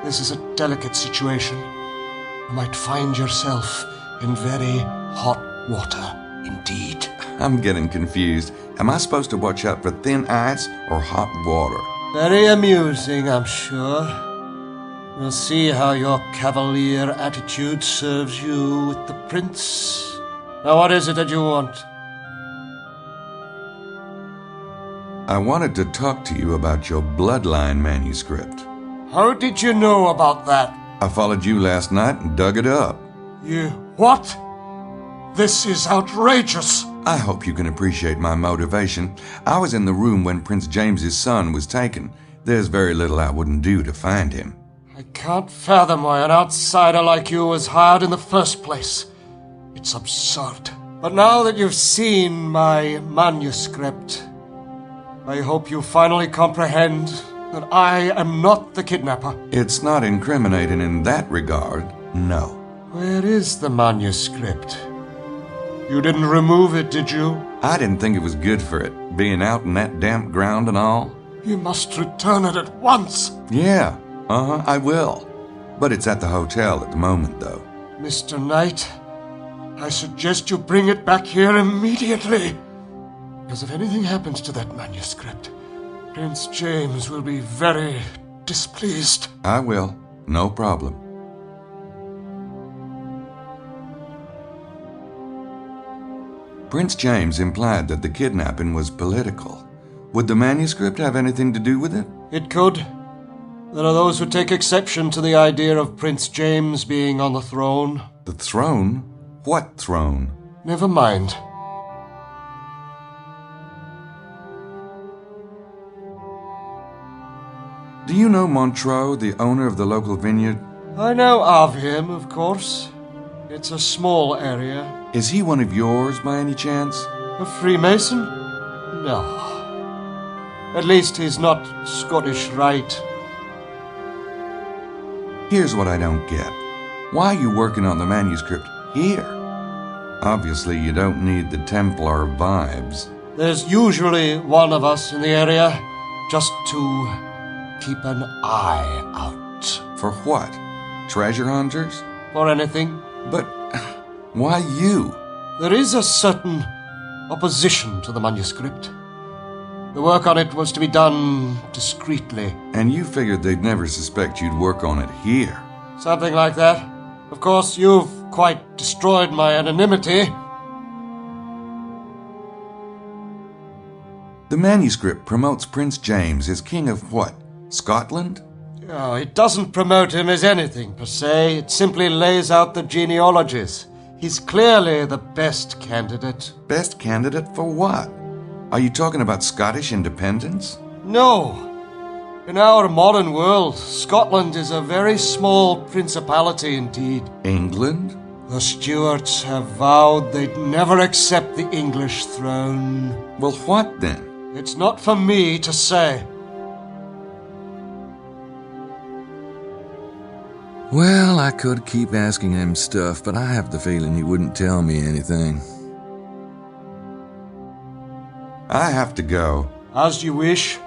This is a delicate situation. You might find yourself in very hot water indeed. I'm getting confused. Am I supposed to watch out for thin ice or hot water? Very amusing, I'm sure. We'll see how your cavalier attitude serves you with the prince. Now, what is it that you want? I wanted to talk to you about your bloodline manuscript. How did you know about that? I followed you last night and dug it up. You what? This is outrageous. I hope you can appreciate my motivation. I was in the room when Prince James's son was taken. There's very little I wouldn't do to find him. I can't fathom why an outsider like you was hired in the first place. It's absurd. But now that you've seen my manuscript, I hope you finally comprehend that I am not the kidnapper. It's not incriminating in that regard, no. Where is the manuscript? You didn't remove it, did you? I didn't think it was good for it, being out in that damp ground and all. You must return it at once. Yeah, I will. But it's at the hotel at the moment, though. Mr. Knight, I suggest you bring it back here immediately. Because if anything happens to that manuscript, Prince James will be very displeased. I will. No problem. Prince James implied that the kidnapping was political. Would the manuscript have anything to do with it? It could. There are those who take exception to the idea of Prince James being on the throne. The throne? What throne? Never mind. Do you know Montreux, the owner of the local vineyard? I know of him, of course. It's a small area. Is he one of yours by any chance? A Freemason? No. At least he's not Scottish Rite. Here's what I don't get. Why are you working on the manuscript here? Obviously, you don't need the Templar vibes. There's usually one of us in the area, just to keep an eye out. For what? Treasure hunters? For anything. But why you? There is a certain opposition to the manuscript. The work on it was to be done discreetly. And you figured they'd never suspect you'd work on it here. Something like that. Of course, you've quite destroyed my anonymity. The manuscript promotes Prince James as king of what? Scotland? Oh, it doesn't promote him as anything, per se. It simply lays out the genealogies. He's clearly the best candidate. Best candidate for what? Are you talking about Scottish independence? No. In our modern world, Scotland is a very small principality indeed. England? The Stuarts have vowed they'd never accept the English throne. Well, what then? It's not for me to say. Well, I could keep asking him stuff, but I have the feeling he wouldn't tell me anything. I have to go. As you wish.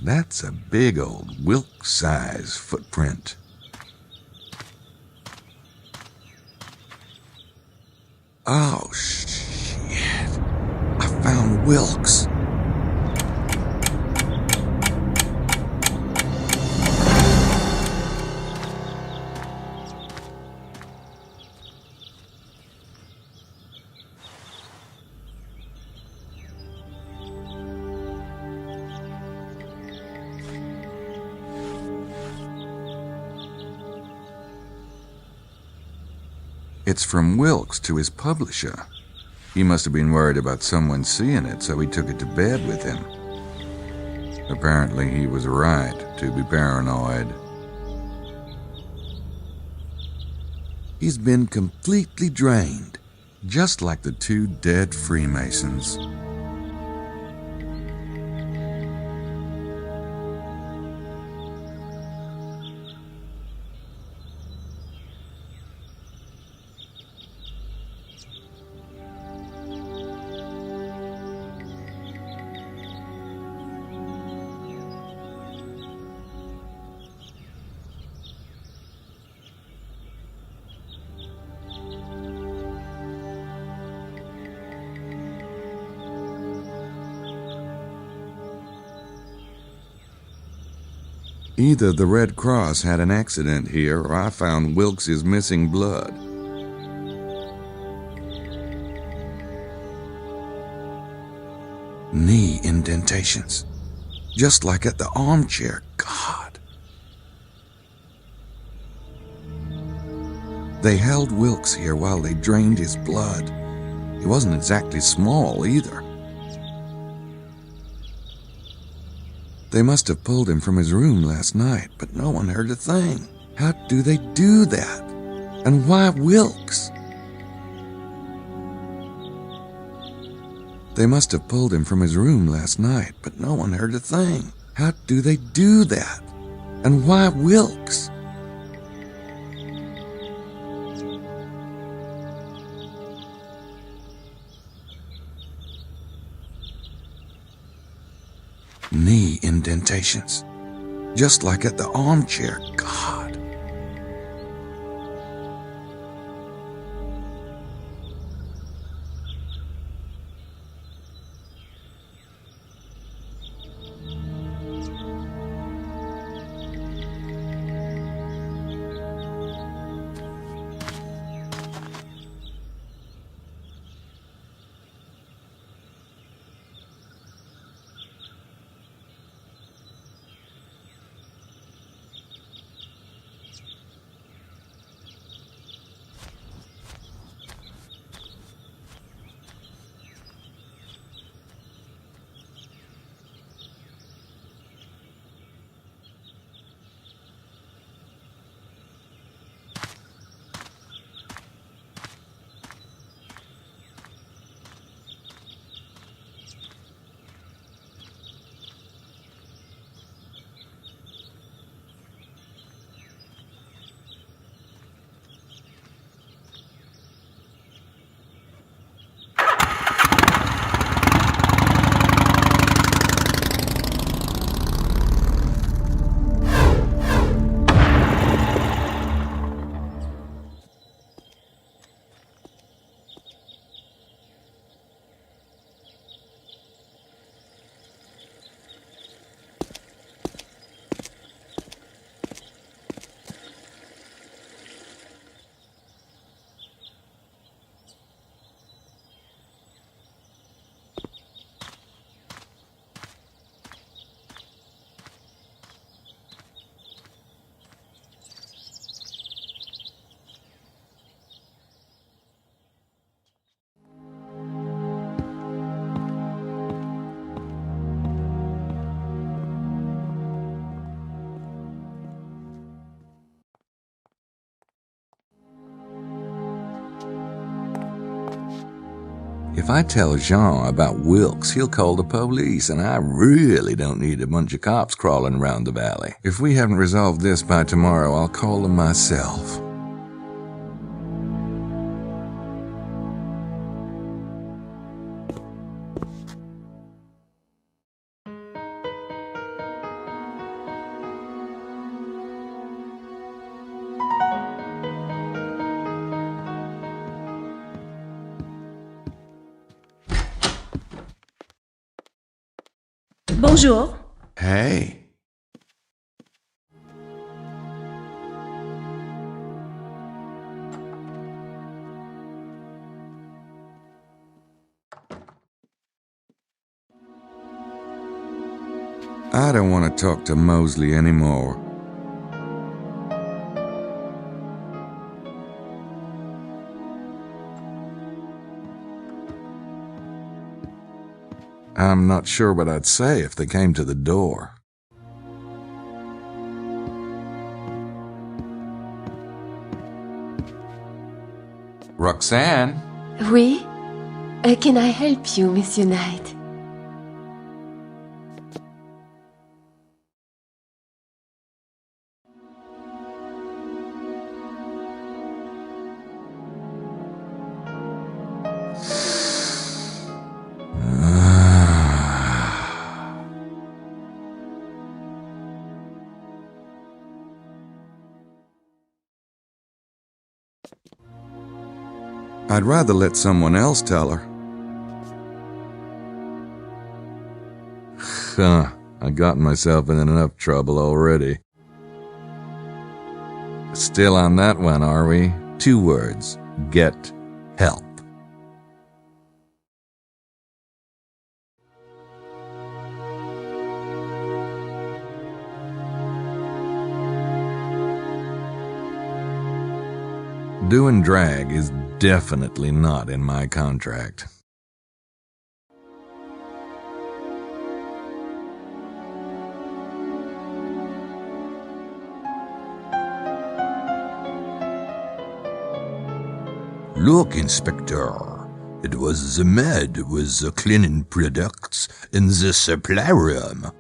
That's a big old Wilkes-size footprint. Oh, shit. I found Wilkes. It's from Wilkes to his publisher. He must have been worried about someone seeing it, so he took it to bed with him. Apparently, he was right to be paranoid. He's been completely drained, just like the two dead Freemasons. Either the Red Cross had an accident here, or I found Wilkes' missing blood. Knee indentations. Just like at the armchair. God. They held Wilkes here while they drained his blood. He wasn't exactly small either. They must have pulled him from his room last night, but no one heard a thing. How do they do that? And why Wilkes? They must have pulled him from his room last night, but no one heard a thing. How do they do that? And why Wilkes? Knee indentations. Just like at the armchair. God. If I tell Jean about Wilkes, he'll call the police, and I really don't need a bunch of cops crawling around the valley. If we haven't resolved this by tomorrow, I'll call them myself. Bonjour. Hey. I don't want to talk to Mosley anymore. I'm not sure what I'd say if they came to the door. Roxanne? Oui? Can I help you, Monsieur Knight? I'd rather let someone else tell her. I got myself in enough trouble already. Still on that one, are we? 2 words. Get help. Doing drag is definitely not in my contract. Look, Inspector. It was the maid with the cleaning products in the supply room.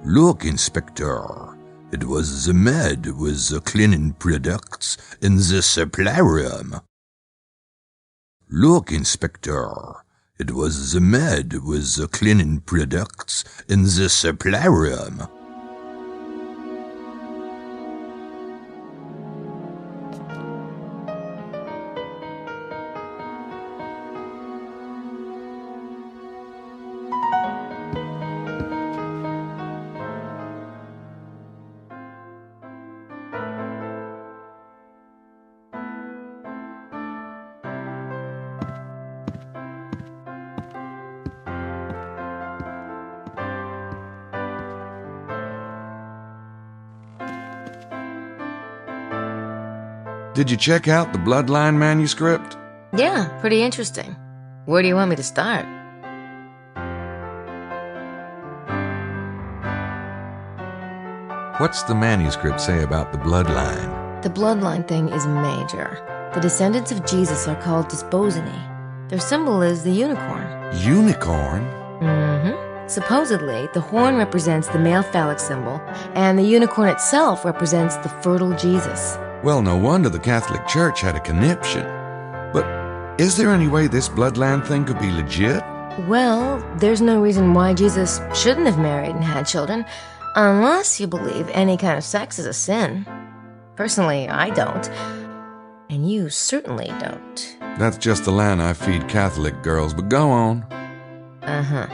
Look, Inspector. It was the maid with the cleaning products in the supply room. Look, Inspector. It was the maid with the cleaning products in the supply room. Did you check out the Bloodline manuscript? Yeah, pretty interesting. Where do you want me to start? What's the manuscript say about the Bloodline? The bloodline thing is major. The descendants of Jesus are called Desposini. Their symbol is the unicorn. Unicorn? Mm-hmm. Supposedly, the horn represents the male phallic symbol, and the unicorn itself represents the fertile Jesus. Well, no wonder the Catholic Church had a conniption. But is there any way this bloodline thing could be legit? Well, there's no reason why Jesus shouldn't have married and had children, unless you believe any kind of sex is a sin. Personally, I don't. And you certainly don't. That's just the line I feed Catholic girls, but go on. Uh-huh.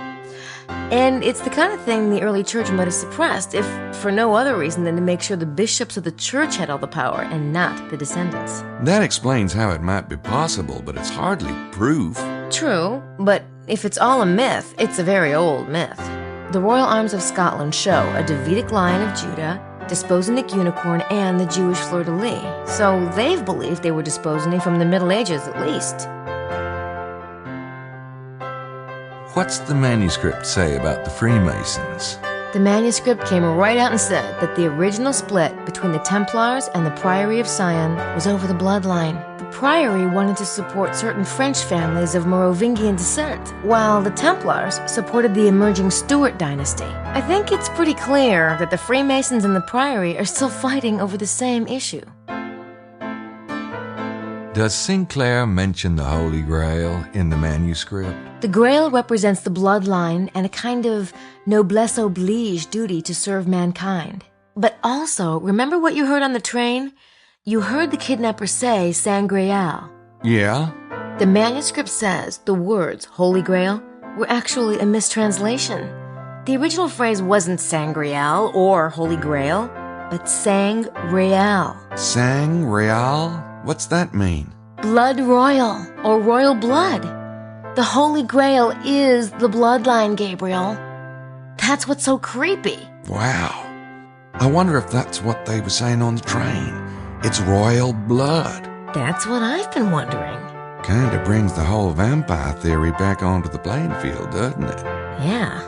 And it's the kind of thing the early church might have suppressed, if for no other reason than to make sure the bishops of the church had all the power and not the descendants. That explains how it might be possible, but it's hardly proof. True, but if it's all a myth, it's a very old myth. The royal arms of Scotland show a Davidic line of Judah, Desposinic unicorn, and the Jewish fleur-de-lis, so they've believed they were Desposini from the Middle Ages at least. What's the manuscript say about the Freemasons? The manuscript came right out and said that the original split between the Templars and the Priory of Sion was over the bloodline. The Priory wanted to support certain French families of Merovingian descent, while the Templars supported the emerging Stuart dynasty. I think it's pretty clear that the Freemasons and the Priory are still fighting over the same issue. Does Sinclair mention the Holy Grail in the manuscript? The Grail represents the bloodline and a kind of noblesse oblige duty to serve mankind. But also, remember what you heard on the train? You heard the kidnapper say Sangreal. Yeah? The manuscript says the words Holy Grail were actually a mistranslation. The original phrase wasn't Sangreal or Holy Grail, but Sang-Real. Sang-Real? What's that mean? Blood royal, or royal blood. The Holy Grail is the bloodline, Gabriel. That's what's so creepy. Wow. I wonder if that's what they were saying on the train. It's royal blood. That's what I've been wondering. Kinda brings the whole vampire theory back onto the playing field, doesn't it? Yeah.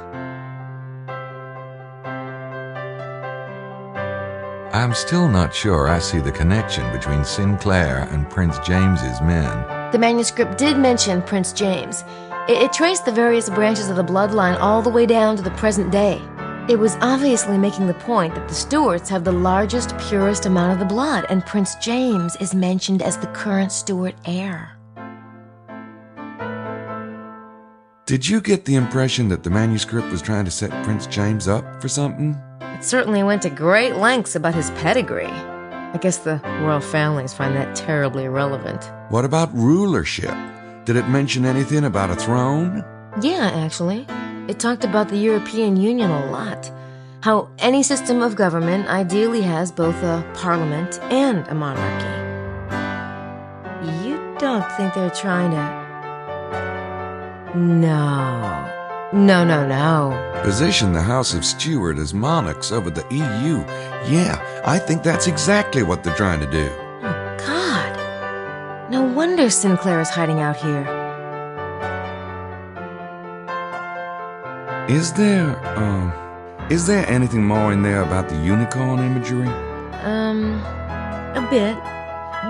I'm still not sure I see the connection between Sinclair and Prince James's men. The manuscript did mention Prince James. It traced the various branches of the bloodline all the way down to the present day. It was obviously making the point that the Stuarts have the largest, purest amount of the blood, and Prince James is mentioned as the current Stuart heir. Did you get the impression that the manuscript was trying to set Prince James up for something? It certainly went to great lengths about his pedigree. I guess the royal families find that terribly irrelevant. What about rulership? Did it mention anything about a throne? Yeah, actually. It talked about the European Union a lot. How any system of government ideally has both a parliament and a monarchy. You don't think they're trying to... No. Position the House of Stuart as monarchs over the EU. Yeah, I think that's exactly what they're trying to do. Oh, God. No wonder Sinclair is hiding out here. Is there anything more in there about the unicorn imagery? A bit.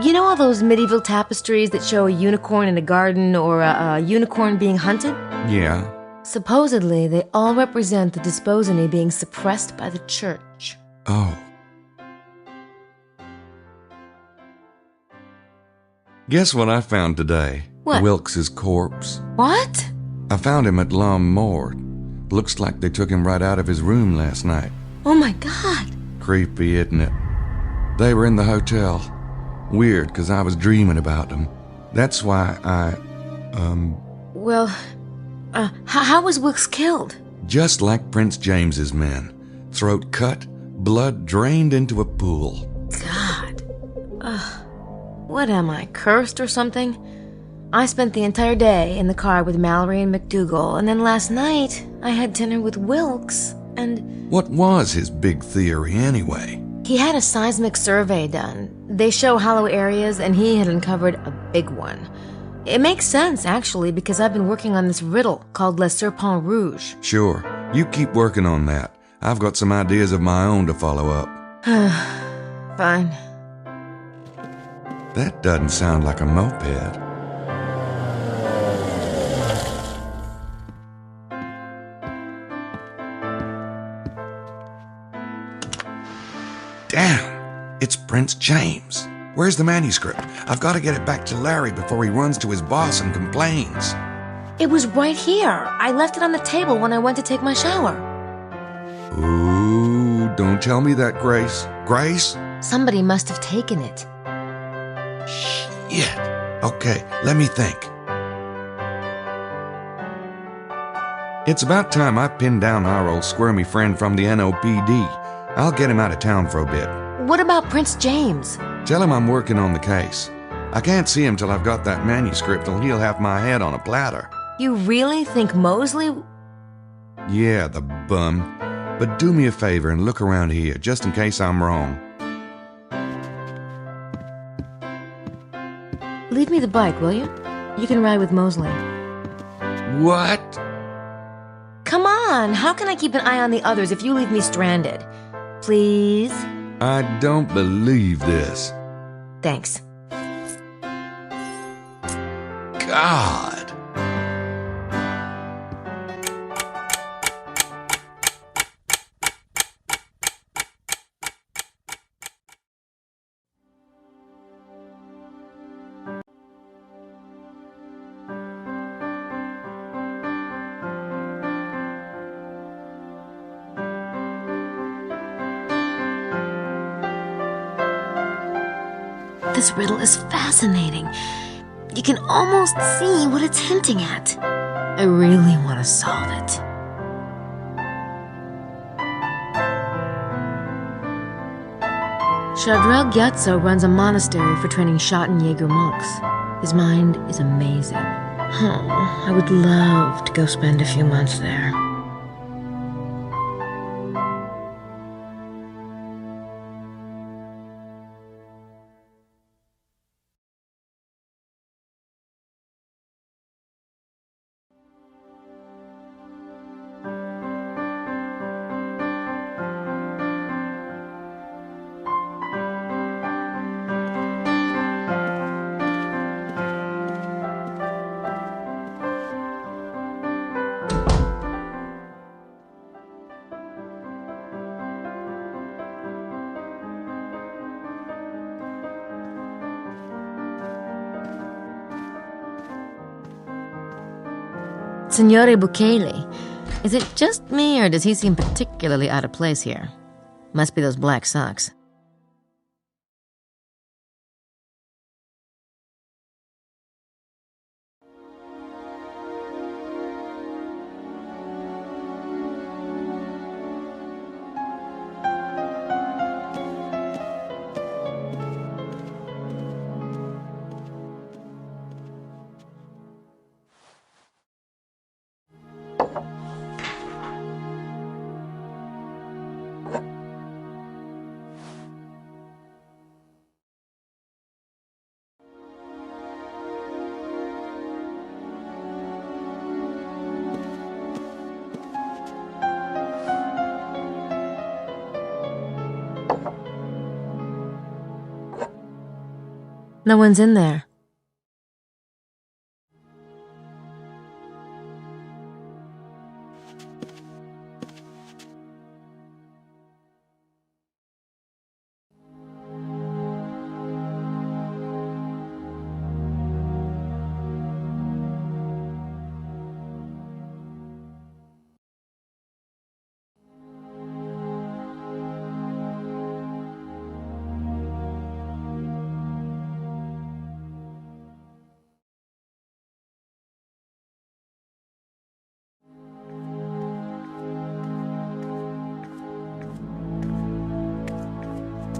You know all those medieval tapestries that show a unicorn in a garden or a unicorn being hunted? Yeah. Supposedly, they all represent the Desposini being suppressed by the church. Oh. Guess what I found today? What? Wilkes's corpse. What? I found him at L'Homme Mort. Looks like they took him right out of his room last night. Oh my God. Creepy, isn't it? They were in the hotel. Weird, 'cause I was dreaming about them. That's why Well, how was Wilkes killed? just like Prince James's men. Throat cut, blood drained into a pool. God. What am I, cursed or something? I spent the entire day in the car with Mallory and McDougal, and then last night I had dinner with Wilkes, and... What was his big theory, anyway? He had a seismic survey done. They show hollow areas, and he had uncovered a big one. It makes sense, actually, because I've been working on this riddle called Le Serpent Rouge. Sure, you keep working on that. I've got some ideas of my own to follow up. Fine. That doesn't sound like a moped. Damn! It's Prince James. Where's the manuscript? I've got to get it back to Larry before he runs to his boss and complains. It was right here. I left it on the table when I went to take my shower. Ooh, don't tell me that, Grace. Grace? Somebody must have taken it. Shit. Okay, let me think. It's about time I pinned down our old squirmy friend from the NOPD. I'll get him out of town for a bit. What about Prince James? Tell him I'm working on the case. I can't see him till I've got that manuscript, or he'll have my head on a platter. You really think Mosley... Yeah, the bum. But do me a favor and look around here, just in case I'm wrong. Leave me the bike, will you? You can ride with Mosley. What? Come on, how can I keep an eye on the others if you leave me stranded? Please? I don't believe this. Thanks. God. This riddle is fascinating. You can almost see what it's hinting at. I really want to solve it. Chardrel Gyatso runs a monastery for training Schottenjäger monks. His mind is amazing. Oh, I would love to go spend a few months there. Signore Bukele, is it just me or does he seem particularly out of place here? Must be those black socks. No one's in there.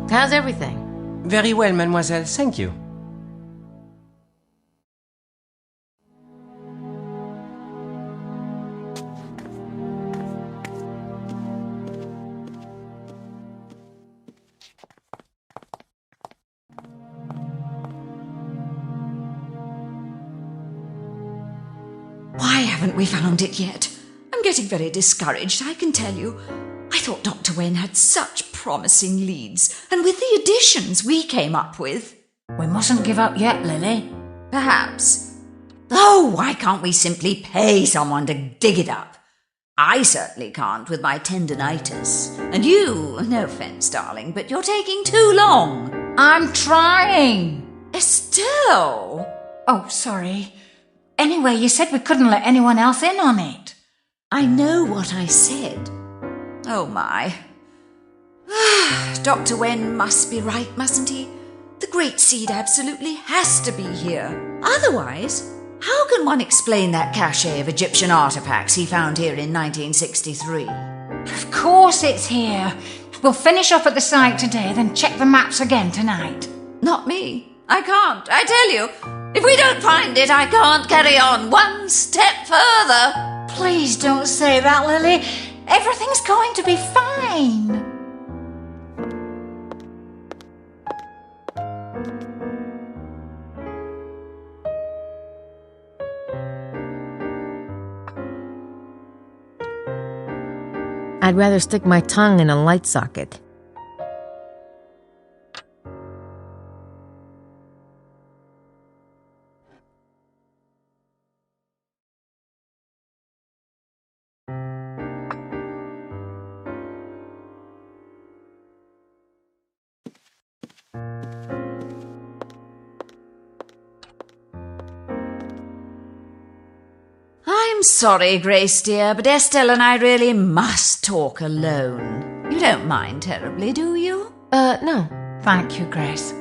How's everything? Very well, mademoiselle, thank you. Why haven't we found it yet? I'm getting very discouraged, I can tell you. I thought Dr. Wen had such promising leads, and with the additions we came up with... We mustn't give up yet, Lily. Perhaps. Oh, why can't we simply pay someone to dig it up? I certainly can't with my tendinitis. And you, no offence, darling, but you're taking too long. I'm trying. Estelle! Oh, sorry. Anyway, you said we couldn't let anyone else in on it. I know what I said. Oh, my. Dr. Wen must be right, mustn't he? The Great Seed absolutely has to be here. Otherwise, how can one explain that cache of Egyptian artifacts he found here in 1963? Of course it's here. We'll finish off at the site today, then check the maps again tonight. Not me. I can't. I tell you, if we don't find it, I can't carry on one step further. Please don't say that, Lily. Everything's going to be fine. I'd rather stick my tongue in a light socket. I'm sorry, Grace dear, but Estelle and I really must talk alone. You don't mind terribly, do you? No. Thank you, Grace.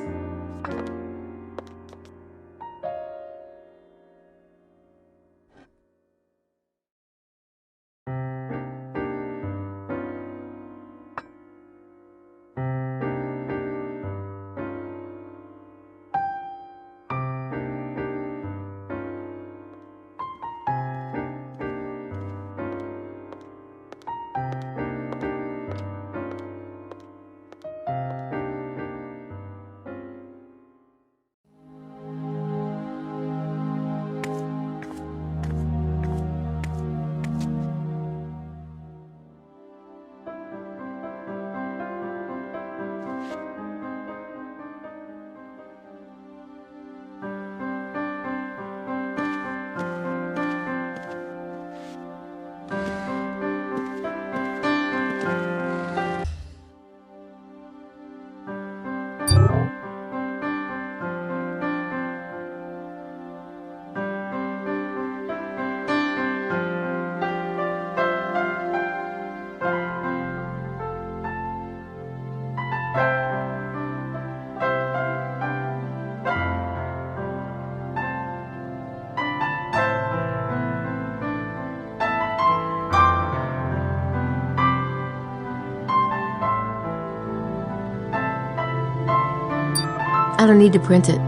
I don't need to print it.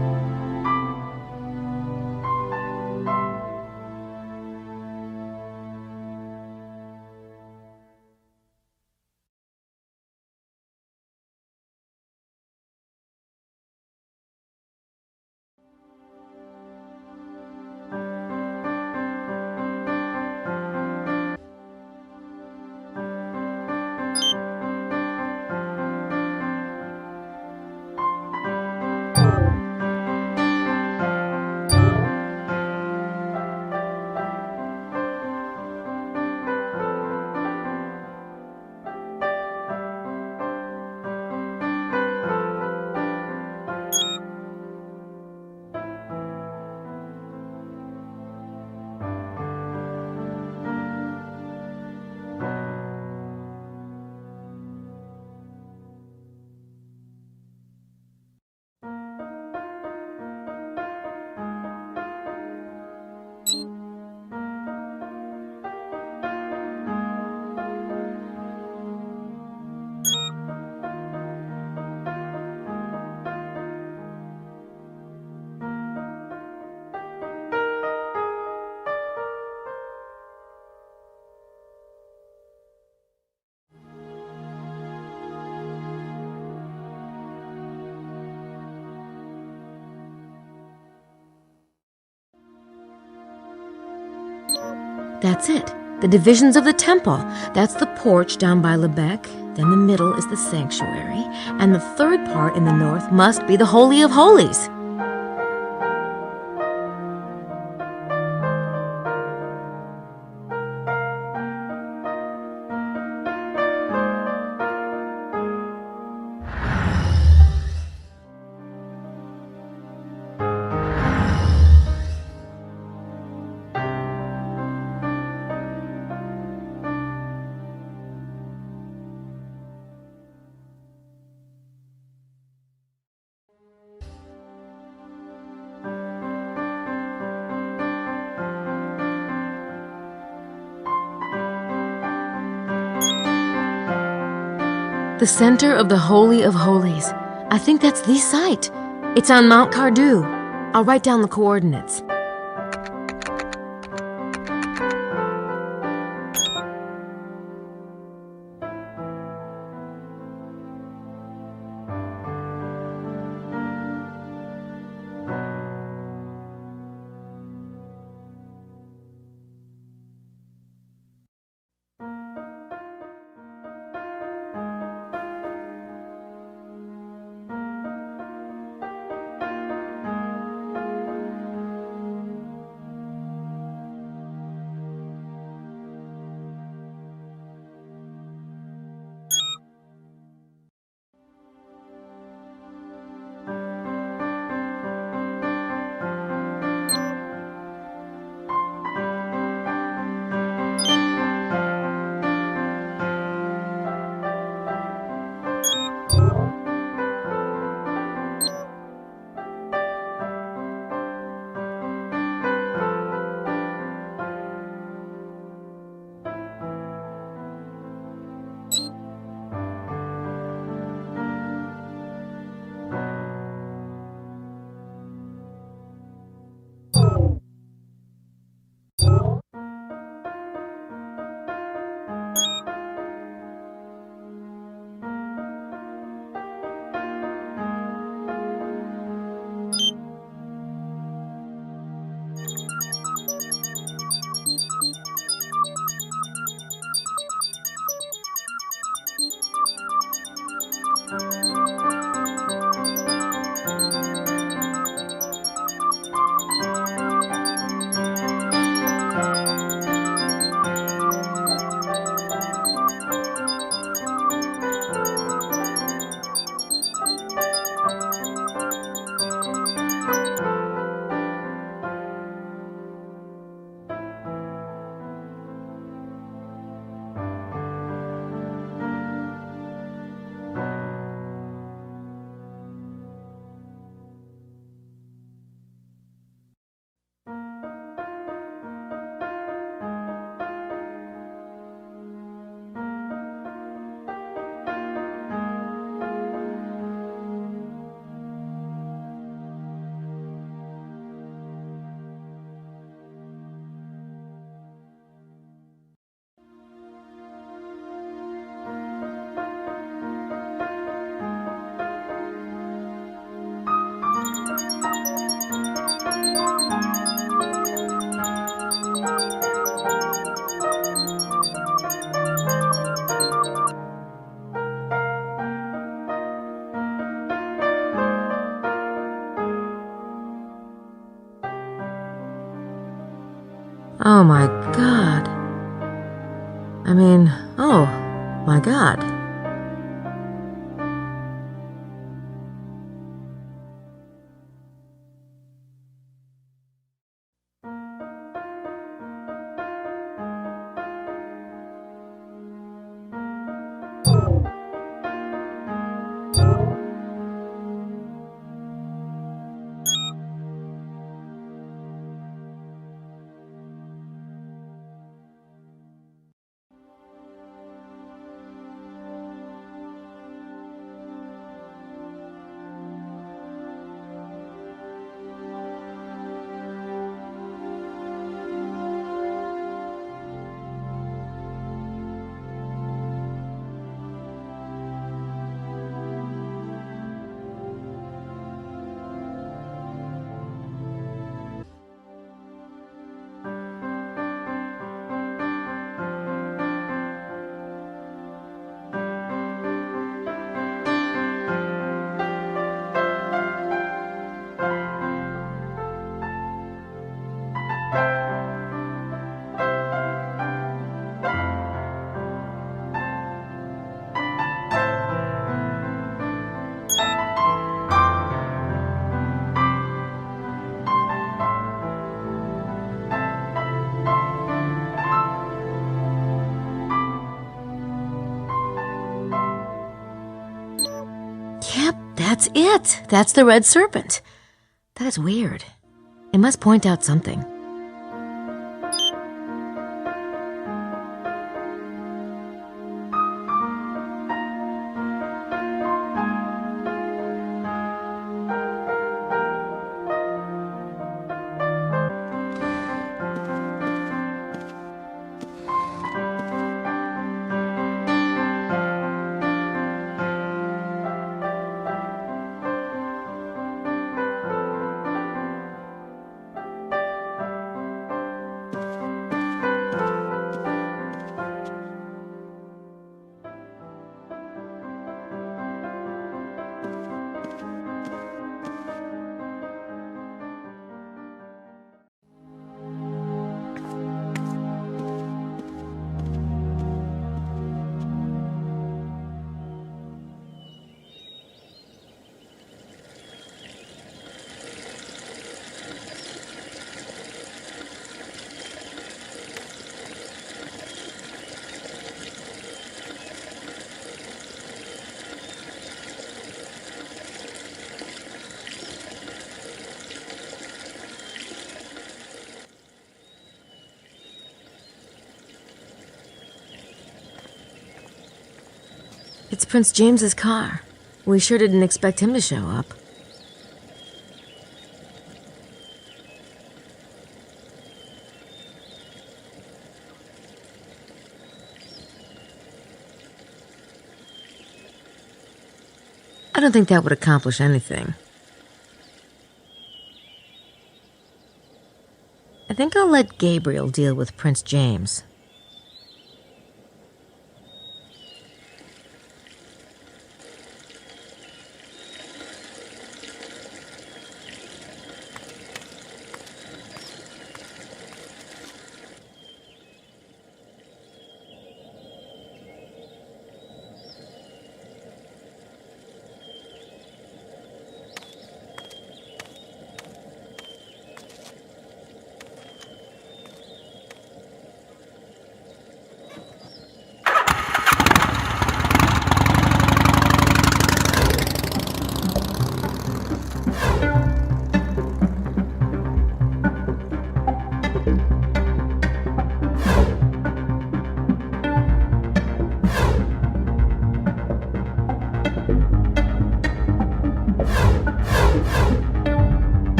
That's it. The divisions of the temple. That's the porch down by Lebec. Then the middle is the sanctuary. And the third part in the north must be the Holy of Holies. The center of the Holy of Holies. I think that's the site. It's on Mount Cardew. I'll write down the coordinates. Oh my God. I mean, oh my God. Yep, that's it. That's the red serpent. That is weird. It must point out something. It's Prince James's car. We sure didn't expect him to show up. I don't think that would accomplish anything. I think I'll let Gabriel deal with Prince James.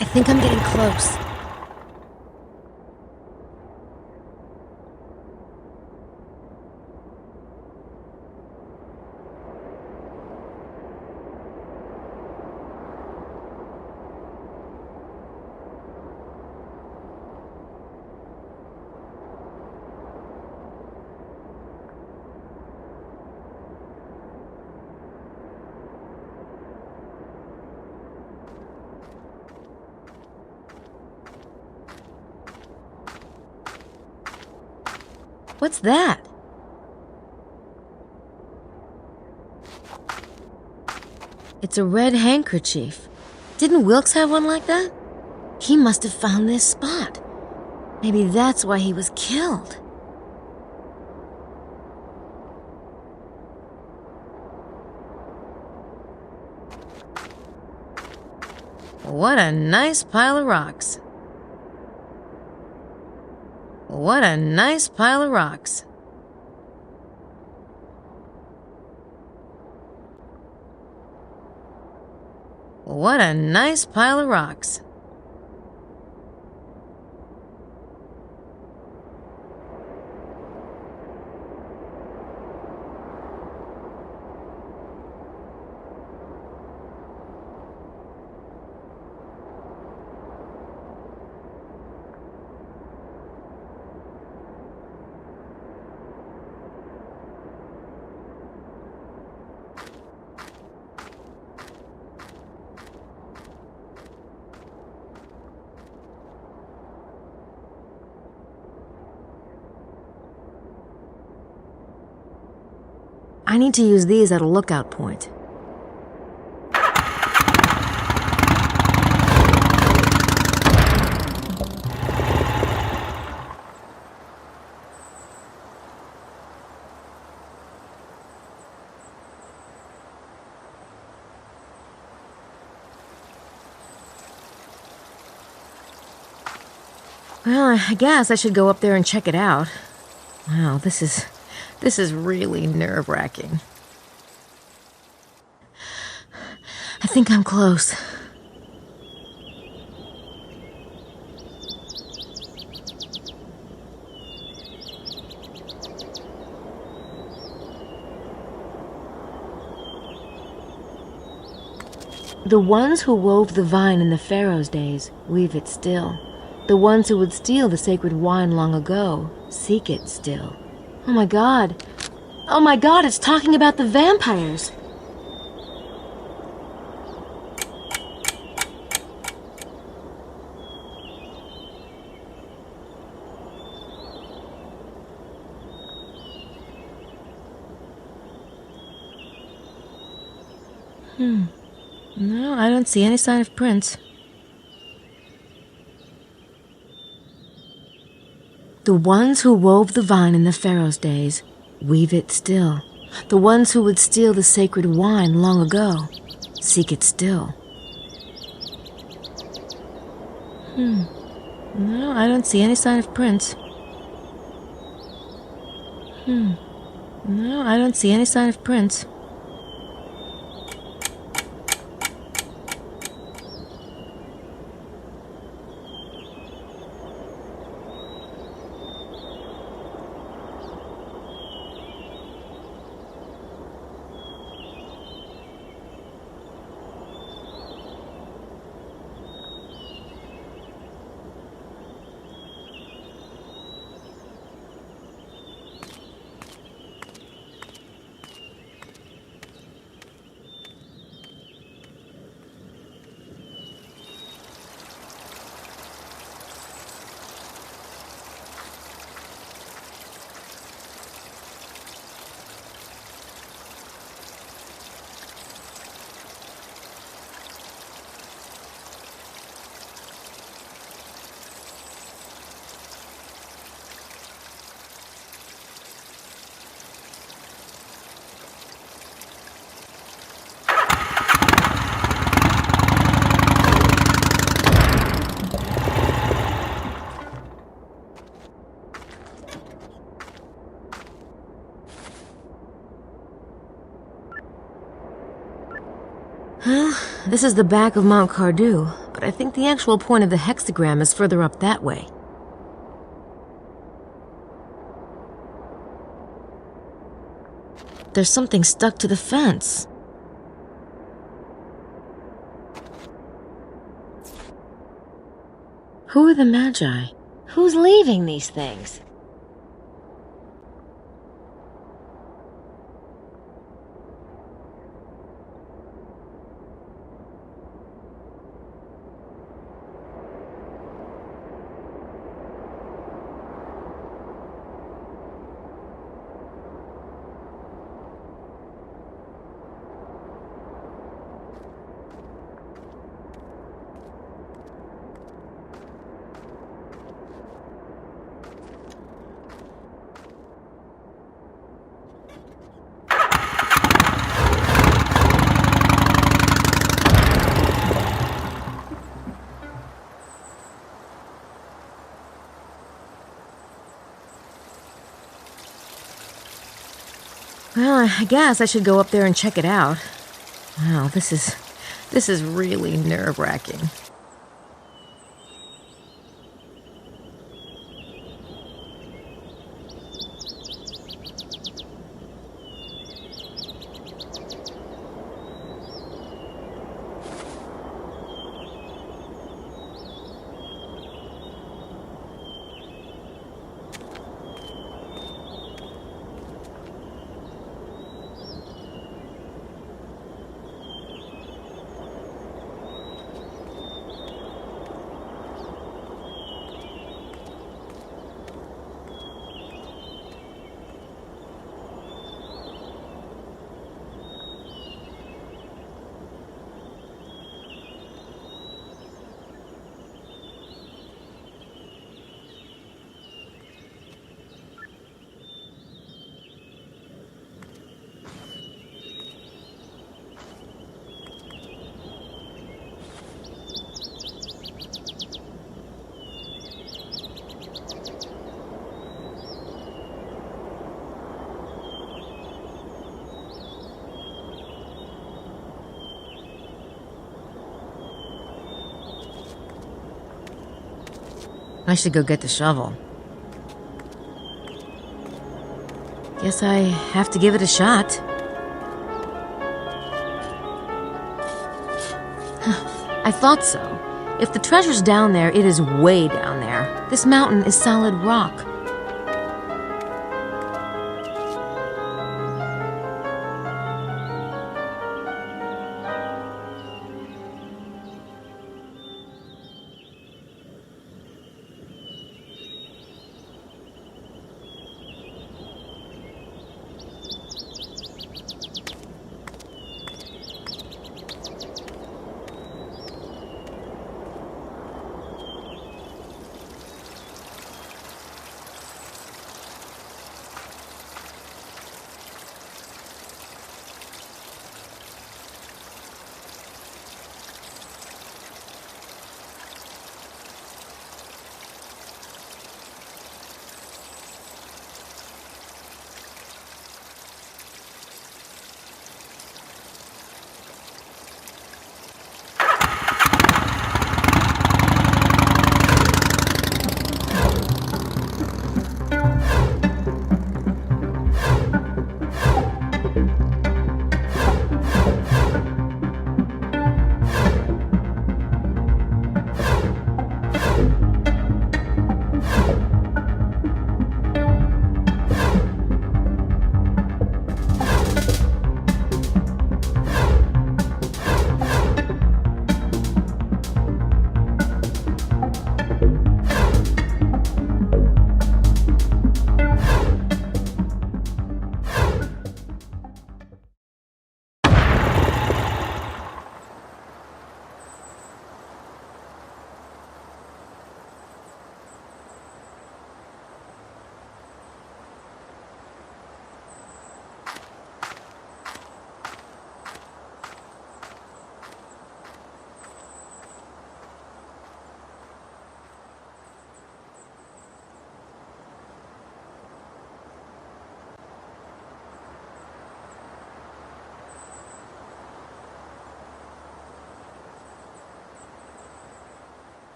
I think I'm getting close. What's that? It's a red handkerchief. Didn't Wilkes have one like that? He must have found this spot. Maybe that's why he was killed. What a nice pile of rocks. What a nice pile of rocks. What a nice pile of rocks. I need to use these at a lookout point. Well, I guess I should go up there and check it out. Wow, this is really nerve-wracking. I think I'm close. The ones who wove the vine in the Pharaoh's days weave it still. The ones who would steal the sacred wine long ago seek it still. Oh my God! Oh my God, it's talking about the vampires! No, I don't see any sign of prints. The ones who wove the vine in the Pharaoh's days weave it still. The ones who would steal the sacred wine long ago seek it still. No, I don't see any sign of prints. No, I don't see any sign of prints. Well, this is the back of Mount Cardew, but I think the actual point of the hexagram is further up that way. There's something stuck to the fence. Who are the Magi? Who's leaving these things? Well, I guess I should go up there and check it out. Wow, this is really nerve-wracking. I should go get the shovel. Guess I have to give it a shot. I thought so. If the treasure's down there, it is way down there. This mountain is solid rock.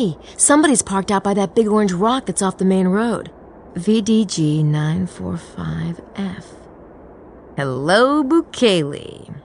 Hey, somebody's parked out by that big orange rock that's off the main road. VDG 945F. Hello, Bukele.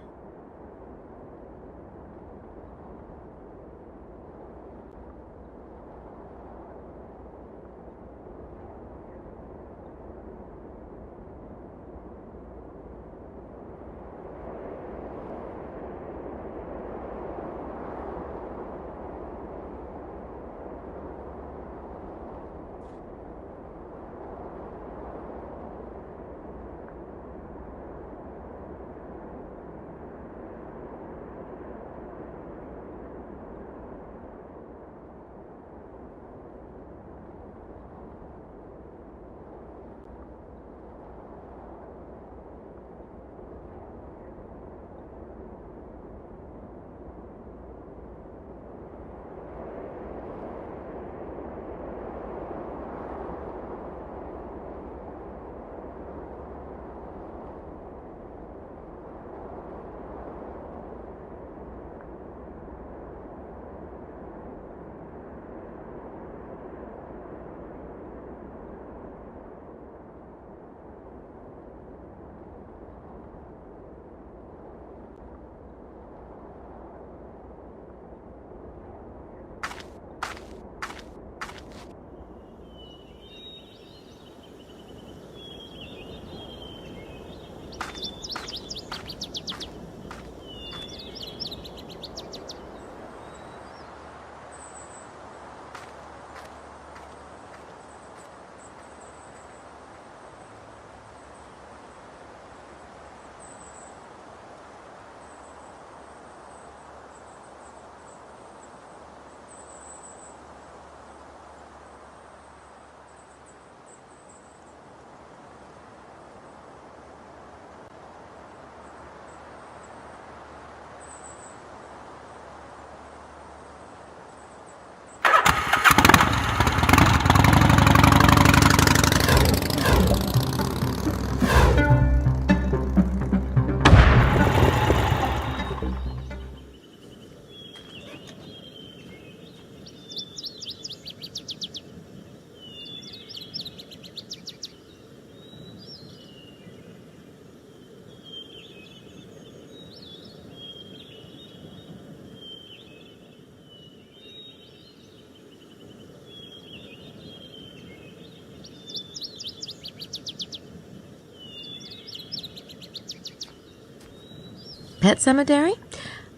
Pet cemetery?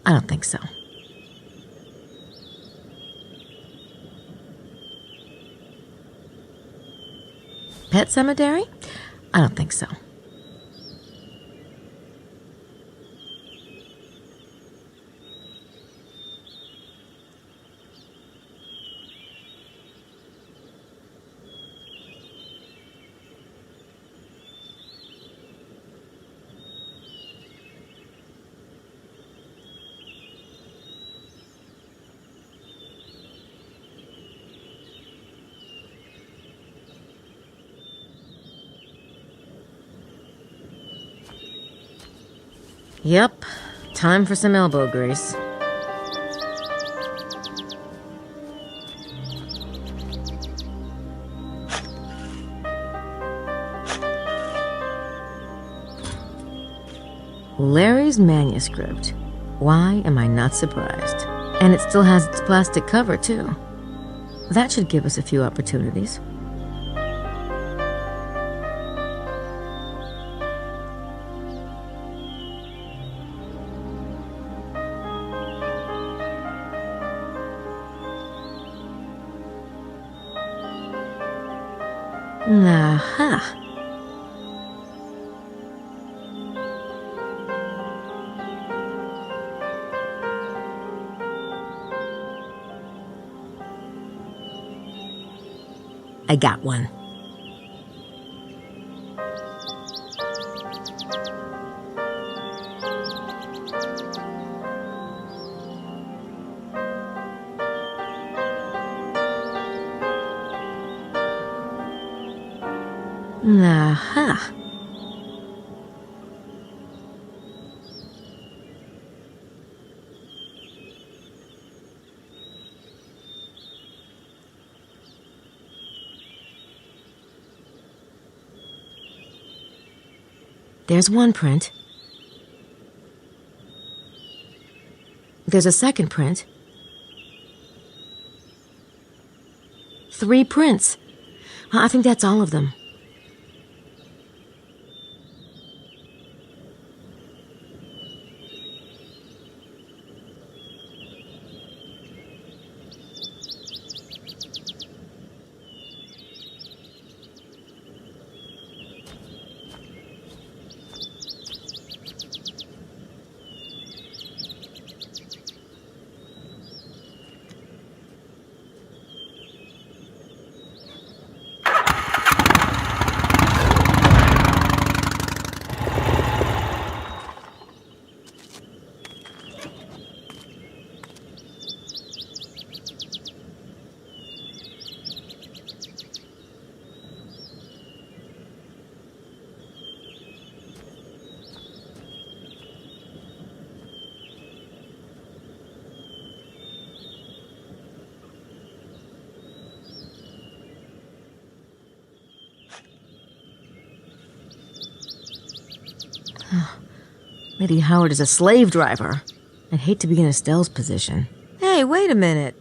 I don't think so. Pet cemetery? I don't think so. Yep, time for some elbow grease. Larry's manuscript. Why am I not surprised? And it still has its plastic cover, too. That should give us a few opportunities. Aha! I got one. Aha! There's one print. There's a second print. 3 prints. Well, I think that's all of them. Lady Howard is a slave driver. I'd hate to be in Estelle's position. Hey, wait a minute.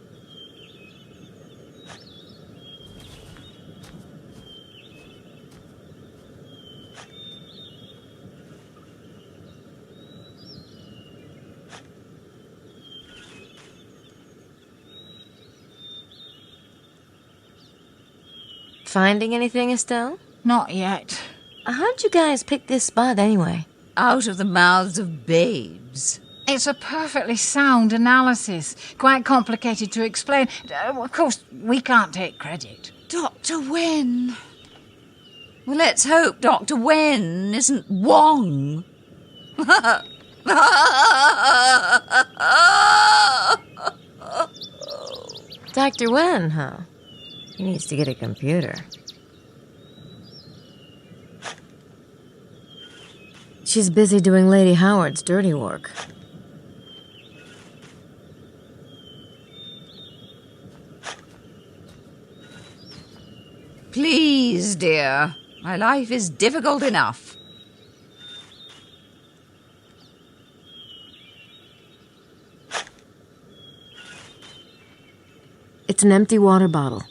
Finding anything, Estelle? Not yet. How'd you guys pick this spot anyway? Out of the mouths of babes. It's a perfectly sound analysis. Quite complicated to explain. Of course, we can't take credit. Dr. Wen. Well, let's hope Dr. Wen isn't Wong. Dr. Wen, huh? He needs to get a computer. She's busy doing Lady Howard's dirty work. Please, dear. My life is difficult enough. It's an empty water bottle.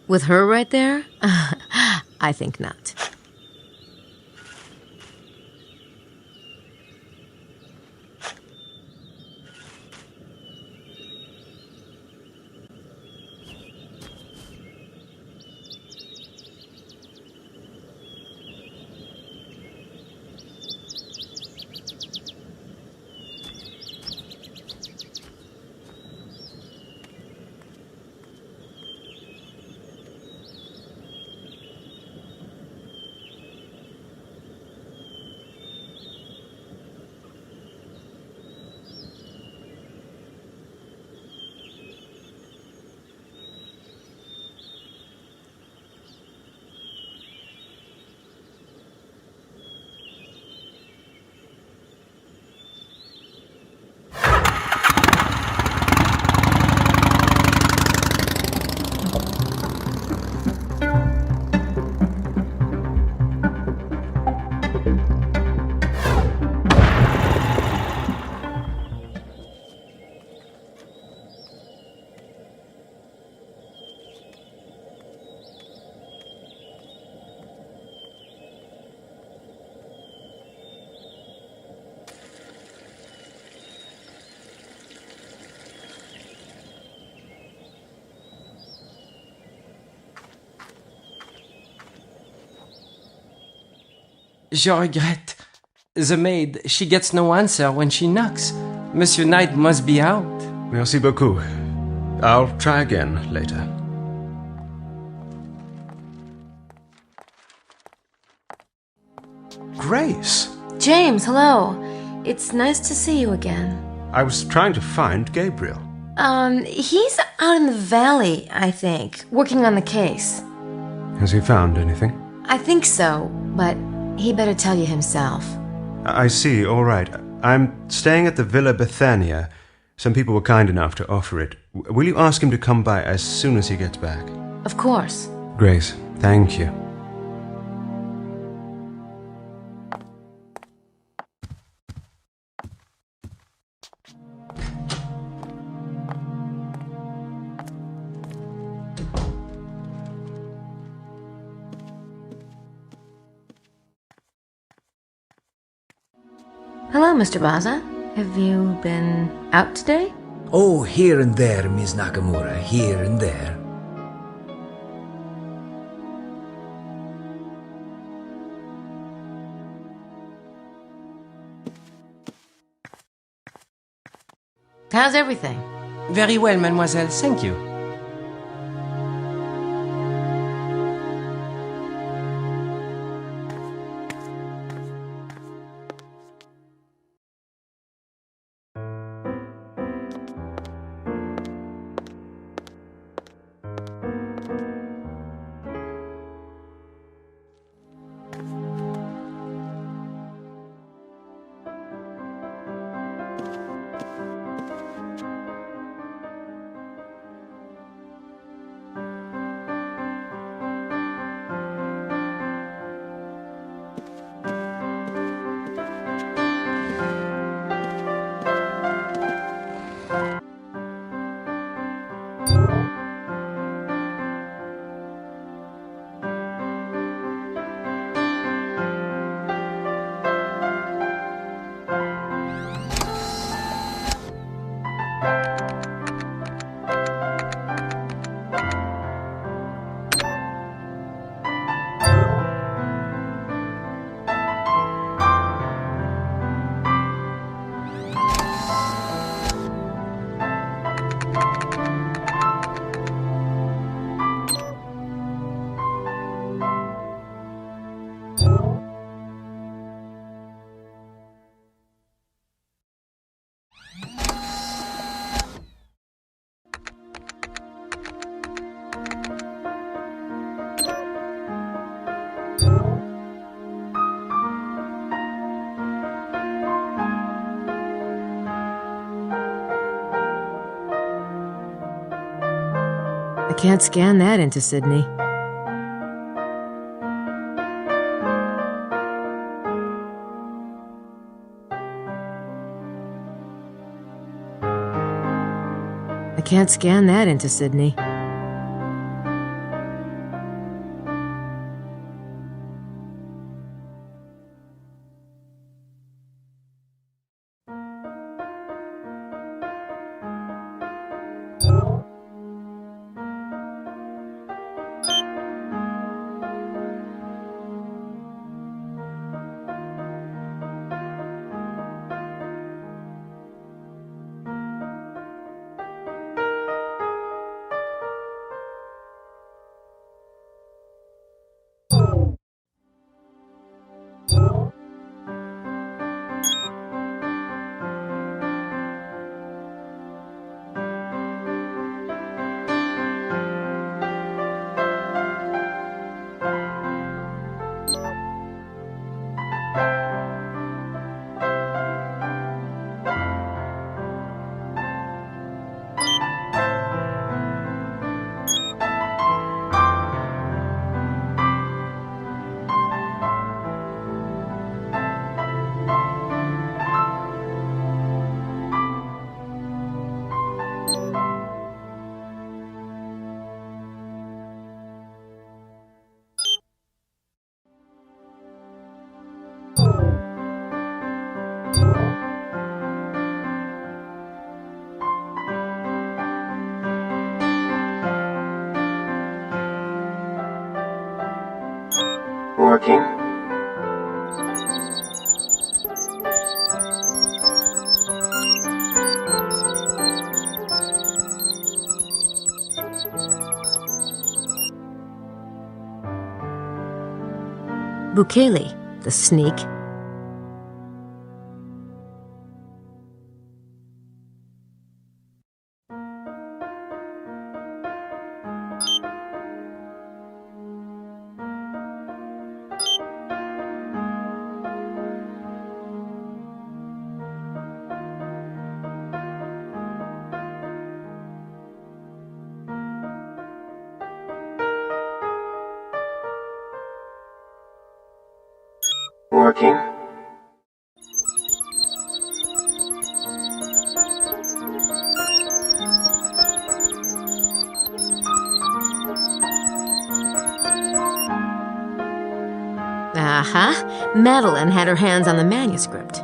With her right there? I think not. Je regrette. The maid, she gets no answer when she knocks. Monsieur Knight must be out. Merci beaucoup. I'll try again later. Grace! James, hello. It's nice to see you again. I was trying to find Gabriel. He's out in the valley, I think, working on the case. Has he found anything? I think so, but he better tell you himself. I see, all right. I'm staying at the Villa Bethania. Some people were kind enough to offer it. Will you ask him to come by as soon as he gets back? Of course. Grace, thank you. Hello, Mr. Baza. Have you been out today? Oh, here and there, Miss Nakamura, here and there. How's everything? Very well, mademoiselle, thank you. I can't scan that into Sydney. I can't scan that into Sydney. Working. Bukele, the sneak. Working. Madeline had her hands on the manuscript.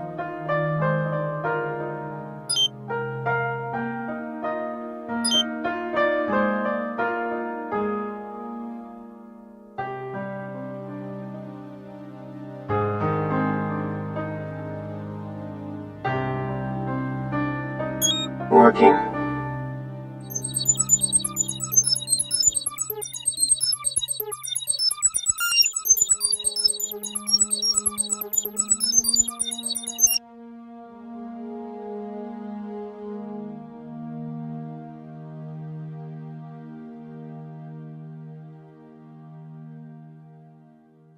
working.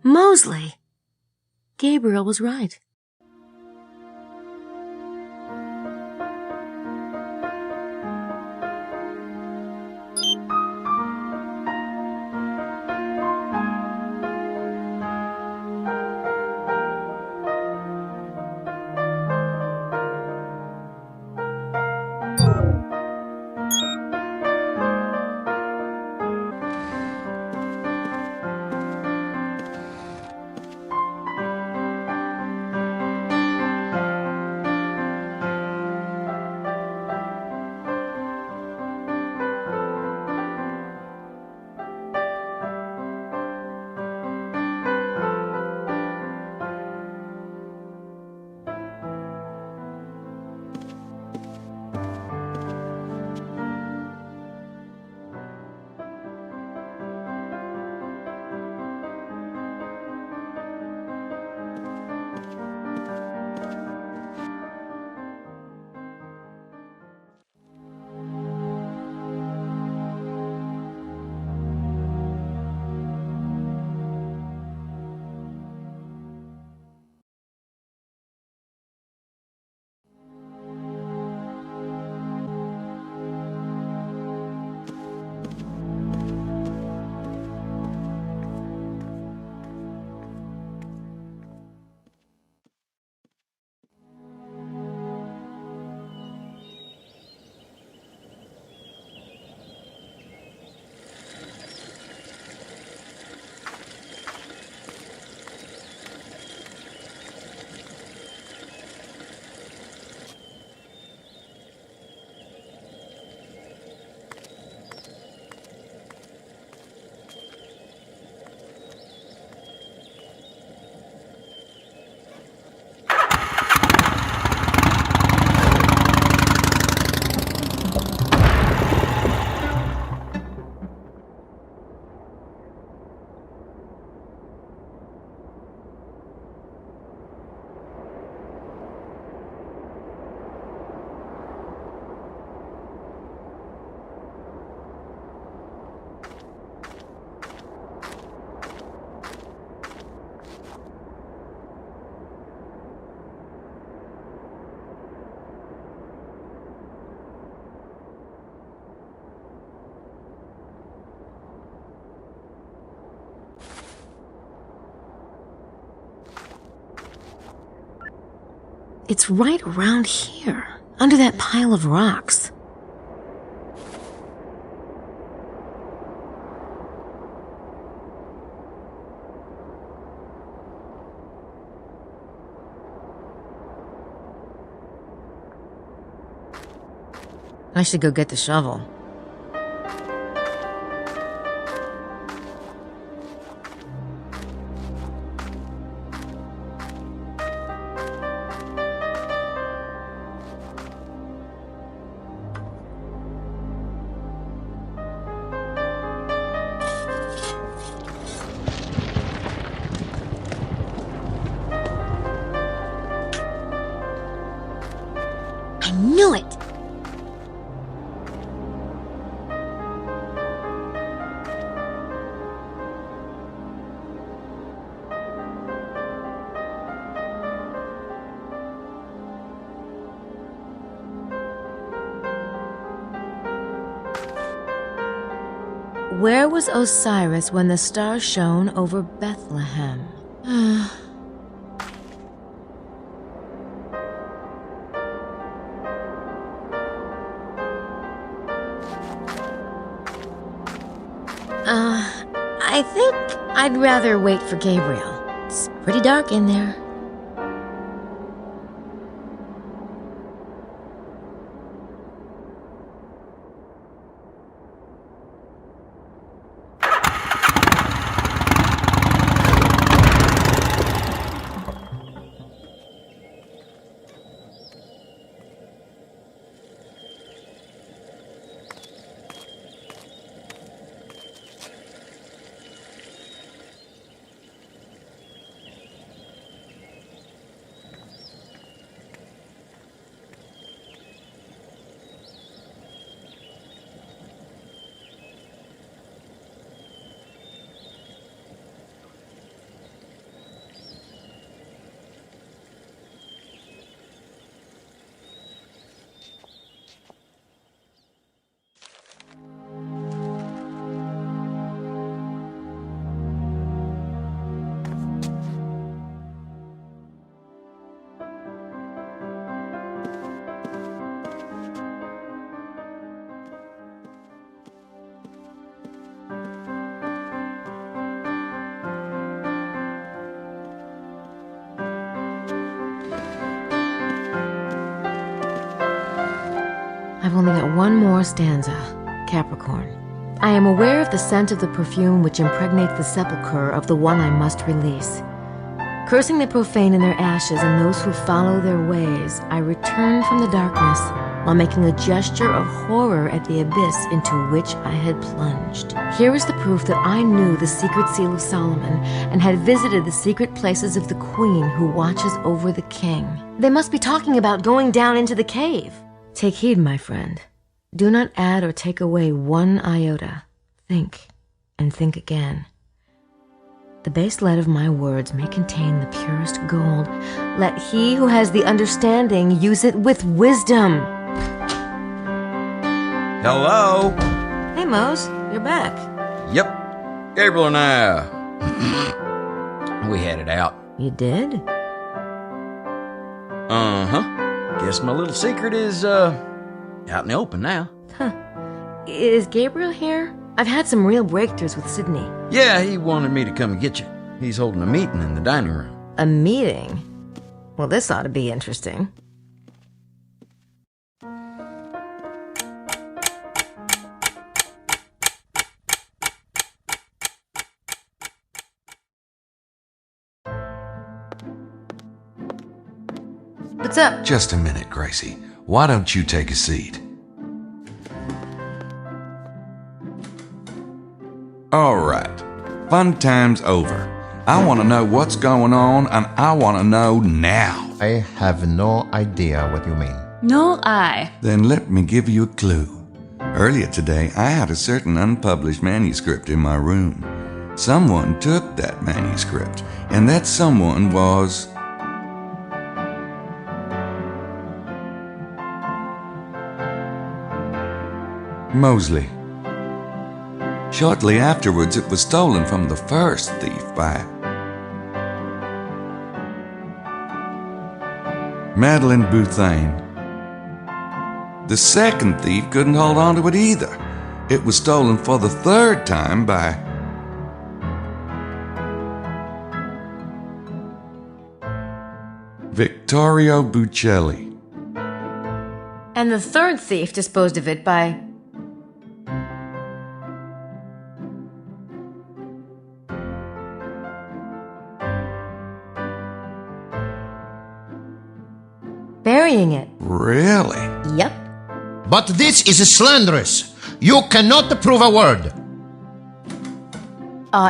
Mosley! Gabriel was right. It's right around here, under that pile of rocks. I should go get the shovel. I knew it! Where was Osiris when the star shone over Bethlehem? I think I'd rather wait for Gabriel. It's pretty dark in there. I've only got one more stanza. Capricorn. I am aware of the scent of the perfume which impregnates the sepulchre of the one I must release. Cursing the profane in their ashes and those who follow their ways, I return from the darkness while making a gesture of horror at the abyss into which I had plunged. Here is the proof that I knew the secret seal of Solomon and had visited the secret places of the queen who watches over the king. They must be talking about going down into the cave. Take heed, my friend. Do not add or take away one iota. Think, and think again. The base lead of my words may contain the purest gold. Let he who has the understanding use it with wisdom. Hello? Hey, Mose, you're back. Yep. Gabriel and I, we had it out. You did? Uh-huh. Guess my little secret is, out in the open now. Huh. Is Gabriel here? I've had some real breakthroughs with SIDNEY. Yeah, he wanted me to come and get you. He's holding a meeting in the dining room. A meeting? Well, this ought to be interesting. What's up? Just a minute, Gracie. Why don't you take a seat? All right. Fun time's over. I want to know what's going on, and I want to know now. I have no idea what you mean. Nor I. Then let me give you a clue. Earlier today, I had a certain unpublished manuscript in my room. Someone took that manuscript, and that someone was... Mosley. Shortly afterwards, it was stolen from the first thief by Madeleine Bouthane. The second thief couldn't hold on to it either. It was stolen for the third time by Vittorio Buccelli. And the third thief disposed of it by... burying it. Really? Yep. But this is slanderous. You cannot prove a word.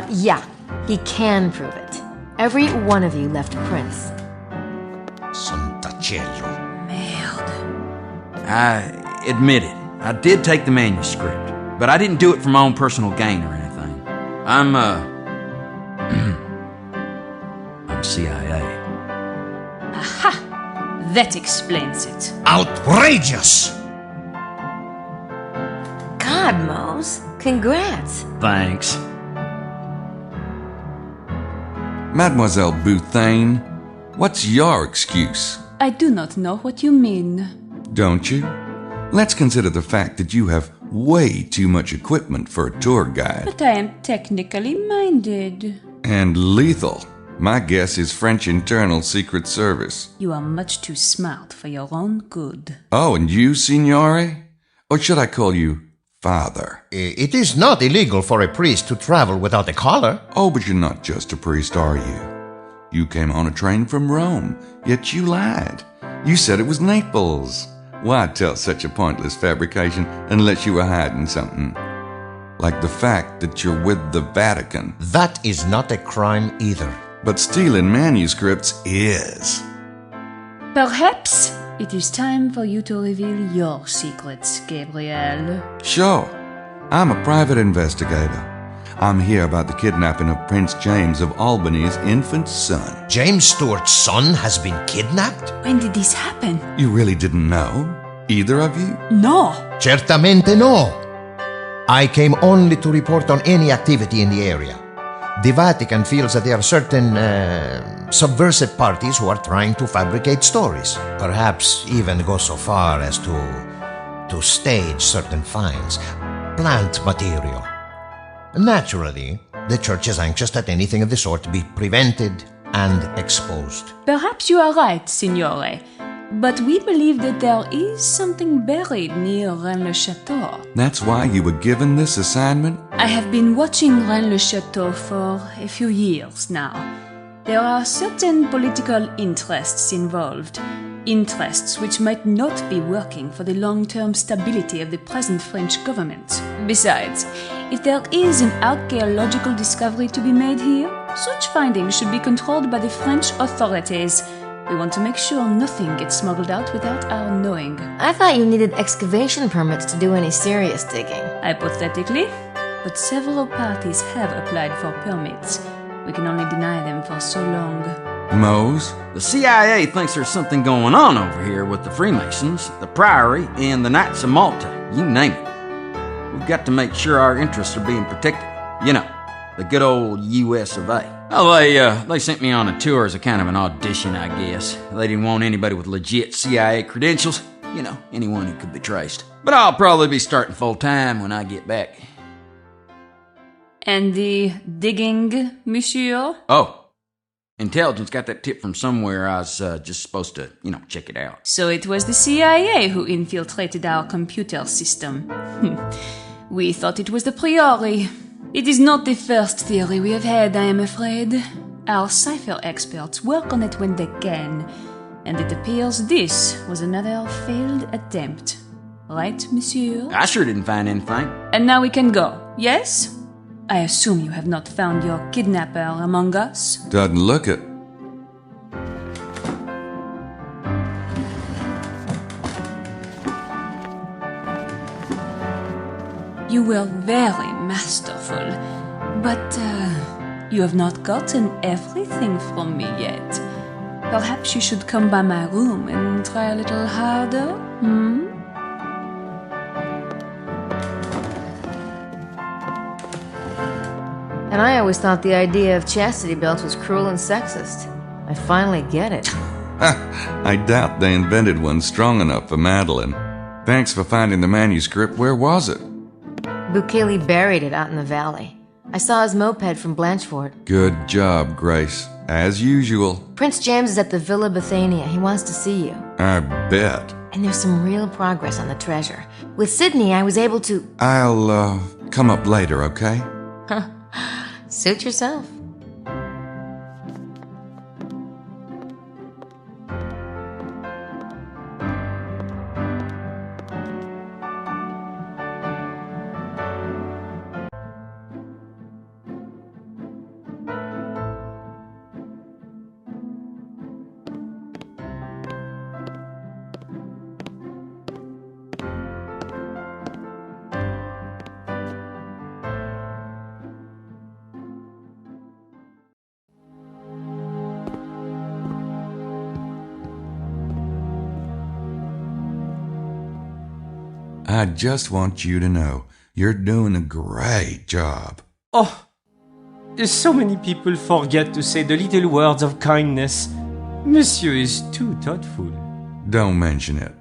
Yeah. He can prove it. Every one of you left prints. Santa cielo. I admit it. I did take the manuscript, but I didn't do it for my own personal gain or anything. I'm CIA. Aha! That explains it. Outrageous! God, Mose. Congrats. Thanks. Mademoiselle Bouthane, what's your excuse? I do not know what you mean. Don't you? Let's consider the fact that you have way too much equipment for a tour guide. But I am technically minded. And lethal. My guess is French Internal Secret Service. You are much too smart for your own good. Oh, and you, Signore? Or should I call you Father? It is not illegal for a priest to travel without a collar. Oh, but you're not just a priest, are you? You came on a train from Rome, yet you lied. You said it was Naples. Why tell such a pointless fabrication unless you were hiding something? Like the fact that you're with the Vatican. That is not a crime either. But stealing manuscripts is. Perhaps it is time for you to reveal your secrets, Gabriel. Sure. I'm a private investigator. I'm here about the kidnapping of Prince James of Albany's infant son. James Stewart's son has been kidnapped? When did this happen? You really didn't know? Either of you? No. Certamente no. I came only to report on any activity in the area. The Vatican feels that there are certain subversive parties who are trying to fabricate stories. Perhaps even go so far as to stage certain finds. Plant material. Naturally, the church is anxious that anything of the sort be prevented and exposed. Perhaps you are right, Signore. But we believe that there is something buried near Rennes-le-Château. That's why you were given this assignment? I have been watching Rennes-le-Château for a few years now. There are certain political interests involved. Interests which might not be working for the long-term stability of the present French government. Besides, if there is an archaeological discovery to be made here, such findings should be controlled by the French authorities. We want to make sure nothing gets smuggled out without our knowing. I thought you needed excavation permits to do any serious digging. Hypothetically, but several parties have applied for permits. We can only deny them for so long. Mose? The CIA thinks there's something going on over here with the Freemasons, the Priory, and the Knights of Malta. You name it. We've got to make sure our interests are being protected. You know, the good old US of A. Well, they sent me on a tour as a kind of an audition, I guess. They didn't want anybody with legit CIA credentials. You know, anyone who could be traced. But I'll probably be starting full-time when I get back. And the digging, monsieur? Oh. Intelligence got that tip from somewhere. I was just supposed to, check it out. So it was the CIA who infiltrated our computer system. We thought it was the Priory. It is not the first theory we have had, I am afraid. Our cipher experts work on it when they can. And it appears this was another failed attempt. Right, monsieur? I sure didn't find anything. And now we can go, yes? I assume you have not found your kidnapper among us? Doesn't look it. You were very masterful, but you have not gotten everything from me yet. Perhaps you should come by my room and try a little harder, And I always thought the idea of chastity belts was cruel and sexist. I finally get it. I doubt they invented one strong enough for Madeline. Thanks for finding the manuscript. Where was it? Bukele buried it out in the valley. I saw his moped from Blanchefort. Good job, Grace. As usual. Prince James is at the Villa Bethania. He wants to see you. I bet. And there's some real progress on the treasure. With SIDNEY, I was able to... I'll, come up later, okay? Suit yourself. I just want you to know, you're doing a great job. Oh, so many people forget to say the little words of kindness. Monsieur is too thoughtful. Don't mention it.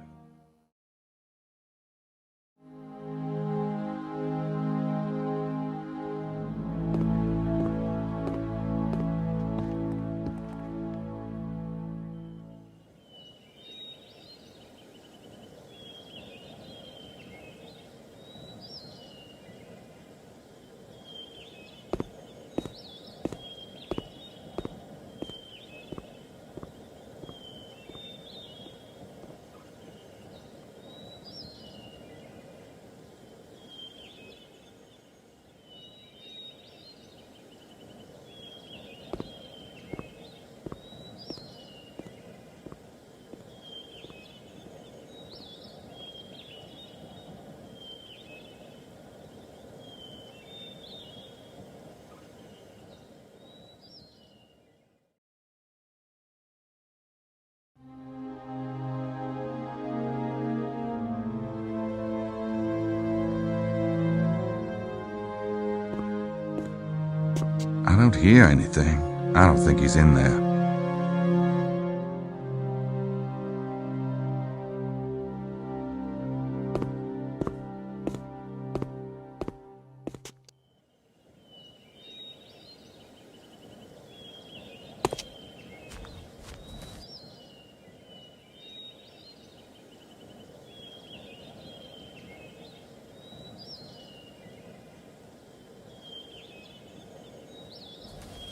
I don't hear anything. I don't think he's in there.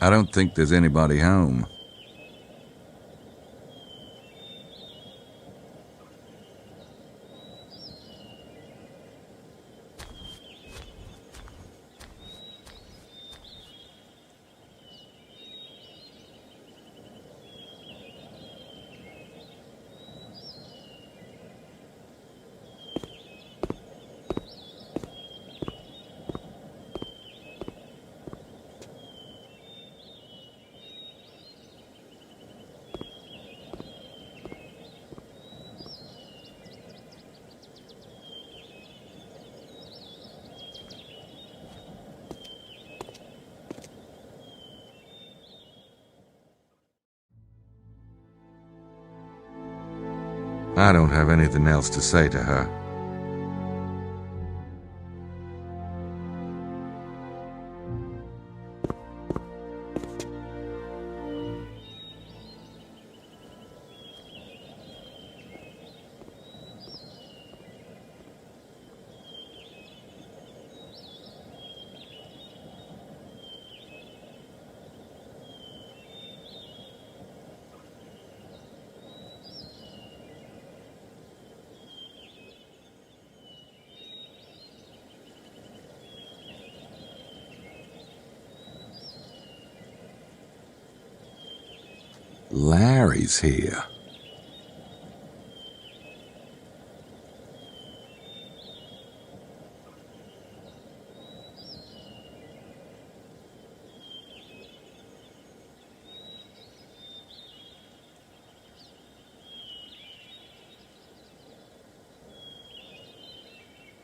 I don't think there's anybody home. I don't have anything else to say to her. Larry's here.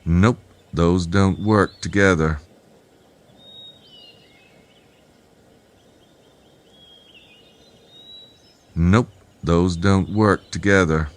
Nope, those don't work together. Nope, those don't work together.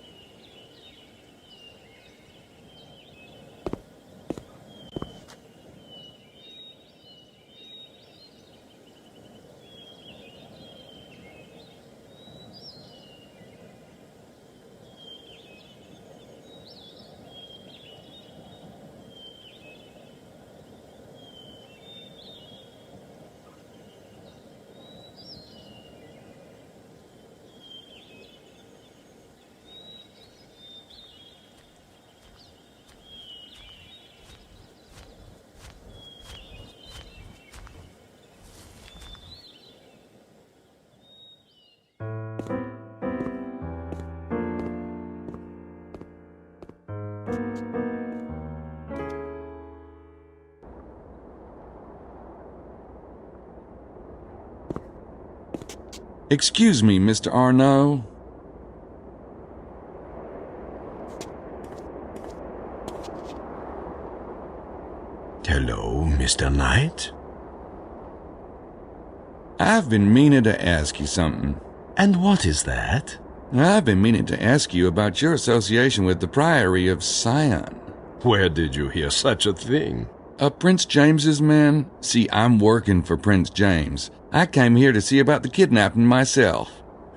Excuse me, Mr. Arnaud. Hello, Mr. Knight? I've been meaning to ask you something. And what is that? I've been meaning to ask you about your association with the Priory of Sion. Where did you hear such a thing? Prince James's men? See, I'm working for Prince James. I came here to see about the kidnapping myself.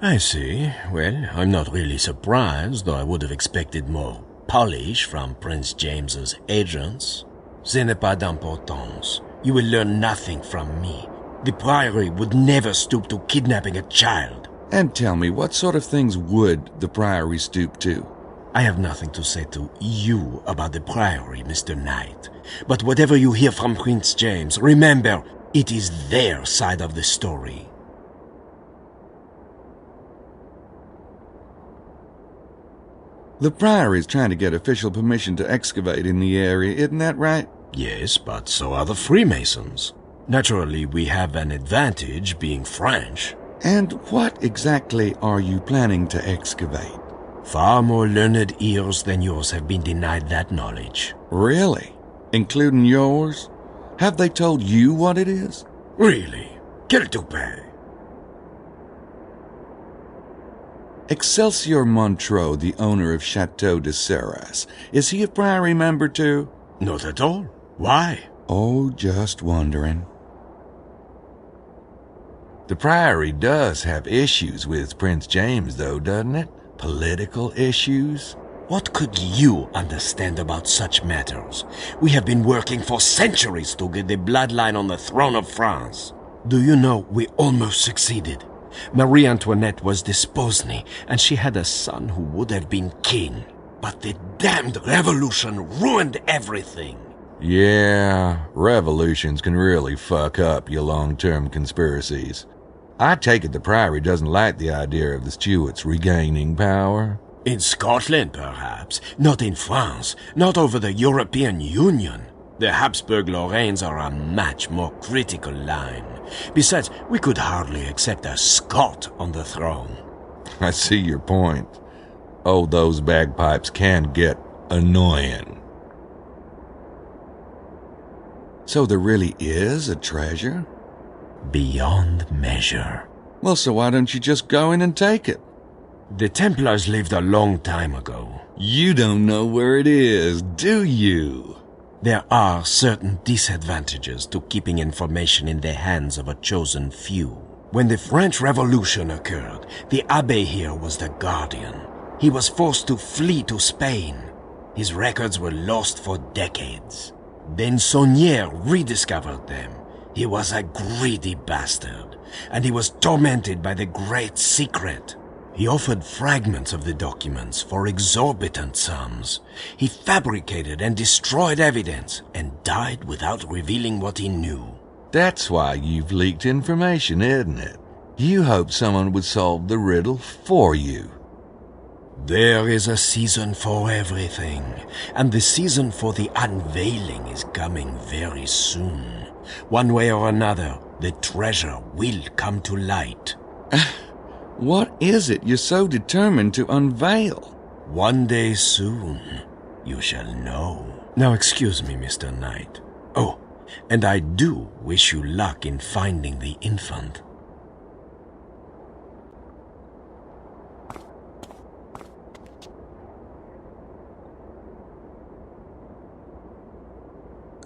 I see. Well, I'm not really surprised, though I would have expected more polish from Prince James's agents. Ce n'est pas d'importance. You will learn nothing from me. The Priory would never stoop to kidnapping a child. And tell me, what sort of things would the Priory stoop to? I have nothing to say to you about the Priory, Mr. Knight. But whatever you hear from Prince James, remember, it is their side of the story. The Priory is trying to get official permission to excavate in the area, isn't that right? Yes, but so are the Freemasons. Naturally, we have an advantage being French. And what exactly are you planning to excavate? Far more learned ears than yours have been denied that knowledge. Really? Including yours? Have they told you what it is? Really? Quel toupet! Excelsior Montreux, the owner of Chateau de Serras, is he a Priory member too? Not at all. Why? Oh, just wondering. The Priory does have issues with Prince James, though, doesn't it? Political issues? What could you understand about such matters? We have been working for centuries to get the bloodline on the throne of France. Do you know, we almost succeeded. Marie Antoinette was Desposny, and she had a son who would have been king. But the damned revolution ruined everything. Yeah, revolutions can really fuck up your long-term conspiracies. I take it the Priory doesn't like the idea of the Stuarts regaining power. In Scotland, perhaps. Not in France. Not over the European Union. The Habsburg-Lorraines are a much more critical line. Besides, we could hardly accept a Scot on the throne. I see your point. Oh, those bagpipes can get annoying. So there really is a treasure? Beyond measure. Well, so why don't you just go in and take it? The Templars lived a long time ago. You don't know where it is, do you? There are certain disadvantages to keeping information in the hands of a chosen few. When the French Revolution occurred, the Abbé here was the guardian. He was forced to flee to Spain. His records were lost for decades. Then Saunier rediscovered them. He was a greedy bastard, and he was tormented by the Great Secret. He offered fragments of the documents for exorbitant sums. He fabricated and destroyed evidence, and died without revealing what he knew. That's why you've leaked information, isn't it? You hoped someone would solve the riddle for you. There is a season for everything, and the season for the unveiling is coming very soon. One way or another, the treasure will come to light. What is it you're so determined to unveil? One day soon, you shall know. Now excuse me, Mr. Knight. Oh, and I do wish you luck in finding the infant.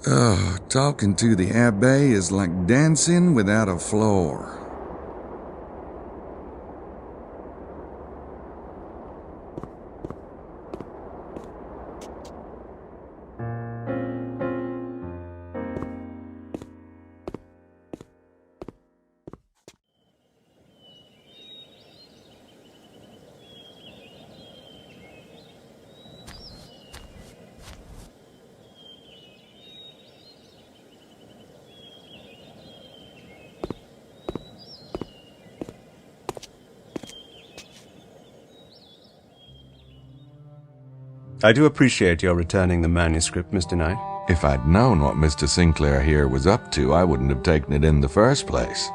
Oh, talking to the Abbé is like dancing without a floor. I do appreciate your returning the manuscript, Mr. Knight. If I'd known what Mr. Sinclair here was up to, I wouldn't have taken it in the first place.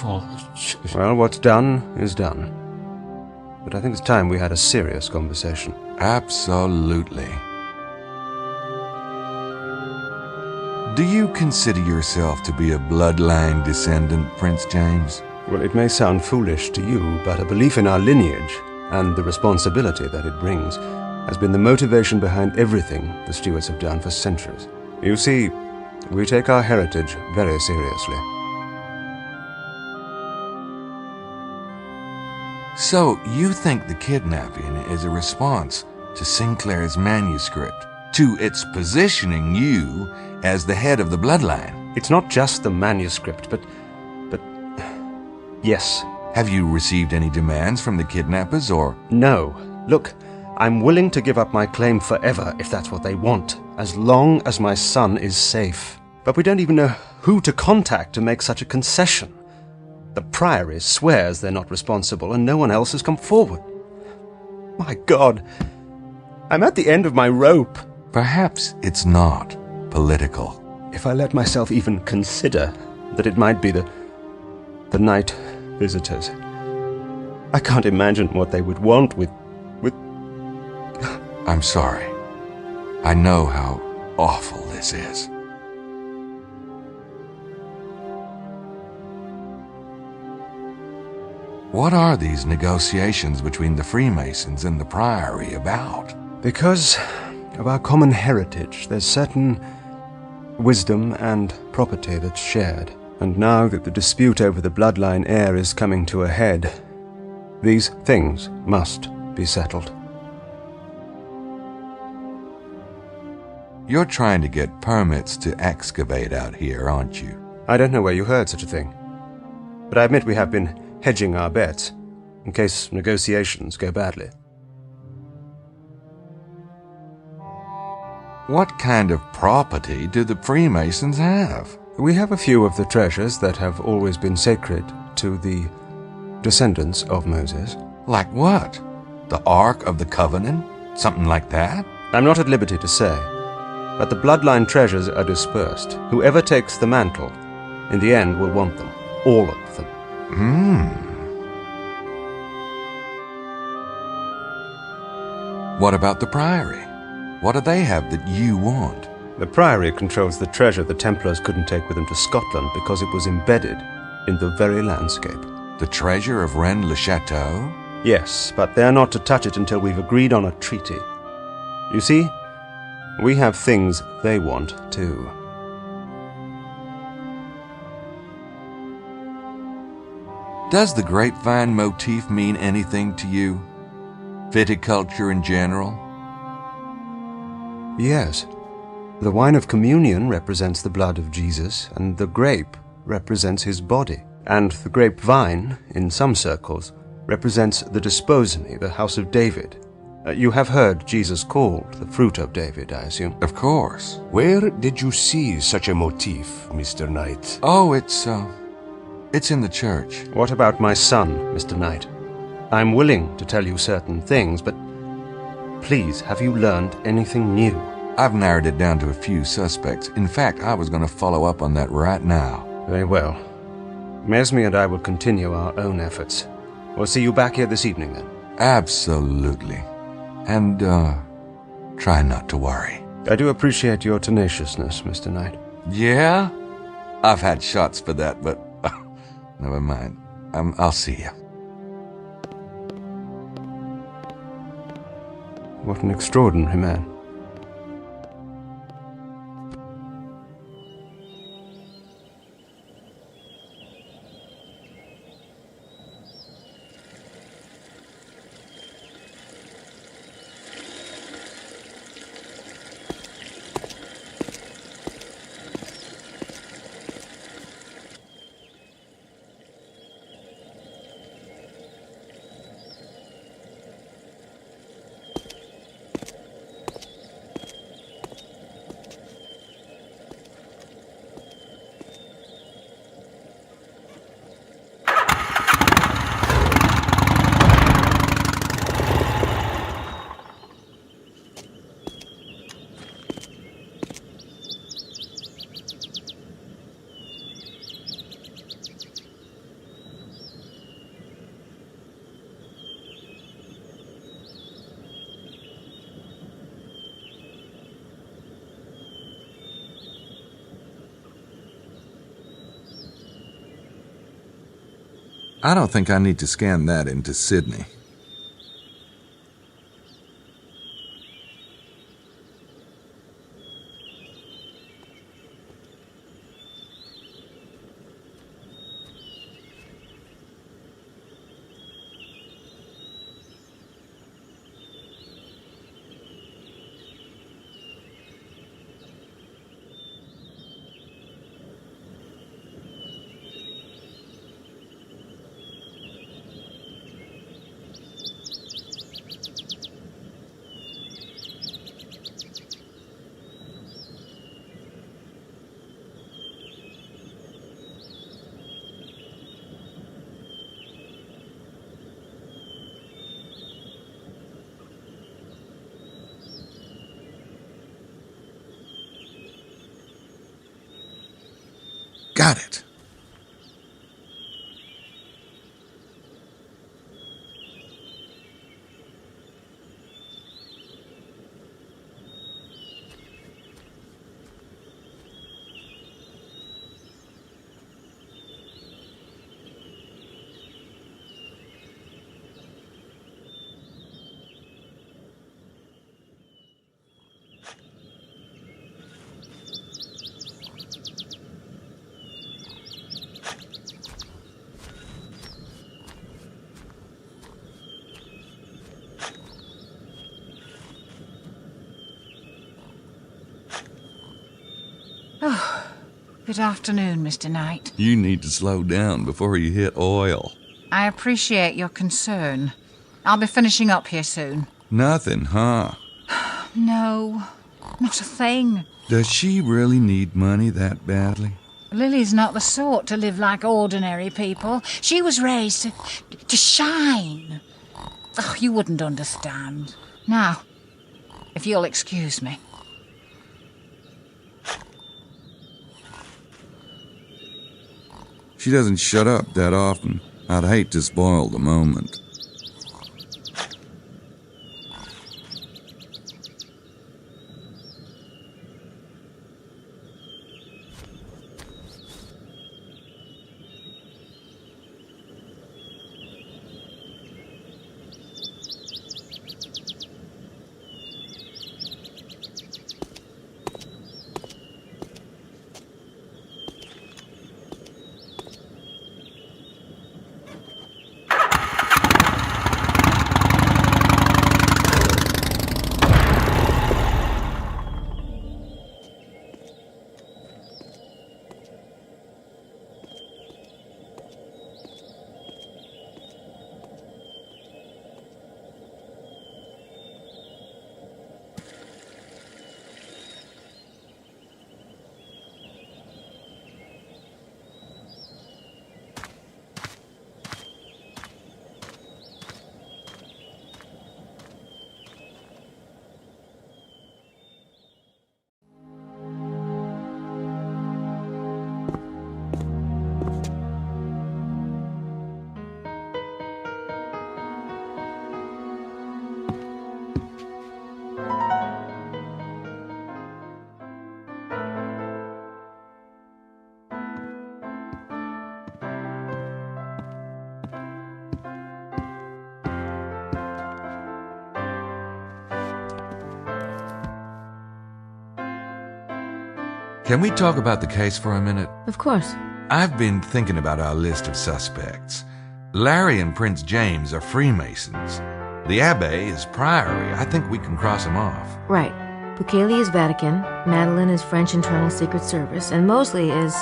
Well, what's done is done. But I think it's time we had a serious conversation. Absolutely. Do you consider yourself to be a bloodline descendant, Prince James? Well, it may sound foolish to you, but a belief in our lineage and the responsibility that it brings has been the motivation behind everything the Stuarts have done for centuries. You see, we take our heritage very seriously. So, you think the kidnapping is a response to Sinclair's manuscript, to its positioning you as the head of the bloodline? It's not just the manuscript, but yes. Have you received any demands from the kidnappers, or? No. Look, I'm willing to give up my claim forever if that's what they want, as long as my son is safe. But we don't even know who to contact to make such a concession. The Priory swears they're not responsible, and no one else has come forward. My God, I'm at the end of my rope. Perhaps it's not political. If I let myself even consider that it might be the night visitors, I can't imagine what they would want with... I'm sorry. I know how awful this is. What are these negotiations between the Freemasons and the Priory about? Because of our common heritage, there's certain wisdom and property that's shared. And now that the dispute over the bloodline heir is coming to a head, these things must be settled. You're trying to get permits to excavate out here, aren't you? I don't know where you heard such a thing, but I admit we have been hedging our bets, in case negotiations go badly. What kind of property do the Freemasons have? We have a few of the treasures that have always been sacred to the descendants of Moses. Like what? The Ark of the Covenant? Something like that? I'm not at liberty to say, but the bloodline treasures are dispersed. Whoever takes the mantle, in the end, will want them. All of them. What about the Priory? What do they have that you want? The Priory controls the treasure the Templars couldn't take with them to Scotland because it was embedded in the very landscape. The treasure of Rennes-le-Château? Yes, but they're not to touch it until we've agreed on a treaty. You see, we have things they want too. Does the grapevine motif mean anything to you? Viticulture in general? Yes. The wine of communion represents the blood of Jesus, and the grape represents his body. And the grapevine, in some circles, represents the desposony, the house of David. You have heard Jesus called the fruit of David, I assume? Of course. Where did you see such a motif, Mr. Knight? Oh, it's in the church. What about my son, Mr. Knight? I'm willing to tell you certain things, but please, have you learned anything new? I've narrowed it down to a few suspects. In fact, I was going to follow up on that right now. Very well. Mesme and I will continue our own efforts. We'll see you back here this evening, then. Absolutely. And, try not to worry. I do appreciate your tenaciousness, Mr. Knight. Yeah? I've had shots for that, but never mind. I'll see you. What an extraordinary man. I don't think I need to scan that into Sydney. Got it. Good afternoon, Mr. Knight. You need to slow down before you hit oil. I appreciate your concern. I'll be finishing up here soon. Nothing, huh? No, not a thing. Does she really need money that badly? Lily's not the sort to live like ordinary people. She was raised to shine. Oh, you wouldn't understand. Now, if you'll excuse me. She doesn't shut up that often. I'd hate to spoil the moment. Can we talk about the case for a minute? Of course. I've been thinking about our list of suspects. Larry and Prince James are Freemasons. The Abbé is Priory. I think we can cross them off. Right. Bukele is Vatican, Madeline is French Internal Secret Service, and Mosley is,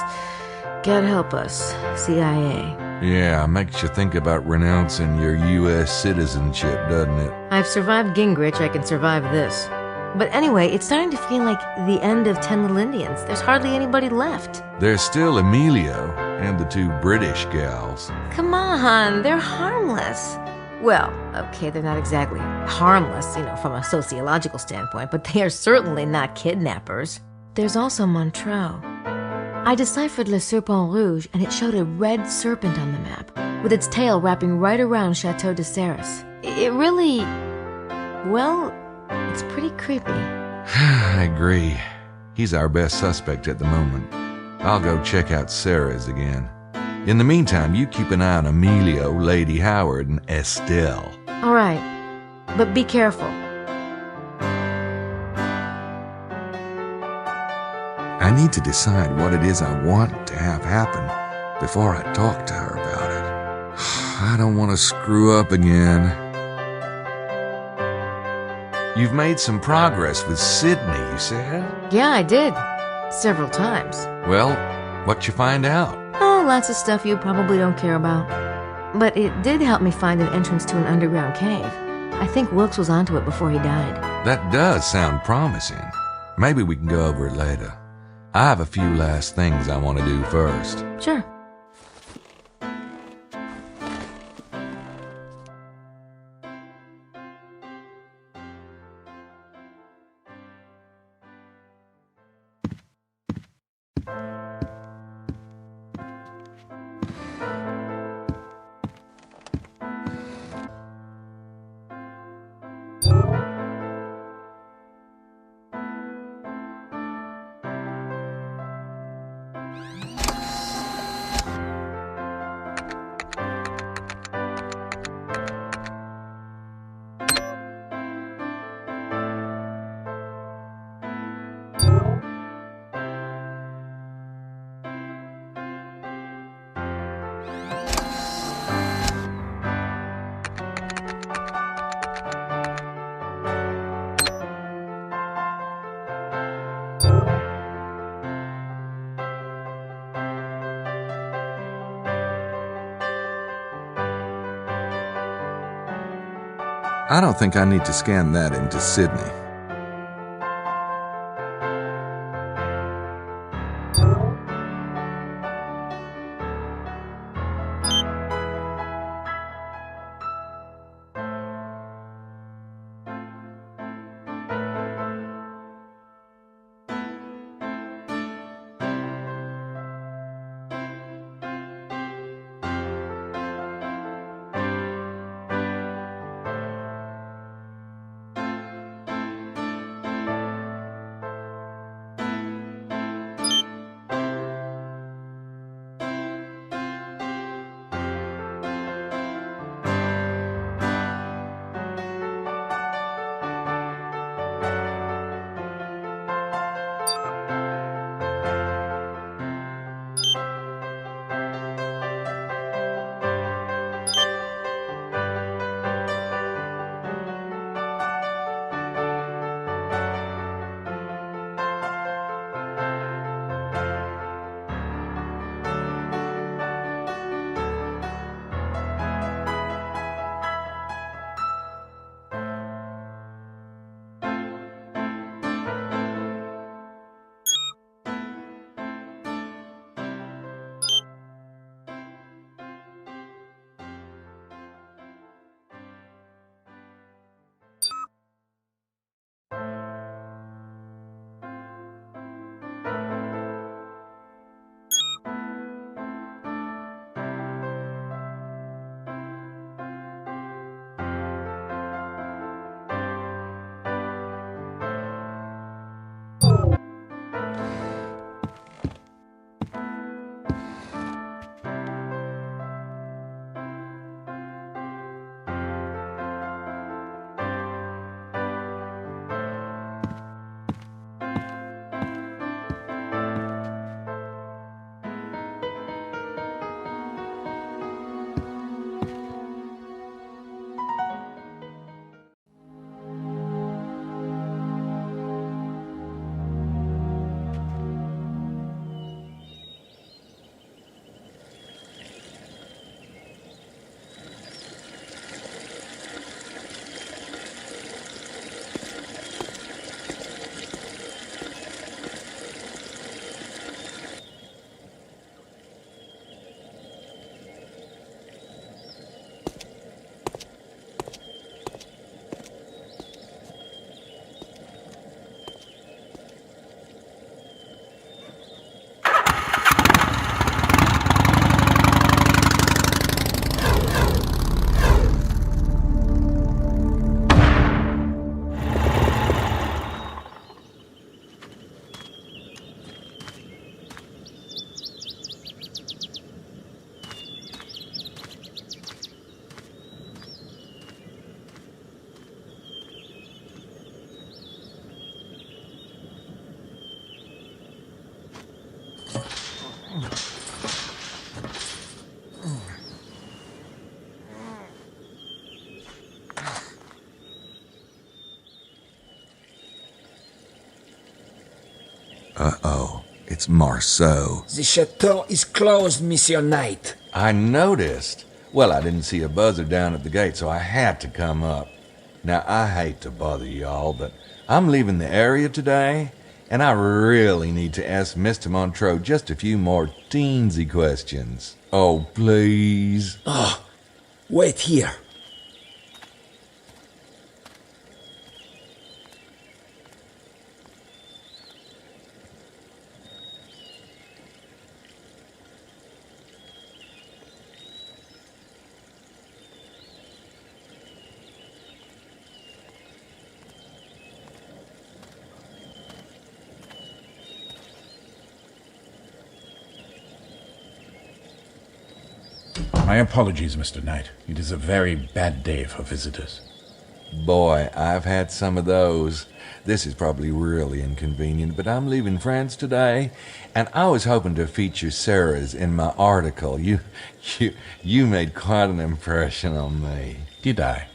God help us, CIA. Yeah, makes you think about renouncing your U.S. citizenship, doesn't it? I've survived Gingrich, I can survive this. But anyway, it's starting to feel like the end of 10 Little Indians. There's hardly anybody left. There's still Emilio and the two British gals. Come on, they're harmless. Well, okay, they're not exactly harmless, from a sociological standpoint, but they are certainly not kidnappers. There's also Montreux. I deciphered Le Serpent Rouge, and it showed a red serpent on the map, with its tail wrapping right around Chateau de Serres. It really... well... it's pretty creepy. I agree. He's our best suspect at the moment. I'll go check out Sarah's again. In the meantime, you keep an eye on Emilio, Lady Howard, and Estelle. All right, but be careful. I need to decide what it is I want to have happen before I talk to her about it. I don't want to screw up again. You've made some progress with SIDNEY, you said? Yeah, I did. Several times. Well, what'd you find out? Oh, lots of stuff you probably don't care about. But it did help me find an entrance to an underground cave. I think Wilkes was onto it before he died. That does sound promising. Maybe we can go over it later. I have a few last things I want to do first. Sure. I don't think I need to scan that into Sydney. Uh-oh, it's Marceau. The chateau is closed, Monsieur Knight. I noticed. Well, I didn't see a buzzer down at the gate, so I had to come up. Now, I hate to bother y'all, but I'm leaving the area today, and I really need to ask Mr. Montreux just a few more teensy questions. Oh, please. Oh, wait here. My apologies, Mr. Knight. It is a very bad day for visitors. Boy, I've had some of those. This is probably really inconvenient, but I'm leaving France today, and I was hoping to feature Sarah's in my article. You made quite an impression on me. Did I?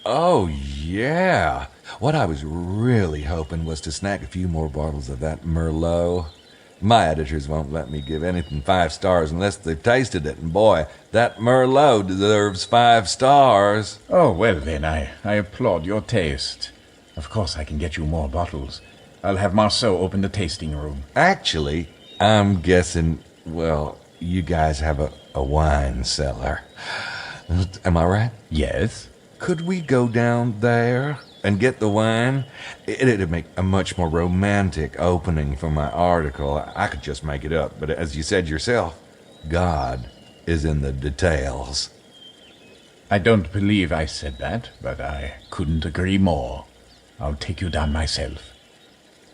Oh, yeah. What I was really hoping was to snag a few more bottles of that Merlot. My editors won't let me give anything 5 stars unless they've tasted it, and boy, that Merlot deserves 5 stars. Oh, well then, I applaud your taste. Of course I can get you more bottles. I'll have Marceau open the tasting room. Actually, I'm guessing, well, you guys have a wine cellar. Am I right? Yes. Could we go down there and get the wine? It'd make a much more romantic opening for my article. I could just make it up, but as you said yourself, God is in the details. I don't believe I said that, but I couldn't agree more. I'll take you down myself.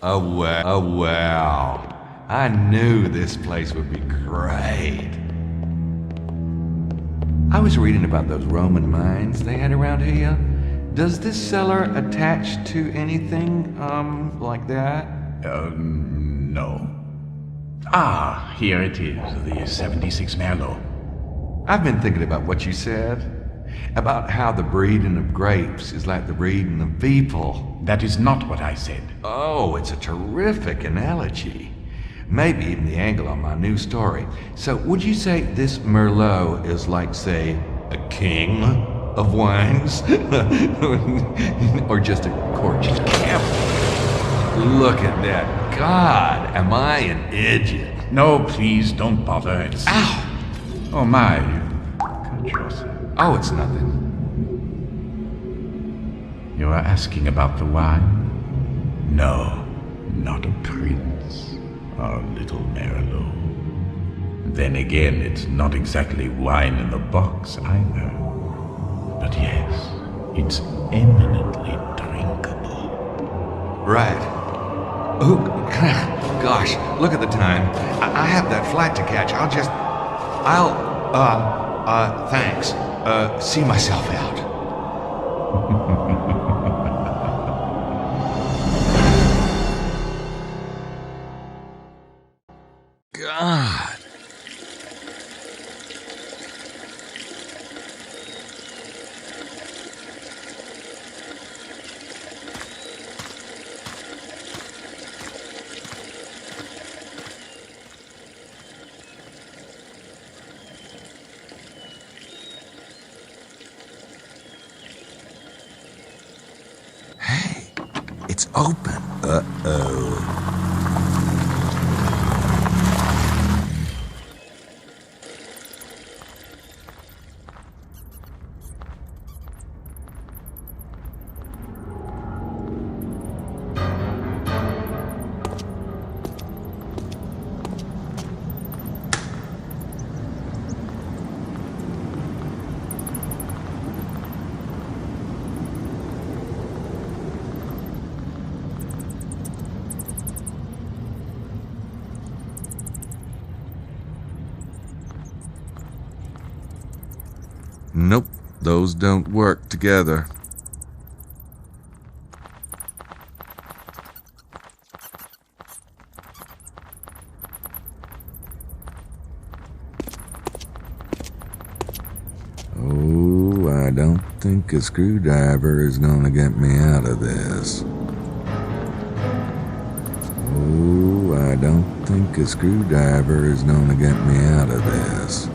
Oh, wow. I knew this place would be great. I was reading about those Roman mines they had around here. Does this cellar attach to anything, like that? No. Ah, here it is, the 76 Merlot. I've been thinking about what you said. About how the breeding of grapes is like the breeding of people. That is not what I said. Oh, it's a terrific analogy. Maybe even the angle on my new story. So would you say this Merlot is like, say, a king of wines? Or just a gorgeous camel? Look at that. God, am I an idiot? No, please, don't bother. It's... Ow! Oh my, you cut yourself. Oh, it's nothing. You are asking about the wine? No, not a prince. Our little Merlot. Then again, it's not exactly wine in the box either. But yes, it's eminently drinkable. Right. Oh, gosh, look at the time. I have that flight to catch. Thanks. See myself out. God. It's open. Uh-oh. Nope, those don't work together. Oh, I don't think a screwdriver is gonna get me out of this. Oh, I don't think a screwdriver is gonna get me out of this.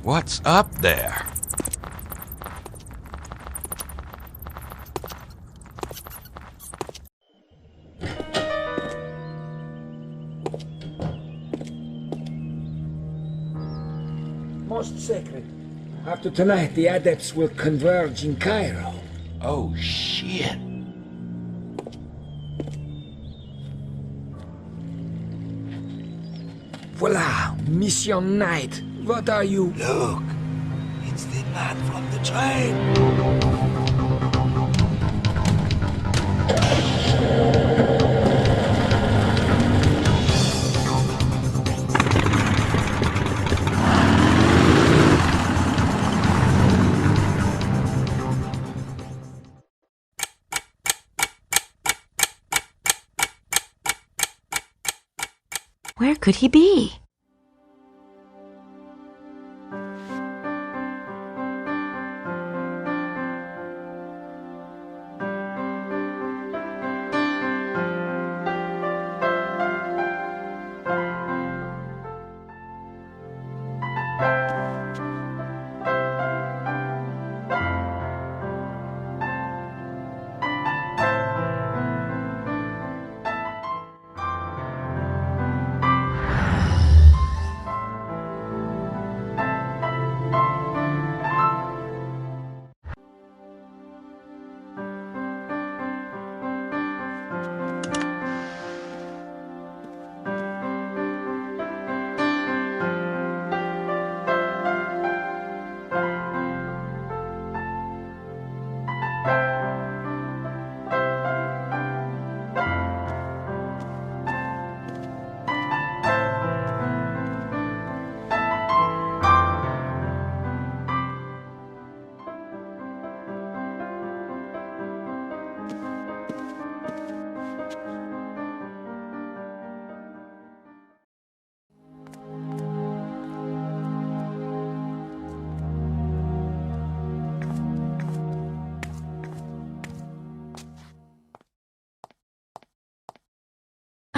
What's up there? Most sacred. After tonight, the adepts will converge in Cairo. Oh, shit. Voila, Mission Knight. What are you? Look, it's the man from the train. Where could he be?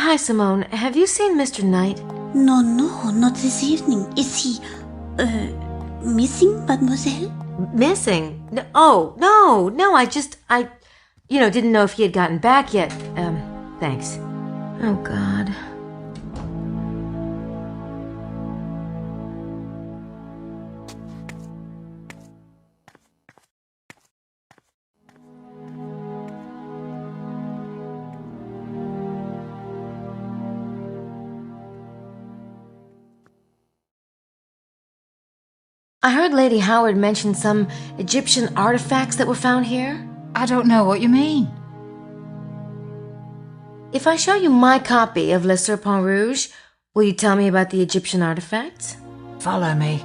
Hi, Simone. Have you seen Mr. Knight? No, not this evening. Is he, missing, mademoiselle? Missing? No, I didn't know if he had gotten back yet. Thanks. Oh, God. I heard Lady Howard mention some Egyptian artifacts that were found here. I don't know what you mean. If I show you my copy of Le Serpent Rouge, will you tell me about the Egyptian artifacts? Follow me.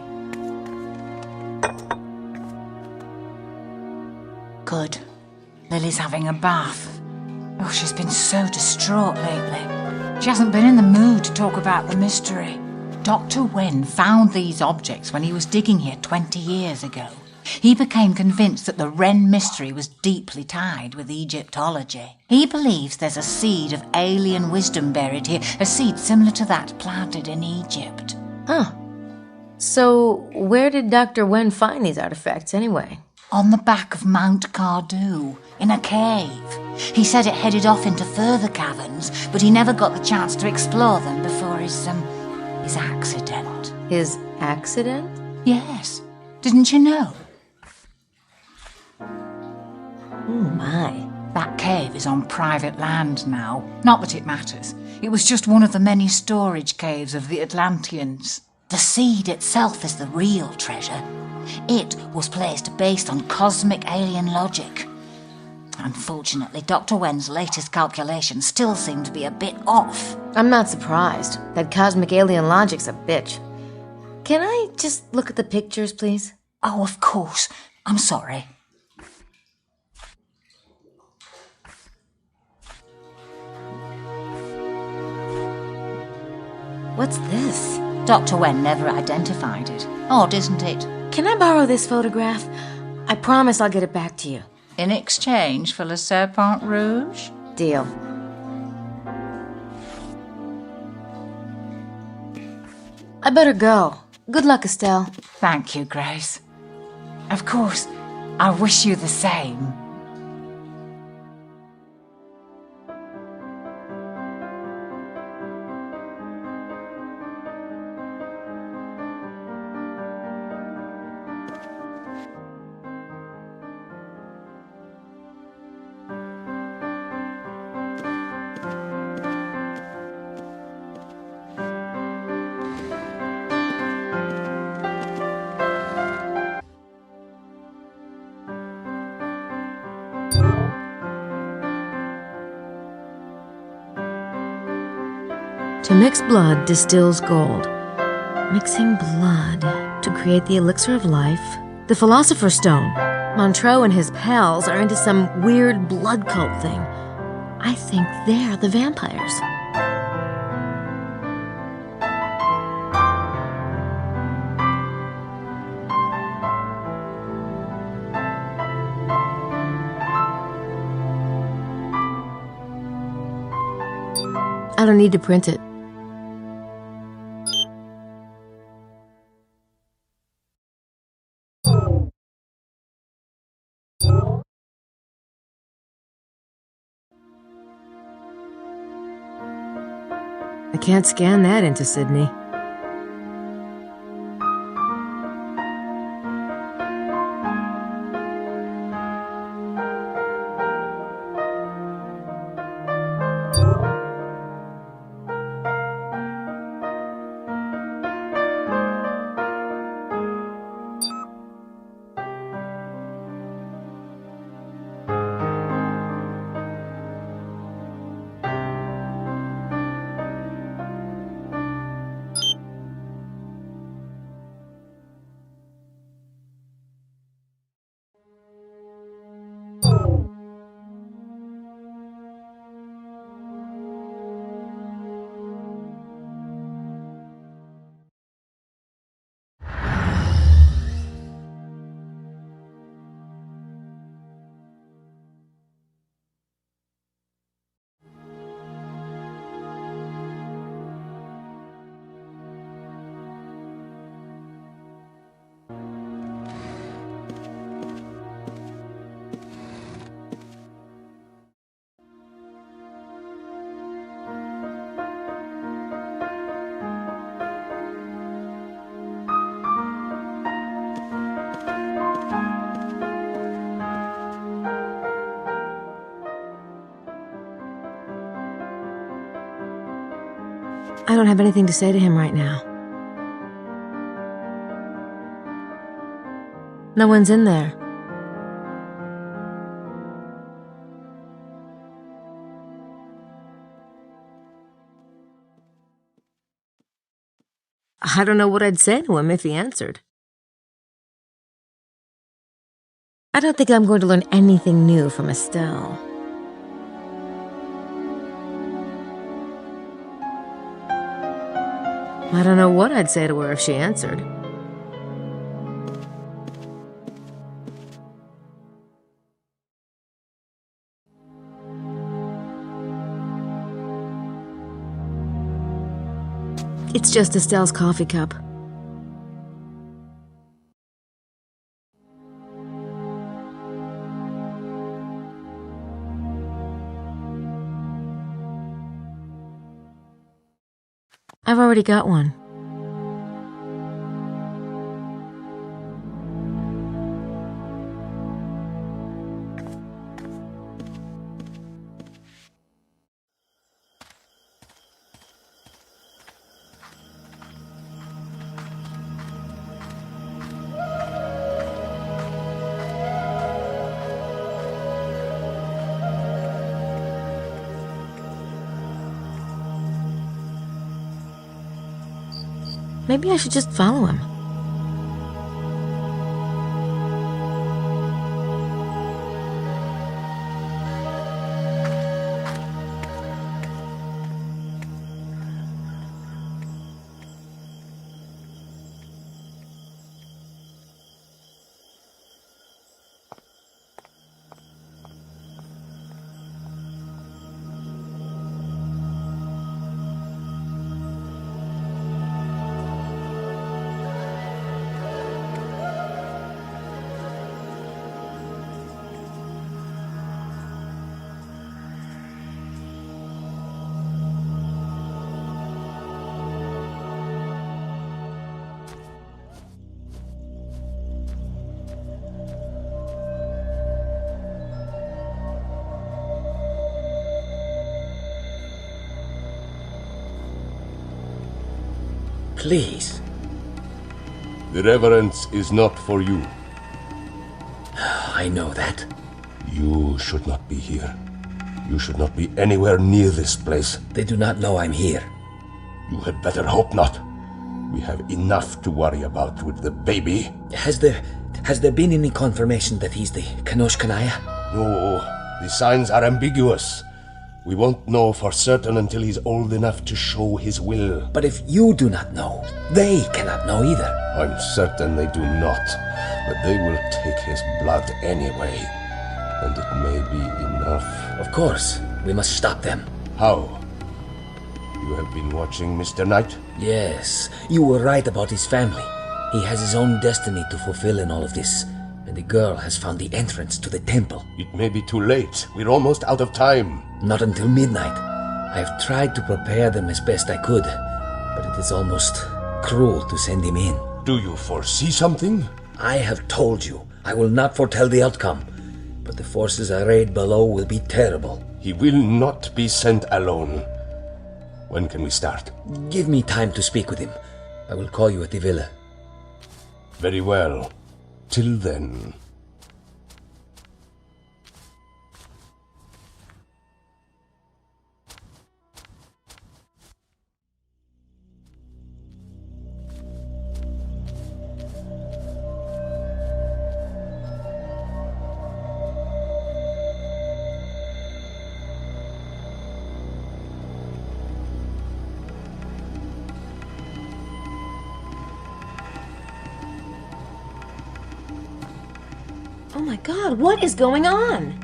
Good. Lily's having a bath. Oh, she's been so distraught lately. She hasn't been in the mood to talk about the mystery. Dr. Wen found these objects when he was digging here 20 years ago. He became convinced that the Wren mystery was deeply tied with Egyptology. He believes there's a seed of alien wisdom buried here, a seed similar to that planted in Egypt. Huh. So, where did Dr. Wen find these artifacts anyway? On the back of Mount Cardew, in a cave. He said it headed off into further caverns, but he never got the chance to explore them before his accident. His accident? Yes. Didn't you know? Oh, my. That cave is on private land now. Not that it matters. It was just one of the many storage caves of the Atlanteans. The seed itself is the real treasure. It was placed based on cosmic alien logic. Unfortunately, Dr. Wen's latest calculations still seem to be a bit off. I'm not surprised. That cosmic alien logic's a bitch. Can I just look at the pictures, please? Oh, of course. I'm sorry. What's this? Dr. Wen never identified it. Odd, isn't it? Can I borrow this photograph? I promise I'll get it back to you. In exchange for Le Serpent Rouge? Deal. I better go. Good luck, Estelle. Thank you, Grace. Of course, I wish you the same. To mix blood distills gold. Mixing blood to create the elixir of life. The Philosopher's Stone. Montreux and his pals are into some weird blood cult thing. I think they're the vampires. I don't need to print it. I can't scan that into Sydney. I don't have anything to say to him right now. No one's in there. I don't know what I'd say to him if he answered. I don't think I'm going to learn anything new from Estelle. I don't know what I'd say to her if she answered. It's just Estelle's coffee cup. I've already got one. Maybe I should just follow him. Please. The reverence is not for you. I know that. You should not be here. You should not be anywhere near this place. They do not know I'm here. You had better hope not. We have enough to worry about with the baby. Has there been any confirmation that he's the Kanosh Kanaya? No, the signs are ambiguous. We won't know for certain until he's old enough to show his will. But if you do not know, they cannot know either. I'm certain they do not, but they will take his blood anyway. And it may be enough. Of course, we must stop them. How? You have been watching Mr. Knight? Yes, you were right about his family. He has his own destiny to fulfill in all of this. And the girl has found the entrance to the temple. It may be too late. We're almost out of time. Not until midnight. I have tried to prepare them as best I could, but it is almost cruel to send him in. Do you foresee something? I have told you, I will not foretell the outcome, but the forces arrayed below will be terrible. He will not be sent alone. When can we start? Give me time to speak with him. I will call you at the villa. Very well. Till then. Oh my God, what is going on?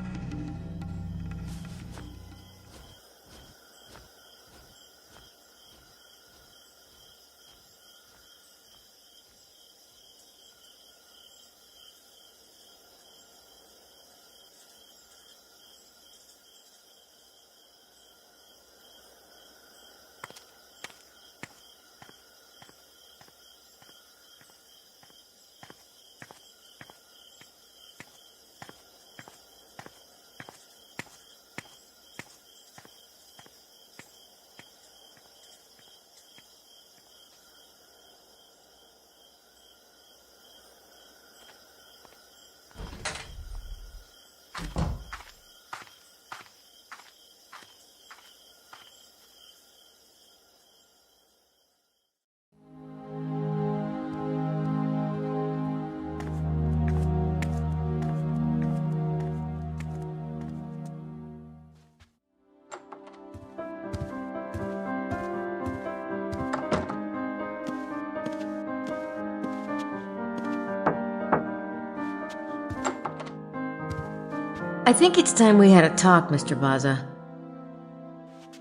I think it's time we had a talk, Mr. Baza.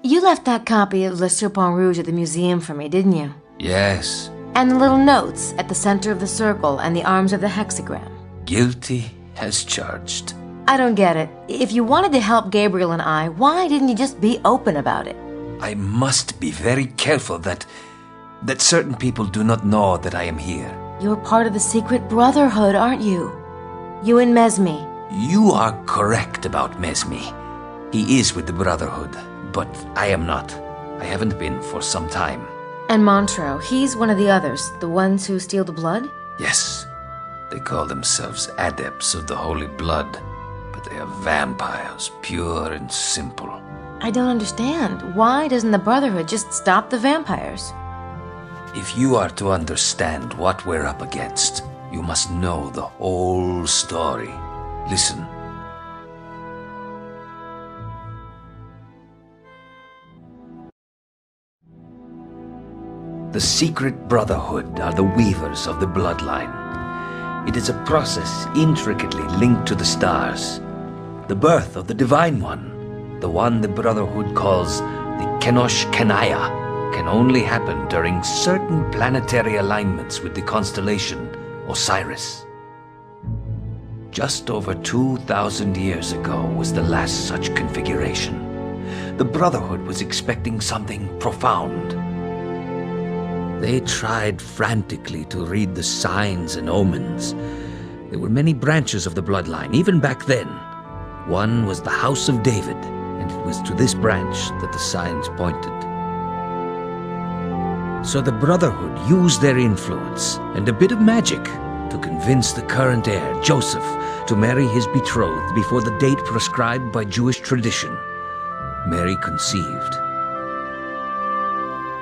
You left that copy of Le Serpent Rouge at the museum for me, didn't you? Yes. And the little notes at the center of the circle and the arms of the hexagram. Guilty as charged. I don't get it. If you wanted to help Gabriel and I, why didn't you just be open about it? I must be very careful that certain people do not know that I am here. You're part of the secret brotherhood, aren't you? You and Mesme. You are correct about Mesme. He is with the Brotherhood, but I am not. I haven't been for some time. And Montreux, he's one of the others, the ones who steal the blood? Yes. They call themselves adepts of the holy blood, but they are vampires, pure and simple. I don't understand. Why doesn't the Brotherhood just stop the vampires? If you are to understand what we're up against, you must know the whole story. Listen. The secret brotherhood are the weavers of the bloodline. It is a process intricately linked to the stars. The birth of the Divine One, the one the brotherhood calls the Kenosh Kenaya, can only happen during certain planetary alignments with the constellation Osiris. Just over 2,000 years ago was the last such configuration. The Brotherhood was expecting something profound. They tried frantically to read the signs and omens. There were many branches of the bloodline, even back then. One was the House of David, and it was to this branch that the signs pointed. So the Brotherhood used their influence and a bit of magic to convince the current heir, Joseph, to marry his betrothed before the date prescribed by Jewish tradition. Mary conceived.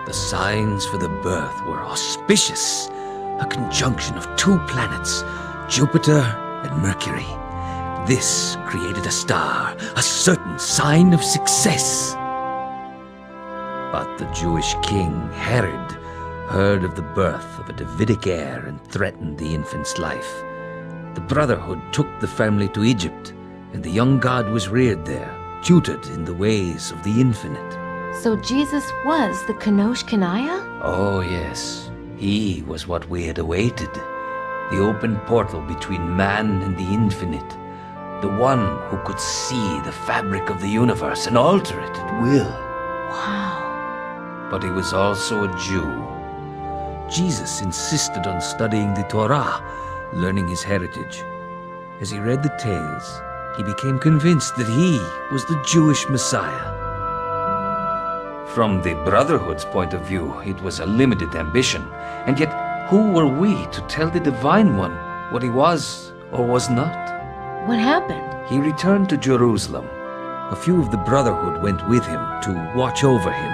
The signs for the birth were auspicious, a conjunction of two planets, Jupiter and Mercury. This created a star, a certain sign of success. But the Jewish king, Herod, heard of the birth of a Davidic heir and threatened the infant's life. The Brotherhood took the family to Egypt, and the young god was reared there, tutored in the ways of the infinite. So Jesus was the Kenosh Kenaya? Oh, yes. He was what we had awaited. The open portal between man and the infinite. The one who could see the fabric of the universe and alter it at will. Wow. But he was also a Jew. Jesus insisted on studying the Torah, learning his heritage. As he read the tales, he became convinced that he was the Jewish Messiah. From the Brotherhood's point of view, it was a limited ambition, and yet who were we to tell the Divine One what he was or was not? What happened? He returned to Jerusalem. A few of the Brotherhood went with him to watch over him.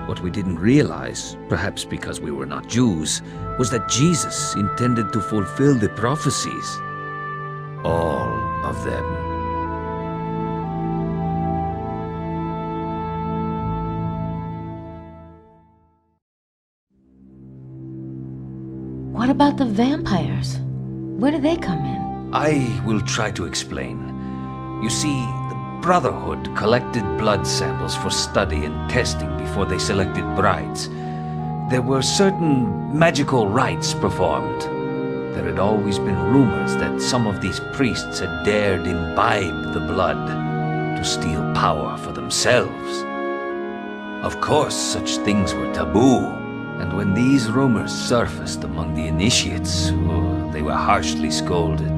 What we didn't realize, perhaps because we were not Jews, was that Jesus intended to fulfill the prophecies. All of them. What about the vampires? Where do they come in? I will try to explain. You see, the Brotherhood collected blood samples for study and testing before they selected brides. There were certain magical rites performed. There had always been rumors that some of these priests had dared imbibe the blood to steal power for themselves. Of course, such things were taboo. And when these rumors surfaced among the initiates, they were harshly scolded.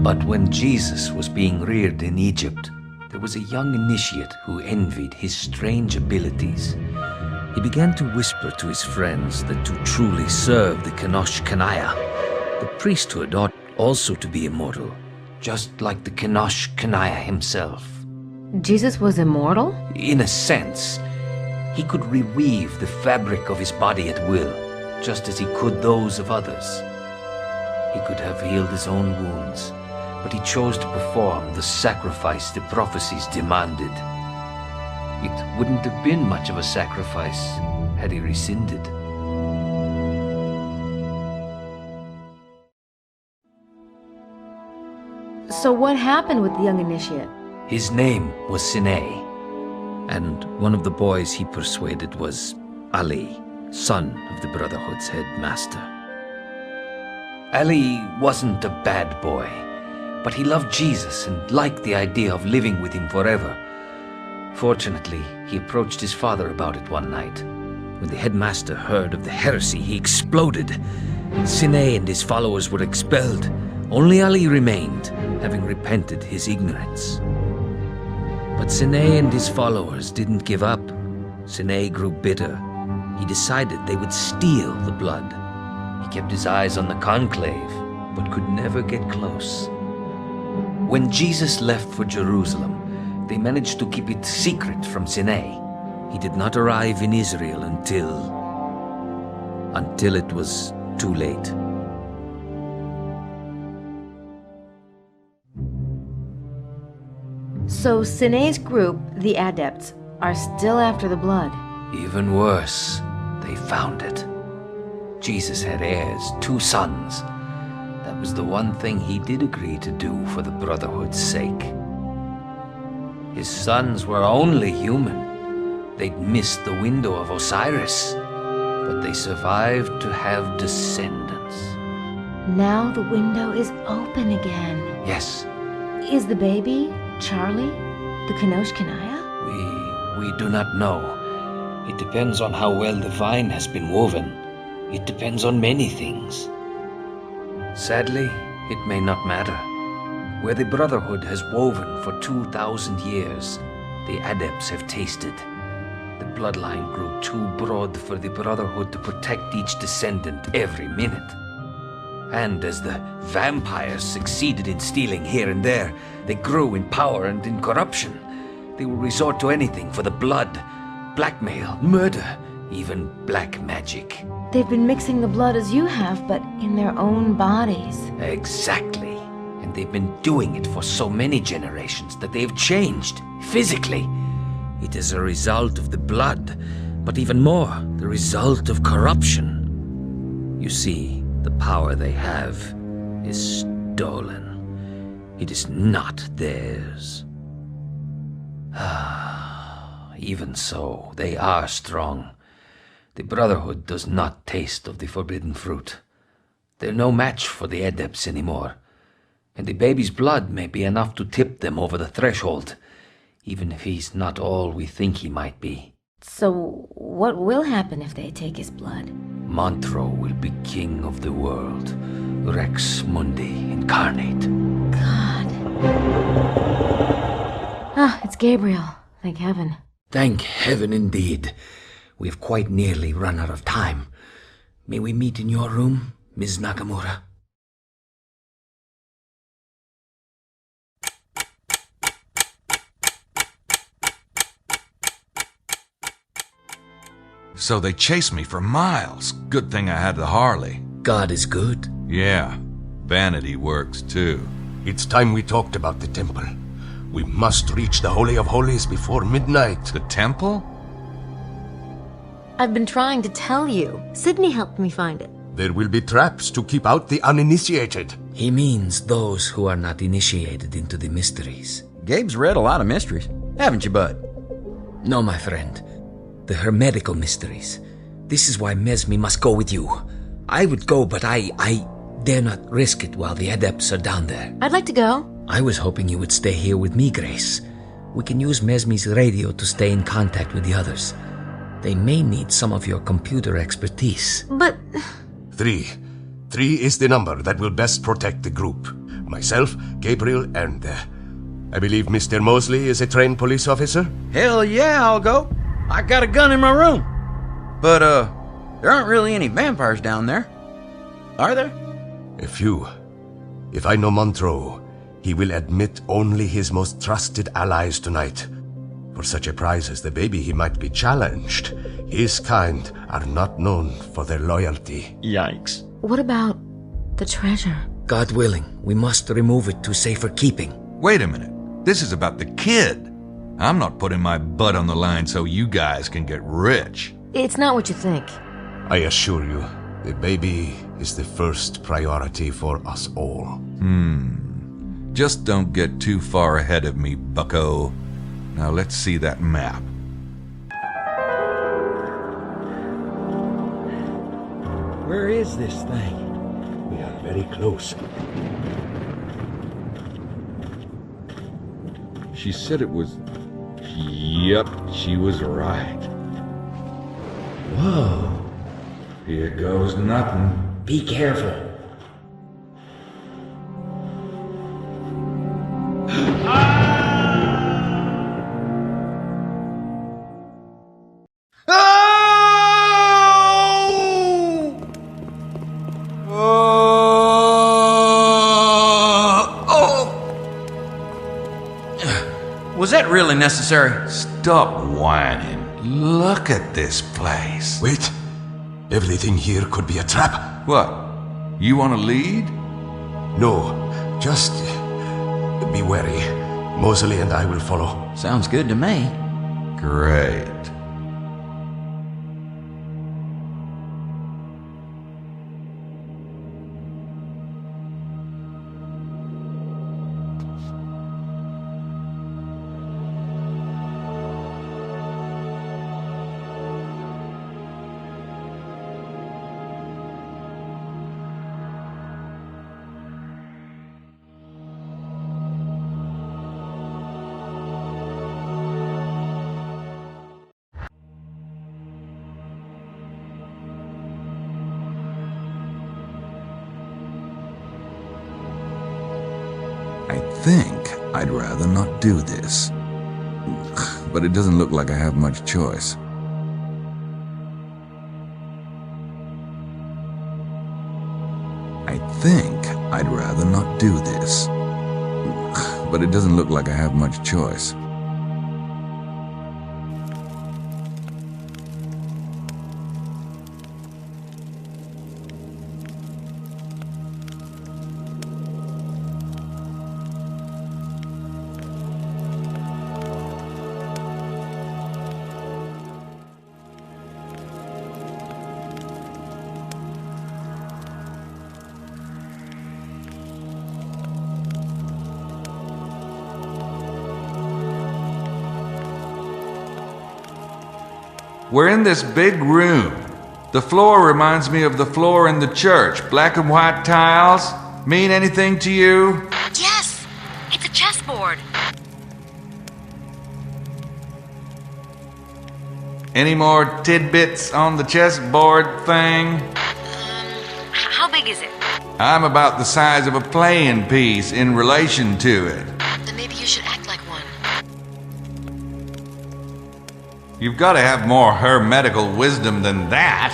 But when Jesus was being reared in Egypt, there was a young initiate who envied his strange abilities. He began to whisper to his friends that to truly serve the Kenosh Kenaya, the priesthood ought also to be immortal, just like the Kenosh Kenaya himself. Jesus was immortal? In a sense. He could reweave the fabric of his body at will, just as he could those of others. He could have healed his own wounds, but he chose to perform the sacrifice the prophecies demanded. It wouldn't have been much of a sacrifice had he rescinded. So what happened with the young initiate? His name was SIDNEY, and one of the boys he persuaded was Ali, son of the Brotherhood's headmaster. Ali wasn't a bad boy, but he loved Jesus and liked the idea of living with him forever. Fortunately, he approached his father about it one night. When the headmaster heard of the heresy, he exploded. SIDNEY and his followers were expelled. Only Ali remained, having repented his ignorance. But SIDNEY and his followers didn't give up. SIDNEY grew bitter. He decided they would steal the blood. He kept his eyes on the conclave, but could never get close. When Jesus left for Jerusalem, they managed to keep it secret from SIDNEY. He did not arrive in Israel until it was too late. So SIDNEY's group, the Adepts, are still after the blood. Even worse, they found it. Jesus had heirs, 2 sons. That was the one thing he did agree to do for the Brotherhood's sake. His sons were only human. They'd missed the window of Osiris, but they survived to have descendants. Now the window is open again. Yes. Is the baby, Charlie, the Kenosh Kanaya? We do not know. It depends on how well the vine has been woven. It depends on many things. Sadly, it may not matter. Where the Brotherhood has woven for 2,000 years, the Adepts have tasted. The bloodline grew too broad for the Brotherhood to protect each descendant every minute. And as the vampires succeeded in stealing here and there, they grew in power and in corruption. They will resort to anything for the blood, blackmail, murder, even black magic. They've been mixing the blood as you have, but in their own bodies. Exactly. And they've been doing it for so many generations that they've changed, physically. It is a result of the blood, but even more, the result of corruption. You see, the power they have is stolen. It is not theirs. Even so, they are strong. The Brotherhood does not taste of the forbidden fruit. They're no match for the Adepts anymore. And the baby's blood may be enough to tip them over the threshold, even if he's not all we think he might be. So what will happen if they take his blood? Montreux will be king of the world. Rex Mundi incarnate. God. It's Gabriel. Thank heaven. Thank heaven indeed. We have quite nearly run out of time. May we meet in your room, Ms. Nakamura? So they chased me for miles. Good thing I had the Harley. God is good. Yeah, vanity works too. It's time we talked about the temple. We must reach the Holy of Holies before midnight. The temple? I've been trying to tell you. SIDNEY helped me find it. There will be traps to keep out the uninitiated. He means those who are not initiated into the mysteries. Gabe's read a lot of mysteries, haven't you, bud? No, my friend. The hermetical mysteries. This is why Mesme must go with you. I would go, but I dare not risk it while the Adepts are down there. I'd like to go. I was hoping you would stay here with me, Grace. We can use Mesme's radio to stay in contact with the others. They may need some of your computer expertise. But... 3. 3 is the number that will best protect the group. Myself, Gabriel, and... I believe Mr. Mosley is a trained police officer? Hell yeah, I'll go. I got a gun in my room. But, there aren't really any vampires down there. Are there? A few. If I know Montreux, he will admit only his most trusted allies tonight. For such a prize as the baby, he might be challenged. His kind are not known for their loyalty. Yikes. What about the treasure? God willing, we must remove it to safer keeping. Wait a minute. This is about the kid. I'm not putting my butt on the line so you guys can get rich. It's not what you think. I assure you, the baby is the first priority for us all. Just don't get too far ahead of me, bucko. Now let's see that map. Where is this thing? We are very close. She said it was... Yep, she was right. Whoa. Here goes nothing. Be careful. Was that really necessary? Stop whining. Look at this place. Wait. Everything here could be a trap. What? You want to lead? No. Just be wary. Moseley and I will follow. Sounds good to me. Great. I think I'd rather not do this. But it doesn't look like I have much choice. I think I'd rather not do this. But it doesn't look like I have much choice. We're in this big room. The floor reminds me of the floor in the church. Black and white tiles. Mean anything to you? Yes! It's a chessboard. Any more tidbits on the chessboard thing? How big is it? I'm about the size of a playing piece in relation to it. Then maybe you should act like one. You've got to have more hermetical wisdom than that.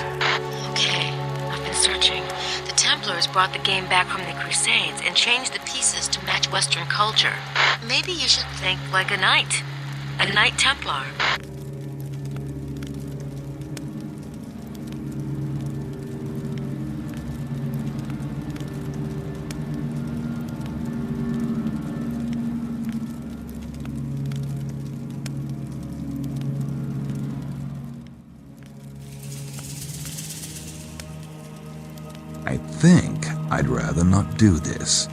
Okay, I've been searching. The Templars brought the game back from the Crusades and changed the pieces to match Western culture. Maybe you should think like a knight. A Knight Templar. I think I'd rather not do this.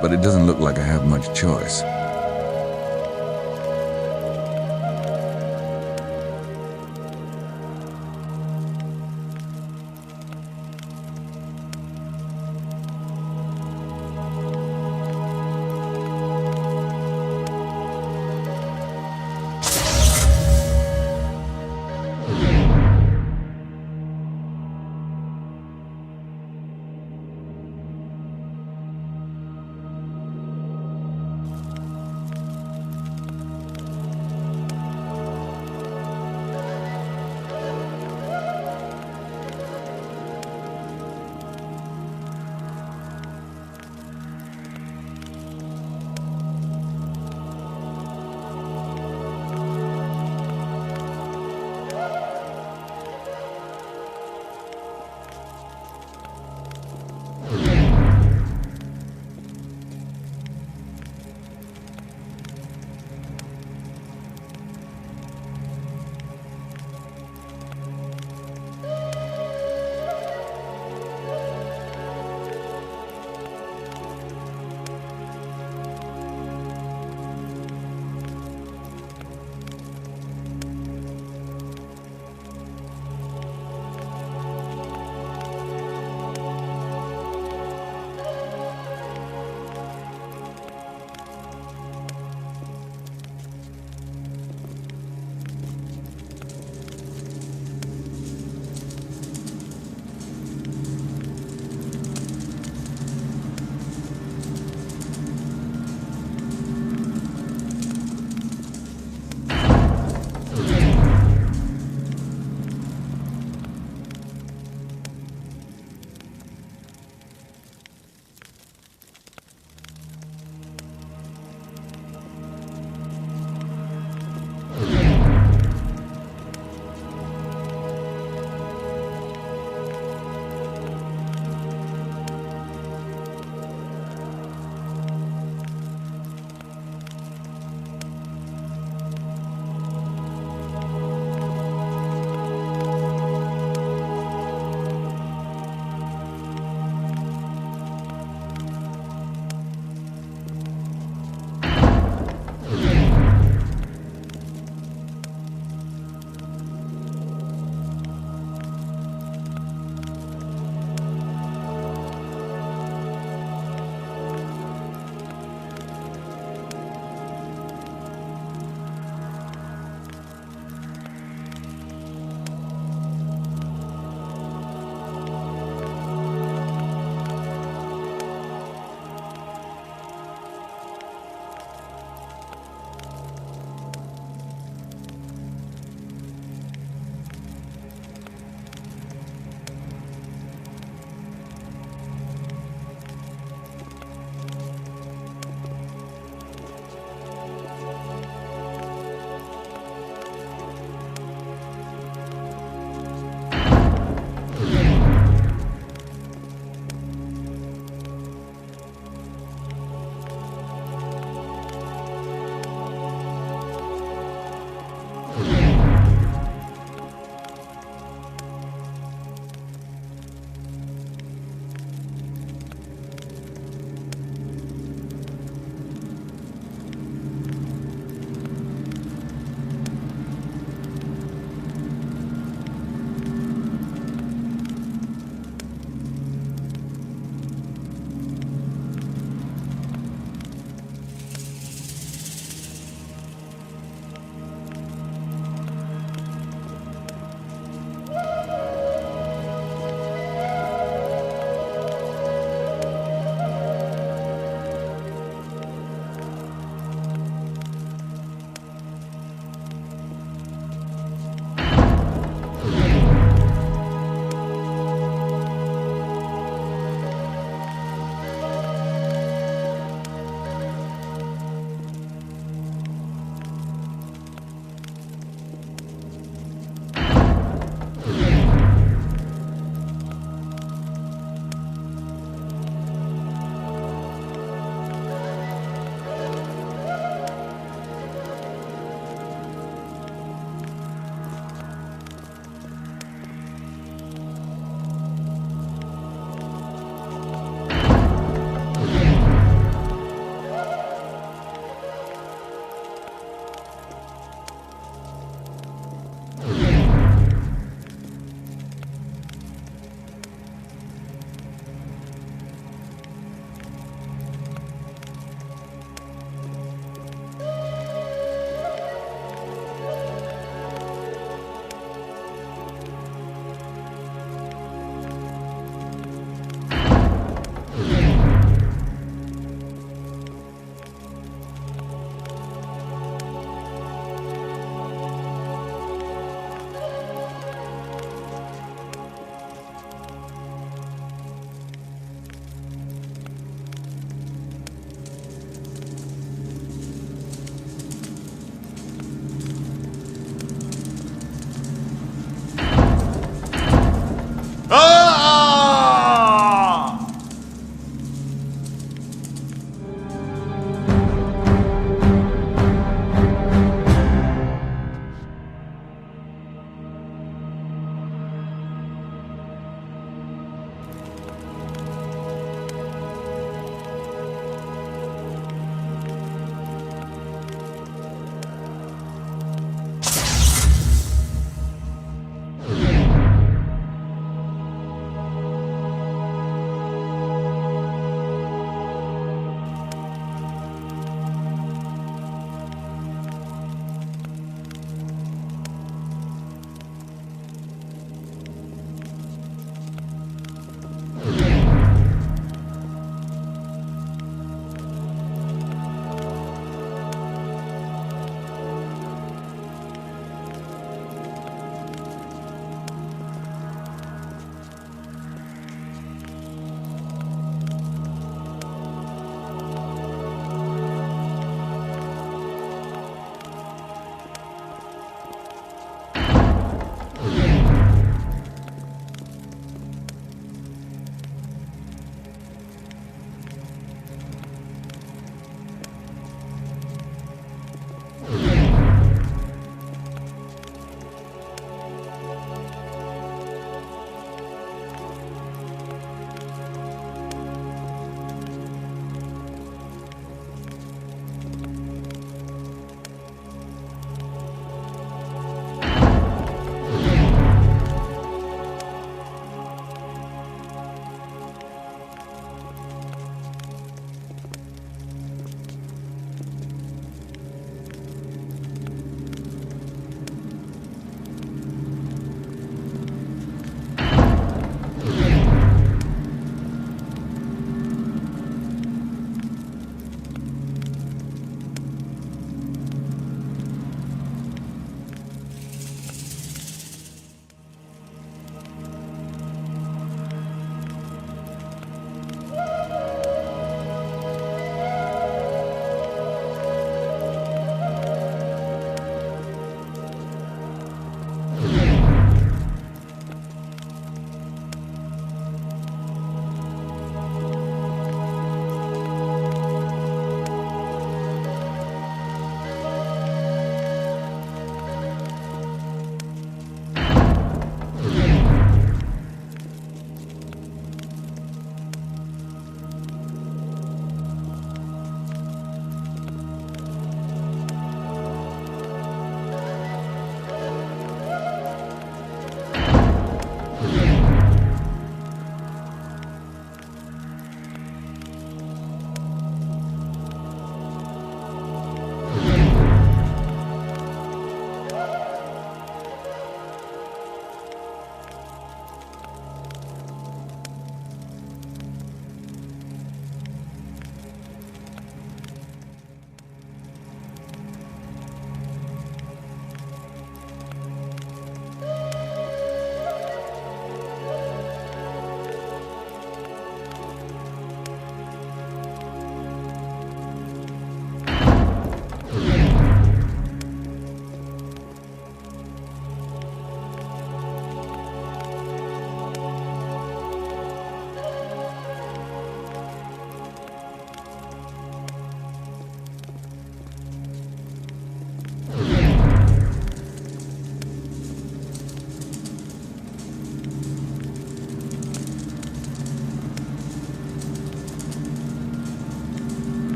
But it doesn't look like I have much choice.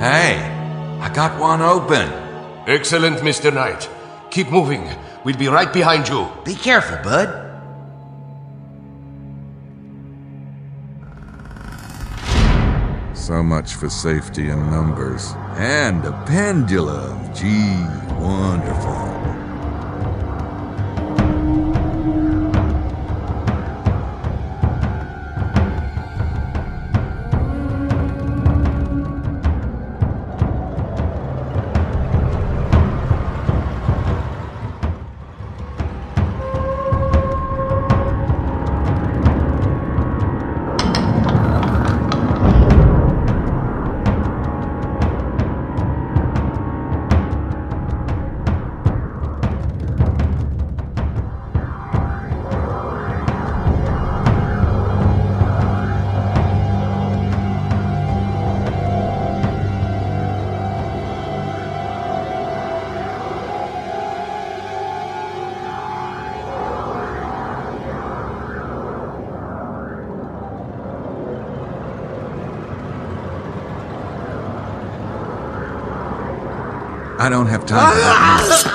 Hey, I got one open. Excellent, Mr. Knight. Keep moving. We'll be right behind you. Be careful, bud. So much for safety in numbers. And a pendulum. Gee, wonderful. I don't have time for that.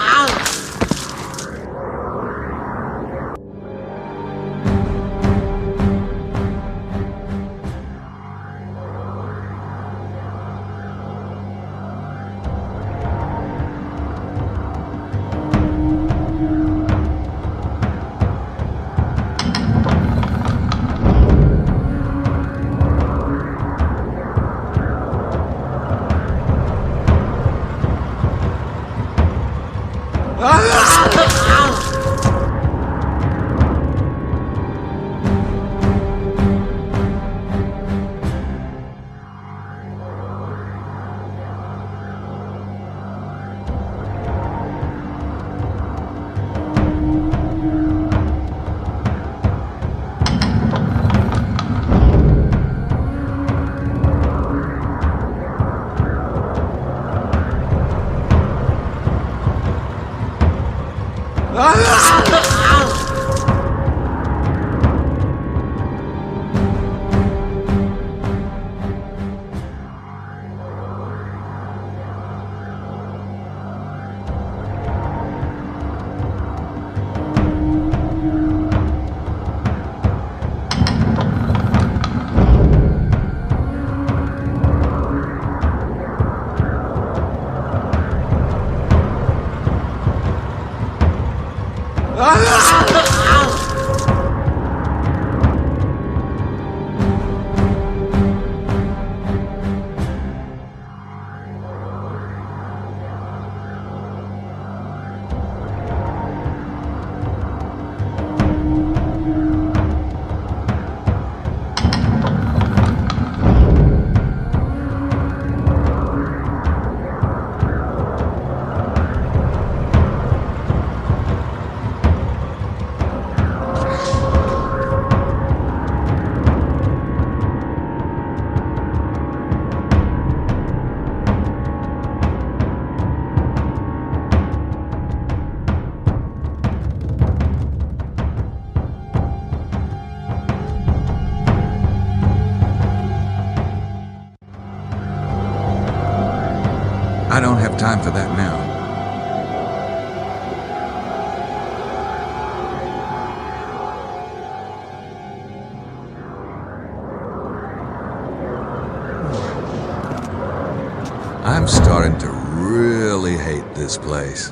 I don't have time for that now. I'm starting to really hate this place.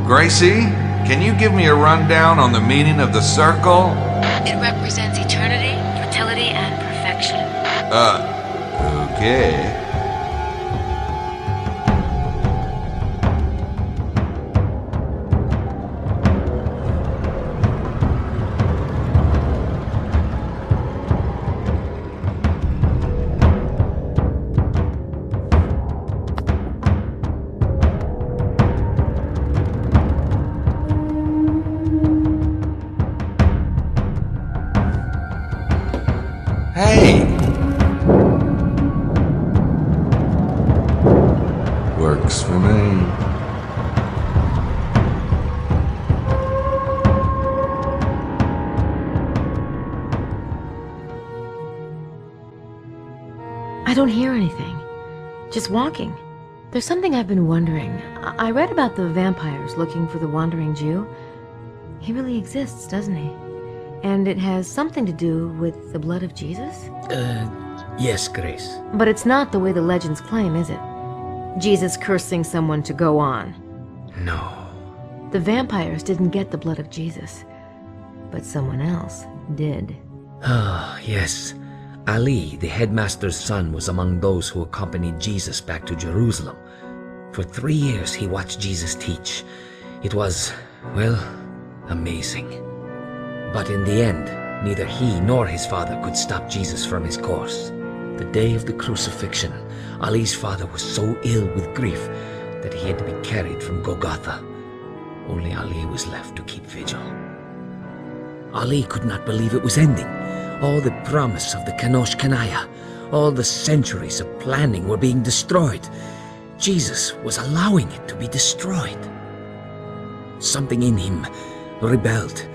Gracie, can you give me a rundown on the meaning of the circle? It represents eternity, fertility, and perfection. Okay. Hey! Works for me. I don't hear anything. Just walking. There's something I've been wondering. I read about the vampires looking for the wandering Jew. He really exists, doesn't he? And it has something to do with the blood of Jesus? Yes, Grace. But it's not the way the legends claim, is it? Jesus cursing someone to go on. No. The vampires didn't get the blood of Jesus, but someone else did. Ah, yes. Ali, the headmaster's son, was among those who accompanied Jesus back to Jerusalem. For 3 years he watched Jesus teach. It was, well, amazing. But in the end, neither he nor his father could stop Jesus from his course. The day of the crucifixion, Ali's father was so ill with grief that he had to be carried from Golgotha. Only Ali was left to keep vigil. Ali could not believe it was ending. All the promise of the Kanosh Kanaya, all the centuries of planning were being destroyed. Jesus was allowing it to be destroyed. Something in him rebelled.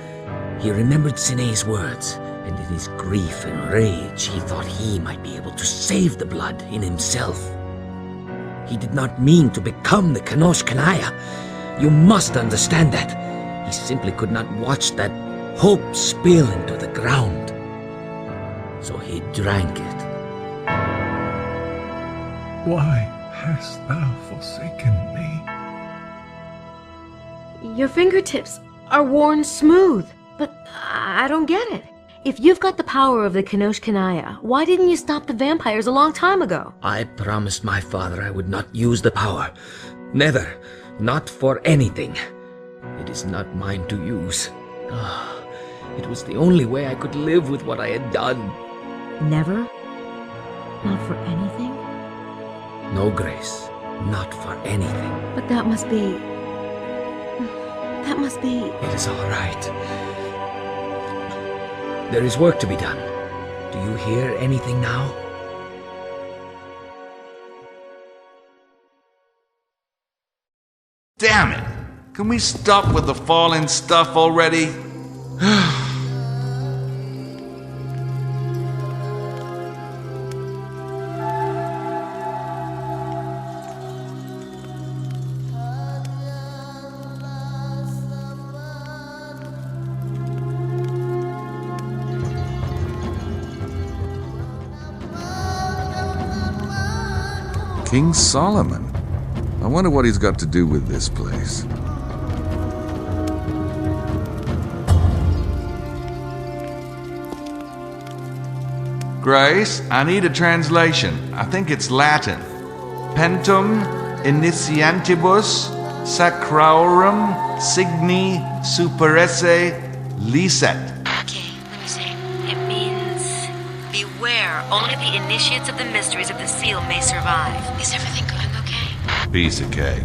He remembered Sine's words, and in his grief and rage he thought he might be able to save the blood in himself. He did not mean to become the Kanosh Kanaya. You must understand that. He simply could not watch that hope spill into the ground. So he drank it. Why hast thou forsaken me? Your fingertips are worn smooth, but I don't get it. If you've got the power of the Kanosh Kanaya, why didn't you stop the vampires a long time ago? I promised my father I would not use the power. Never. Not for anything. It is not mine to use. It was the only way I could live with what I had done. Never? Not for anything? No, Grace. Not for anything. But that must be... It is all right. There is work to be done. Do you hear anything now? Damn it! Can we stop with the falling stuff already? King Solomon. I wonder what he's got to do with this place. Grace, I need a translation. I think it's Latin. Pentum initiantibus sacrorum SIDNEY superesse licet. Okay, let me see. It means, beware, only the initiates of the mysteries of the seal may survive. Is everything going okay? Piece of cake.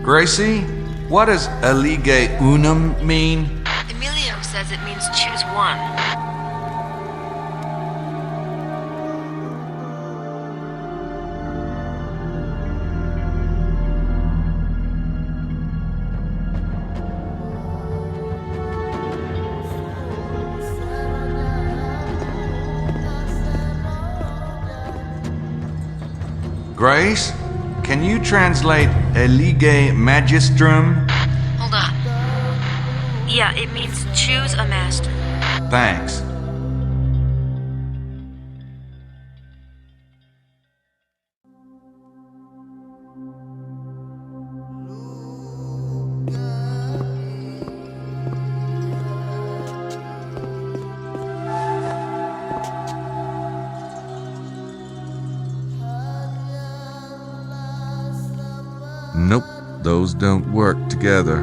Gracie, what does elige unum mean? Emilio says it means choose one. Grace, can you translate elige magistrum? Hold on. Yeah, it means choose a master. Thanks. Nope, those don't work together.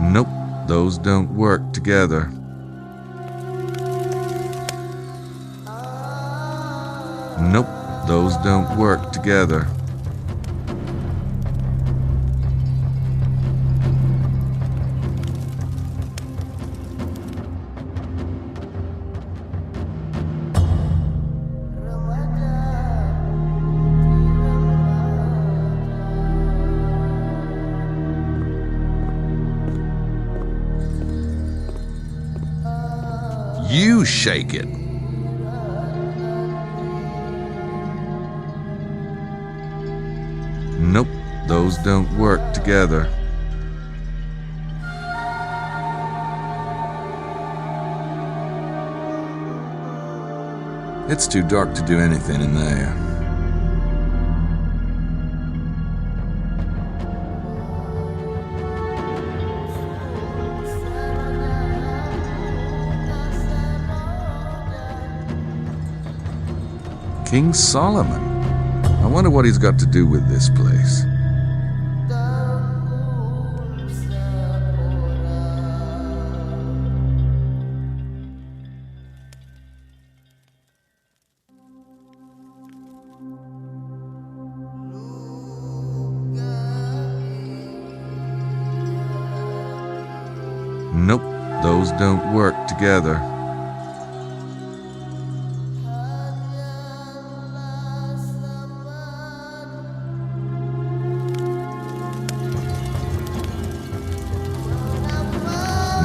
Nope, those don't work together. Nope, those don't work together. You shake it. Nope, those don't work together. It's too dark to do anything in there. King Solomon. I wonder what he's got to do with this place. Nope, those don't work together.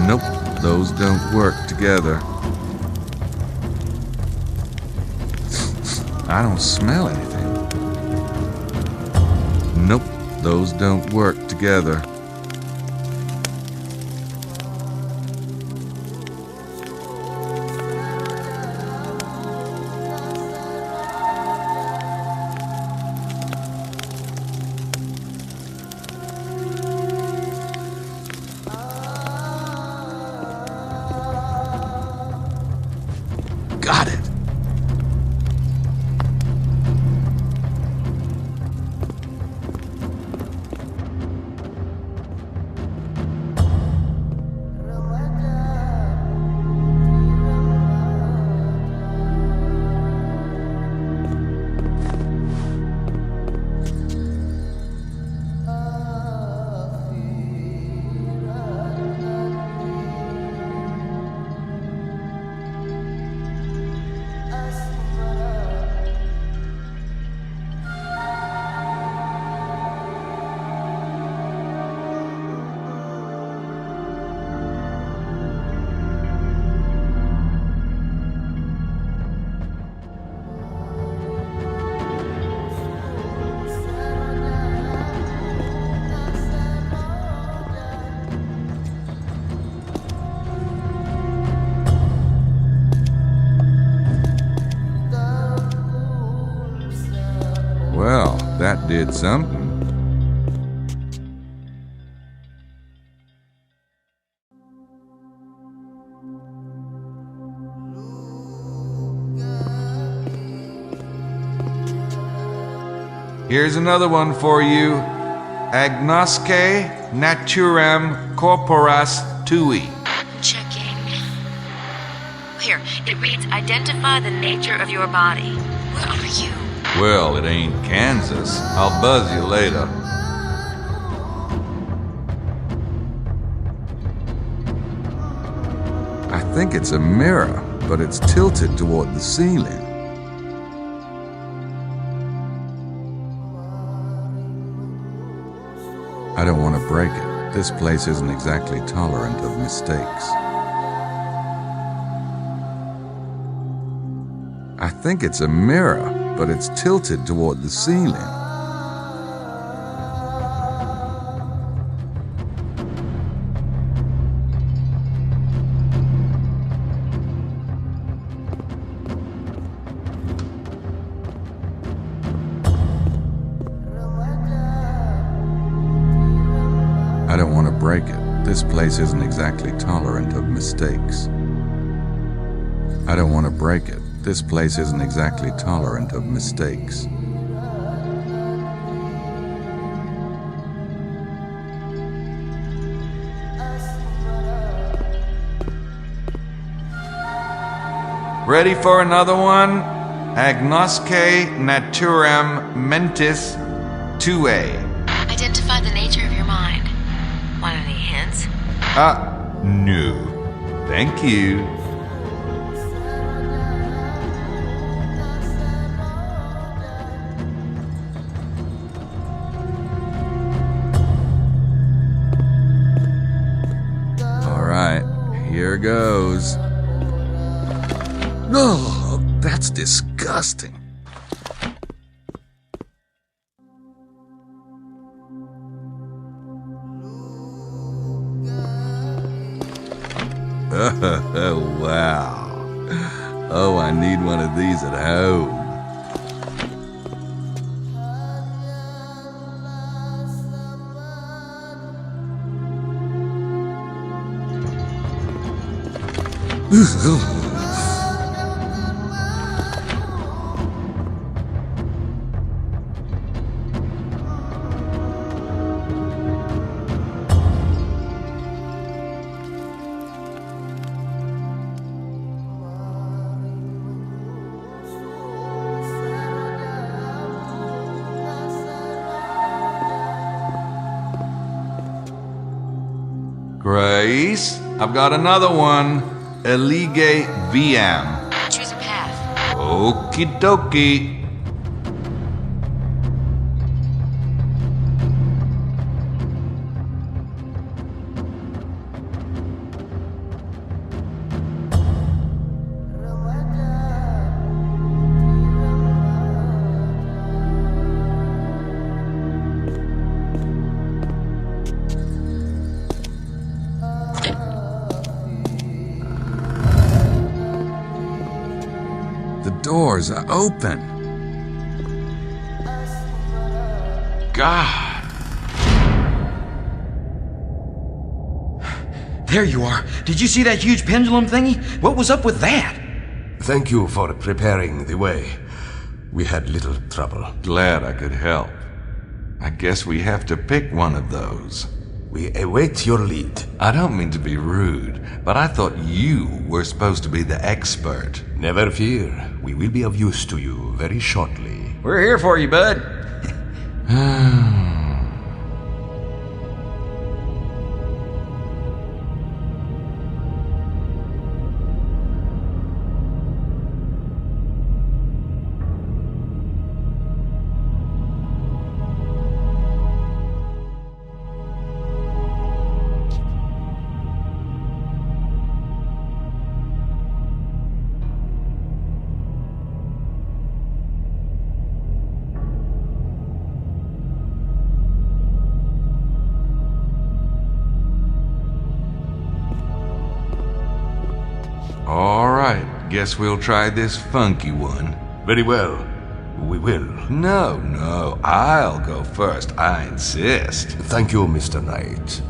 Nope, those don't work together. I don't smell anything. Nope, those don't work together. Got it. Well, that did something. Here's another one for you. Agnosce naturem corporas tui. Checking. Here, it reads, identify the nature of your body. What are you? Well, it ain't Kansas. I'll buzz you later. I think it's a mirror, but it's tilted toward the ceiling. I don't want to break it. This place isn't exactly tolerant of mistakes. I think it's a mirror, but it's tilted toward the ceiling. break it. This place isn't exactly tolerant of mistakes. I don't want to break it. This place isn't exactly tolerant of mistakes. Ready for another one? Agnosce naturem mentis 2A. Identify the nature of your mind. Want any hints? No. Thank you. All right, here goes. Oh, that's disgusting. Oh, wow. Oh, I need one of these at home. Grace, I've got another one. Elige viam. Choose a path. Okie dokie. The doors are open. God. There you are. Did you see that huge pendulum thingy? What was up with that? Thank you for preparing the way. We had little trouble. Glad I could help. I guess we have to pick one of those. We await your lead. I don't mean to be rude, but I thought you were supposed to be the expert. Never fear. We will be of use to you very shortly. We're here for you, bud. All right, guess we'll try this funky one. Very well. We will. No, I'll go first. I insist. Thank you, Mr. Knight.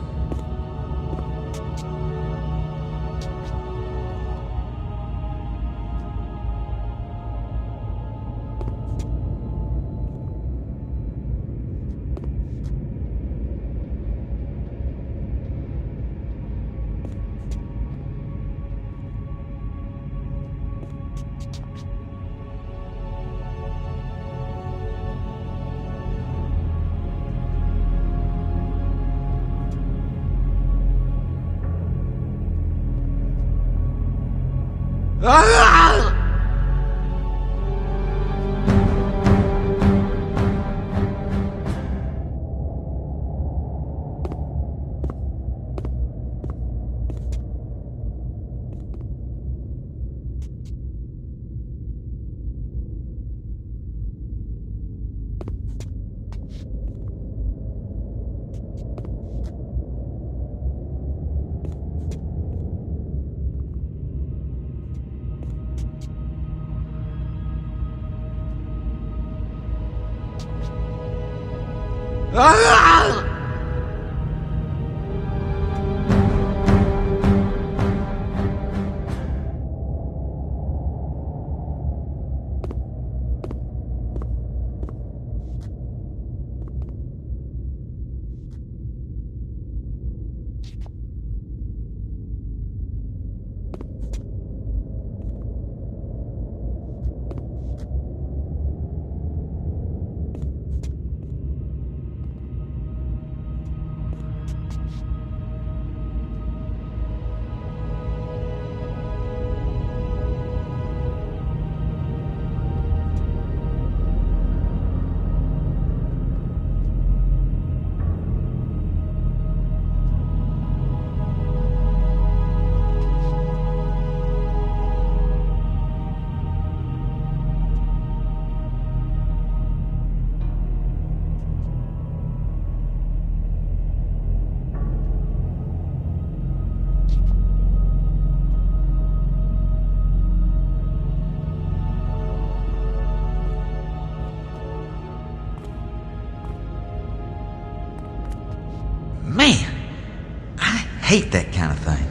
hate that kind of thing.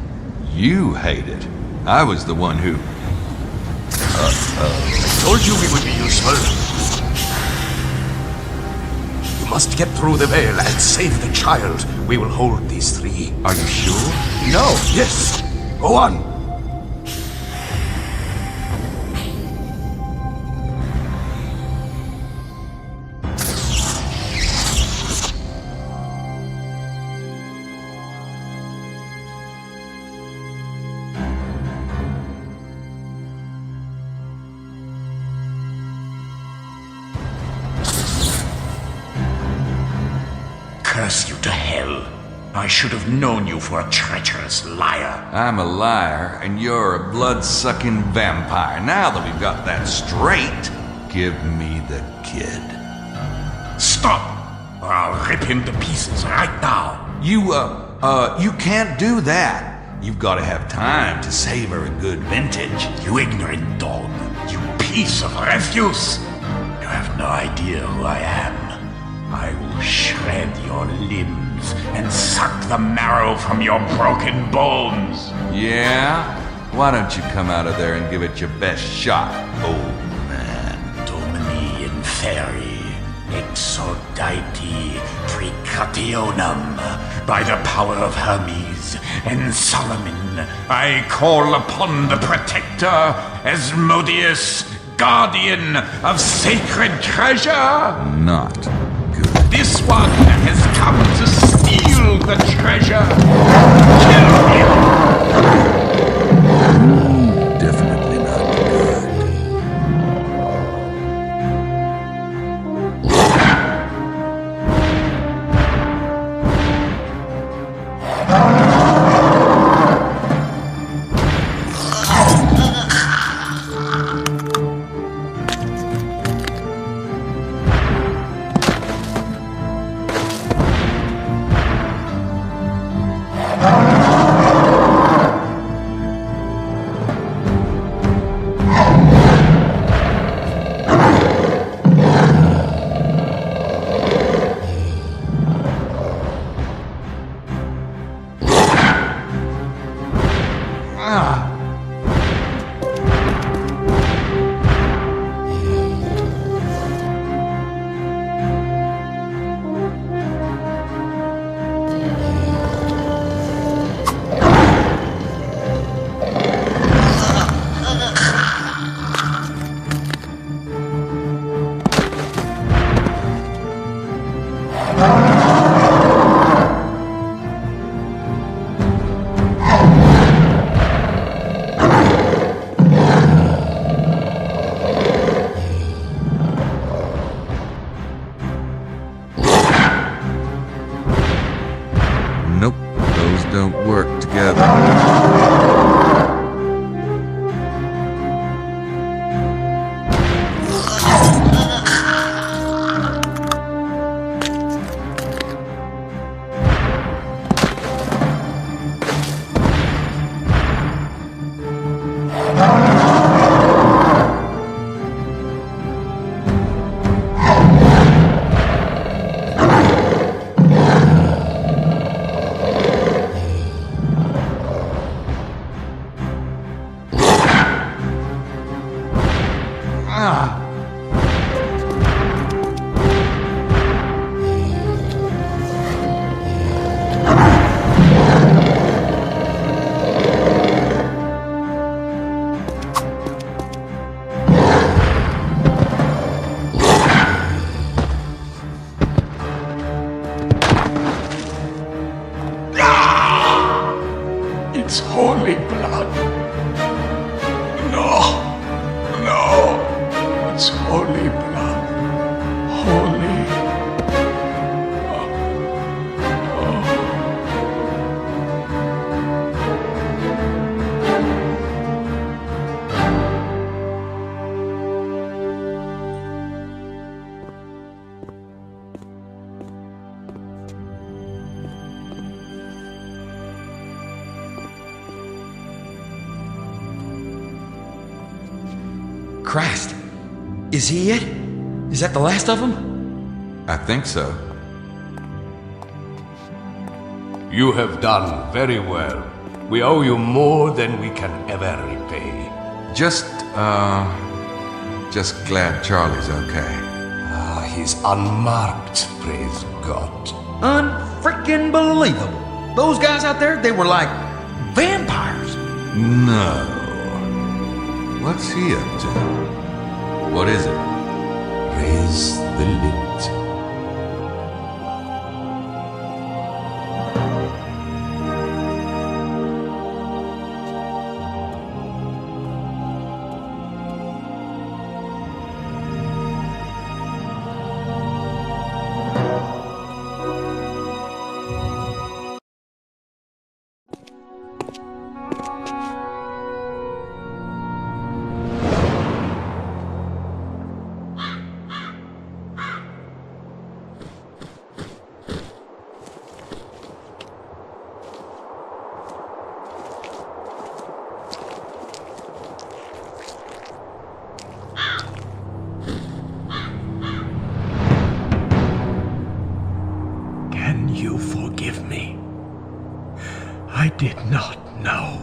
You hate it. I was the one who... I told you we would be useful. You must get through the veil and save the child. We will hold these three. Are you sure? No. Yes. Go on. Curse you to hell. I should have known you for a treacherous liar. I'm a liar, and you're a blood-sucking vampire. Now that we've got that straight, give me the kid. Stop, or I'll rip him to pieces right now. You can't do that. You've got to have time to savor a good vintage. You ignorant dog. You piece of refuse. You have no idea who I am. I will shred your limbs and suck the marrow from your broken bones. Yeah? Why don't you come out of there and give it your best shot, old man? Domini inferi, exoditi precationum. By the power of Hermes and Solomon, I call upon the protector, Asmodeus, guardian of sacred treasure. Not. This one has come to steal the treasure. Kill him! Definitely not good. Nope, those don't work together. It's holy blood. No. No. It's holy blood. Holy. Christ. Is he it? Is that the last of them? I think so. You have done very well. We owe you more than we can ever repay. Just glad Charlie's okay. He's unmarked, praise God. Unfreaking believable. Those guys out there, they were like vampires. No. What's he up to? What is it? Raise the lid. You forgive me. I did not know.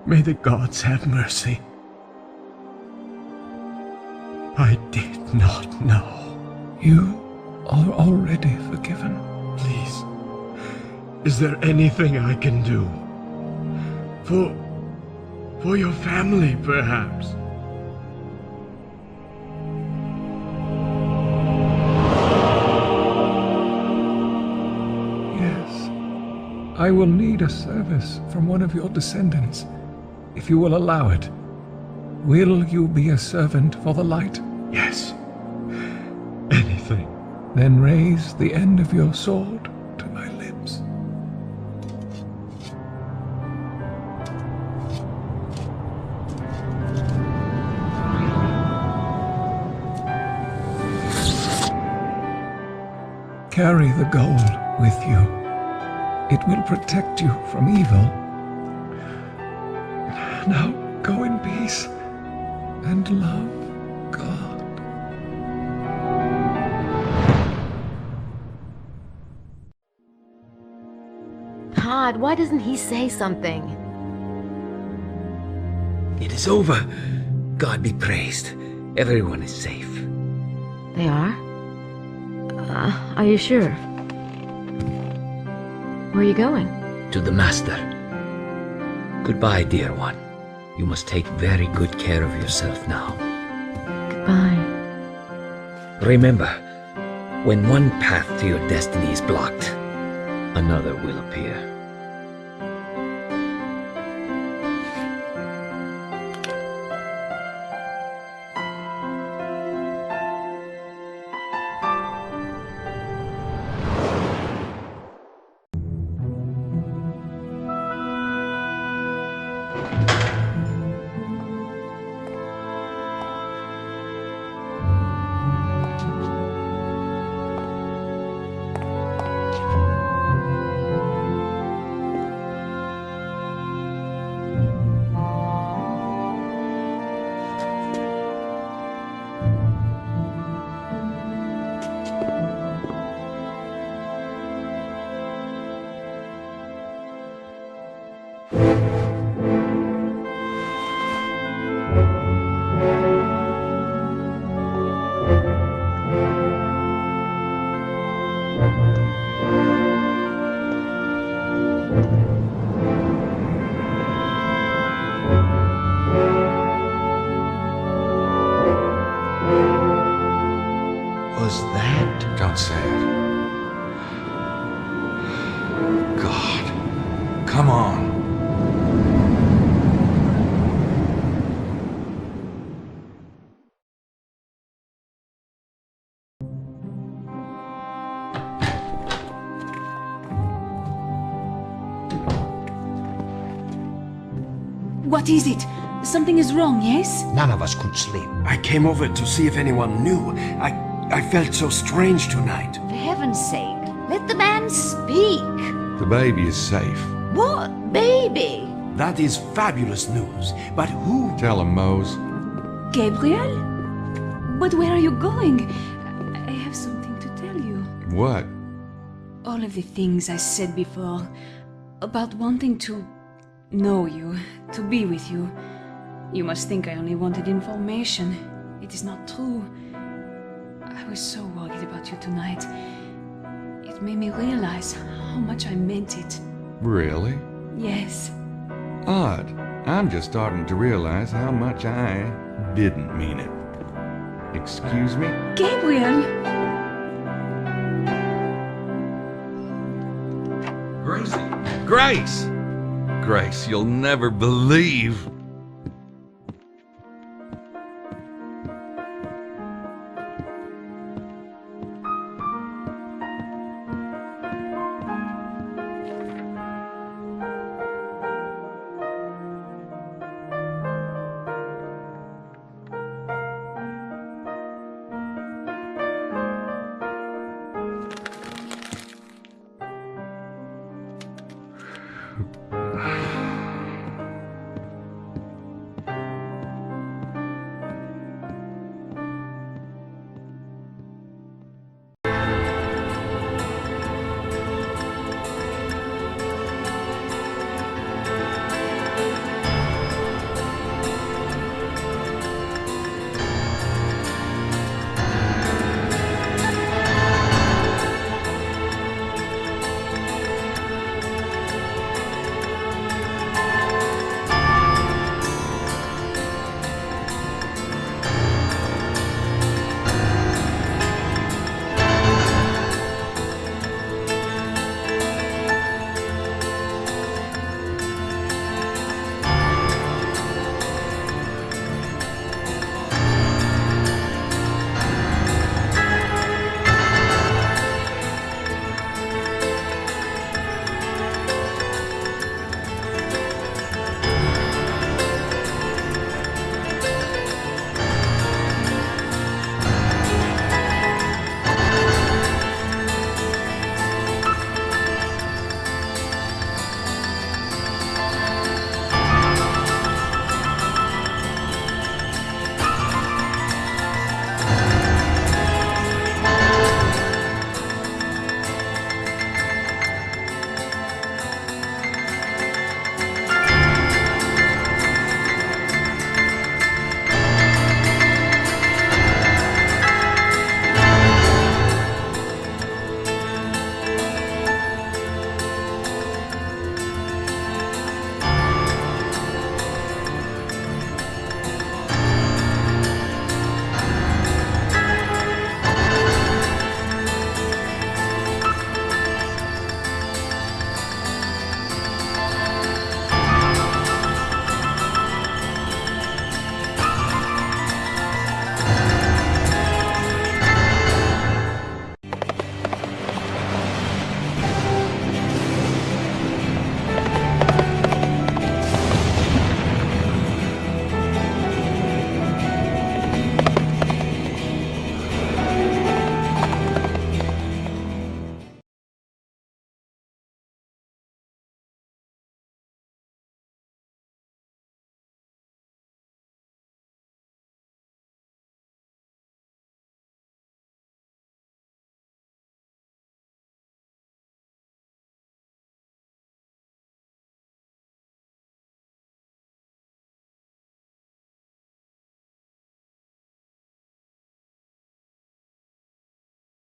May the gods have mercy. I did not know. You are already forgiven. Please, is there anything I can do? For your family, perhaps? Yes. I will need a service from one of your descendants, if you will allow it. Will you be a servant for the light? Yes. Anything. Then raise the end of your sword to my lips. Carry the gold with you. It will protect you from evil. Now go in peace and love God. Todd, why doesn't he say something? It is over. God be praised. Everyone is safe. They are? Are you sure? Where are you going? To the Master. Goodbye, dear one. You must take very good care of yourself now. Goodbye. Remember, when one path to your destiny is blocked, another will appear. Was that? Don't say it. God. Come on. What is it? Something is wrong, yes? None of us could sleep. I came over to see if anyone knew. I felt so strange tonight. For heaven's sake, let the man speak. The baby is safe. What baby? That is fabulous news. But who? Tell him, Mose. Gabriel? But where are you going? I have something to tell you. What? All of the things I said before about wanting to know you, to be with you. You must think I only wanted information. It is not true. I was so worried about you tonight. It made me realize how much I meant it. Really? Yes. Odd. I'm just starting to realize how much I didn't mean it. Excuse me? Gabriel! Grace! Grace, you'll never believe.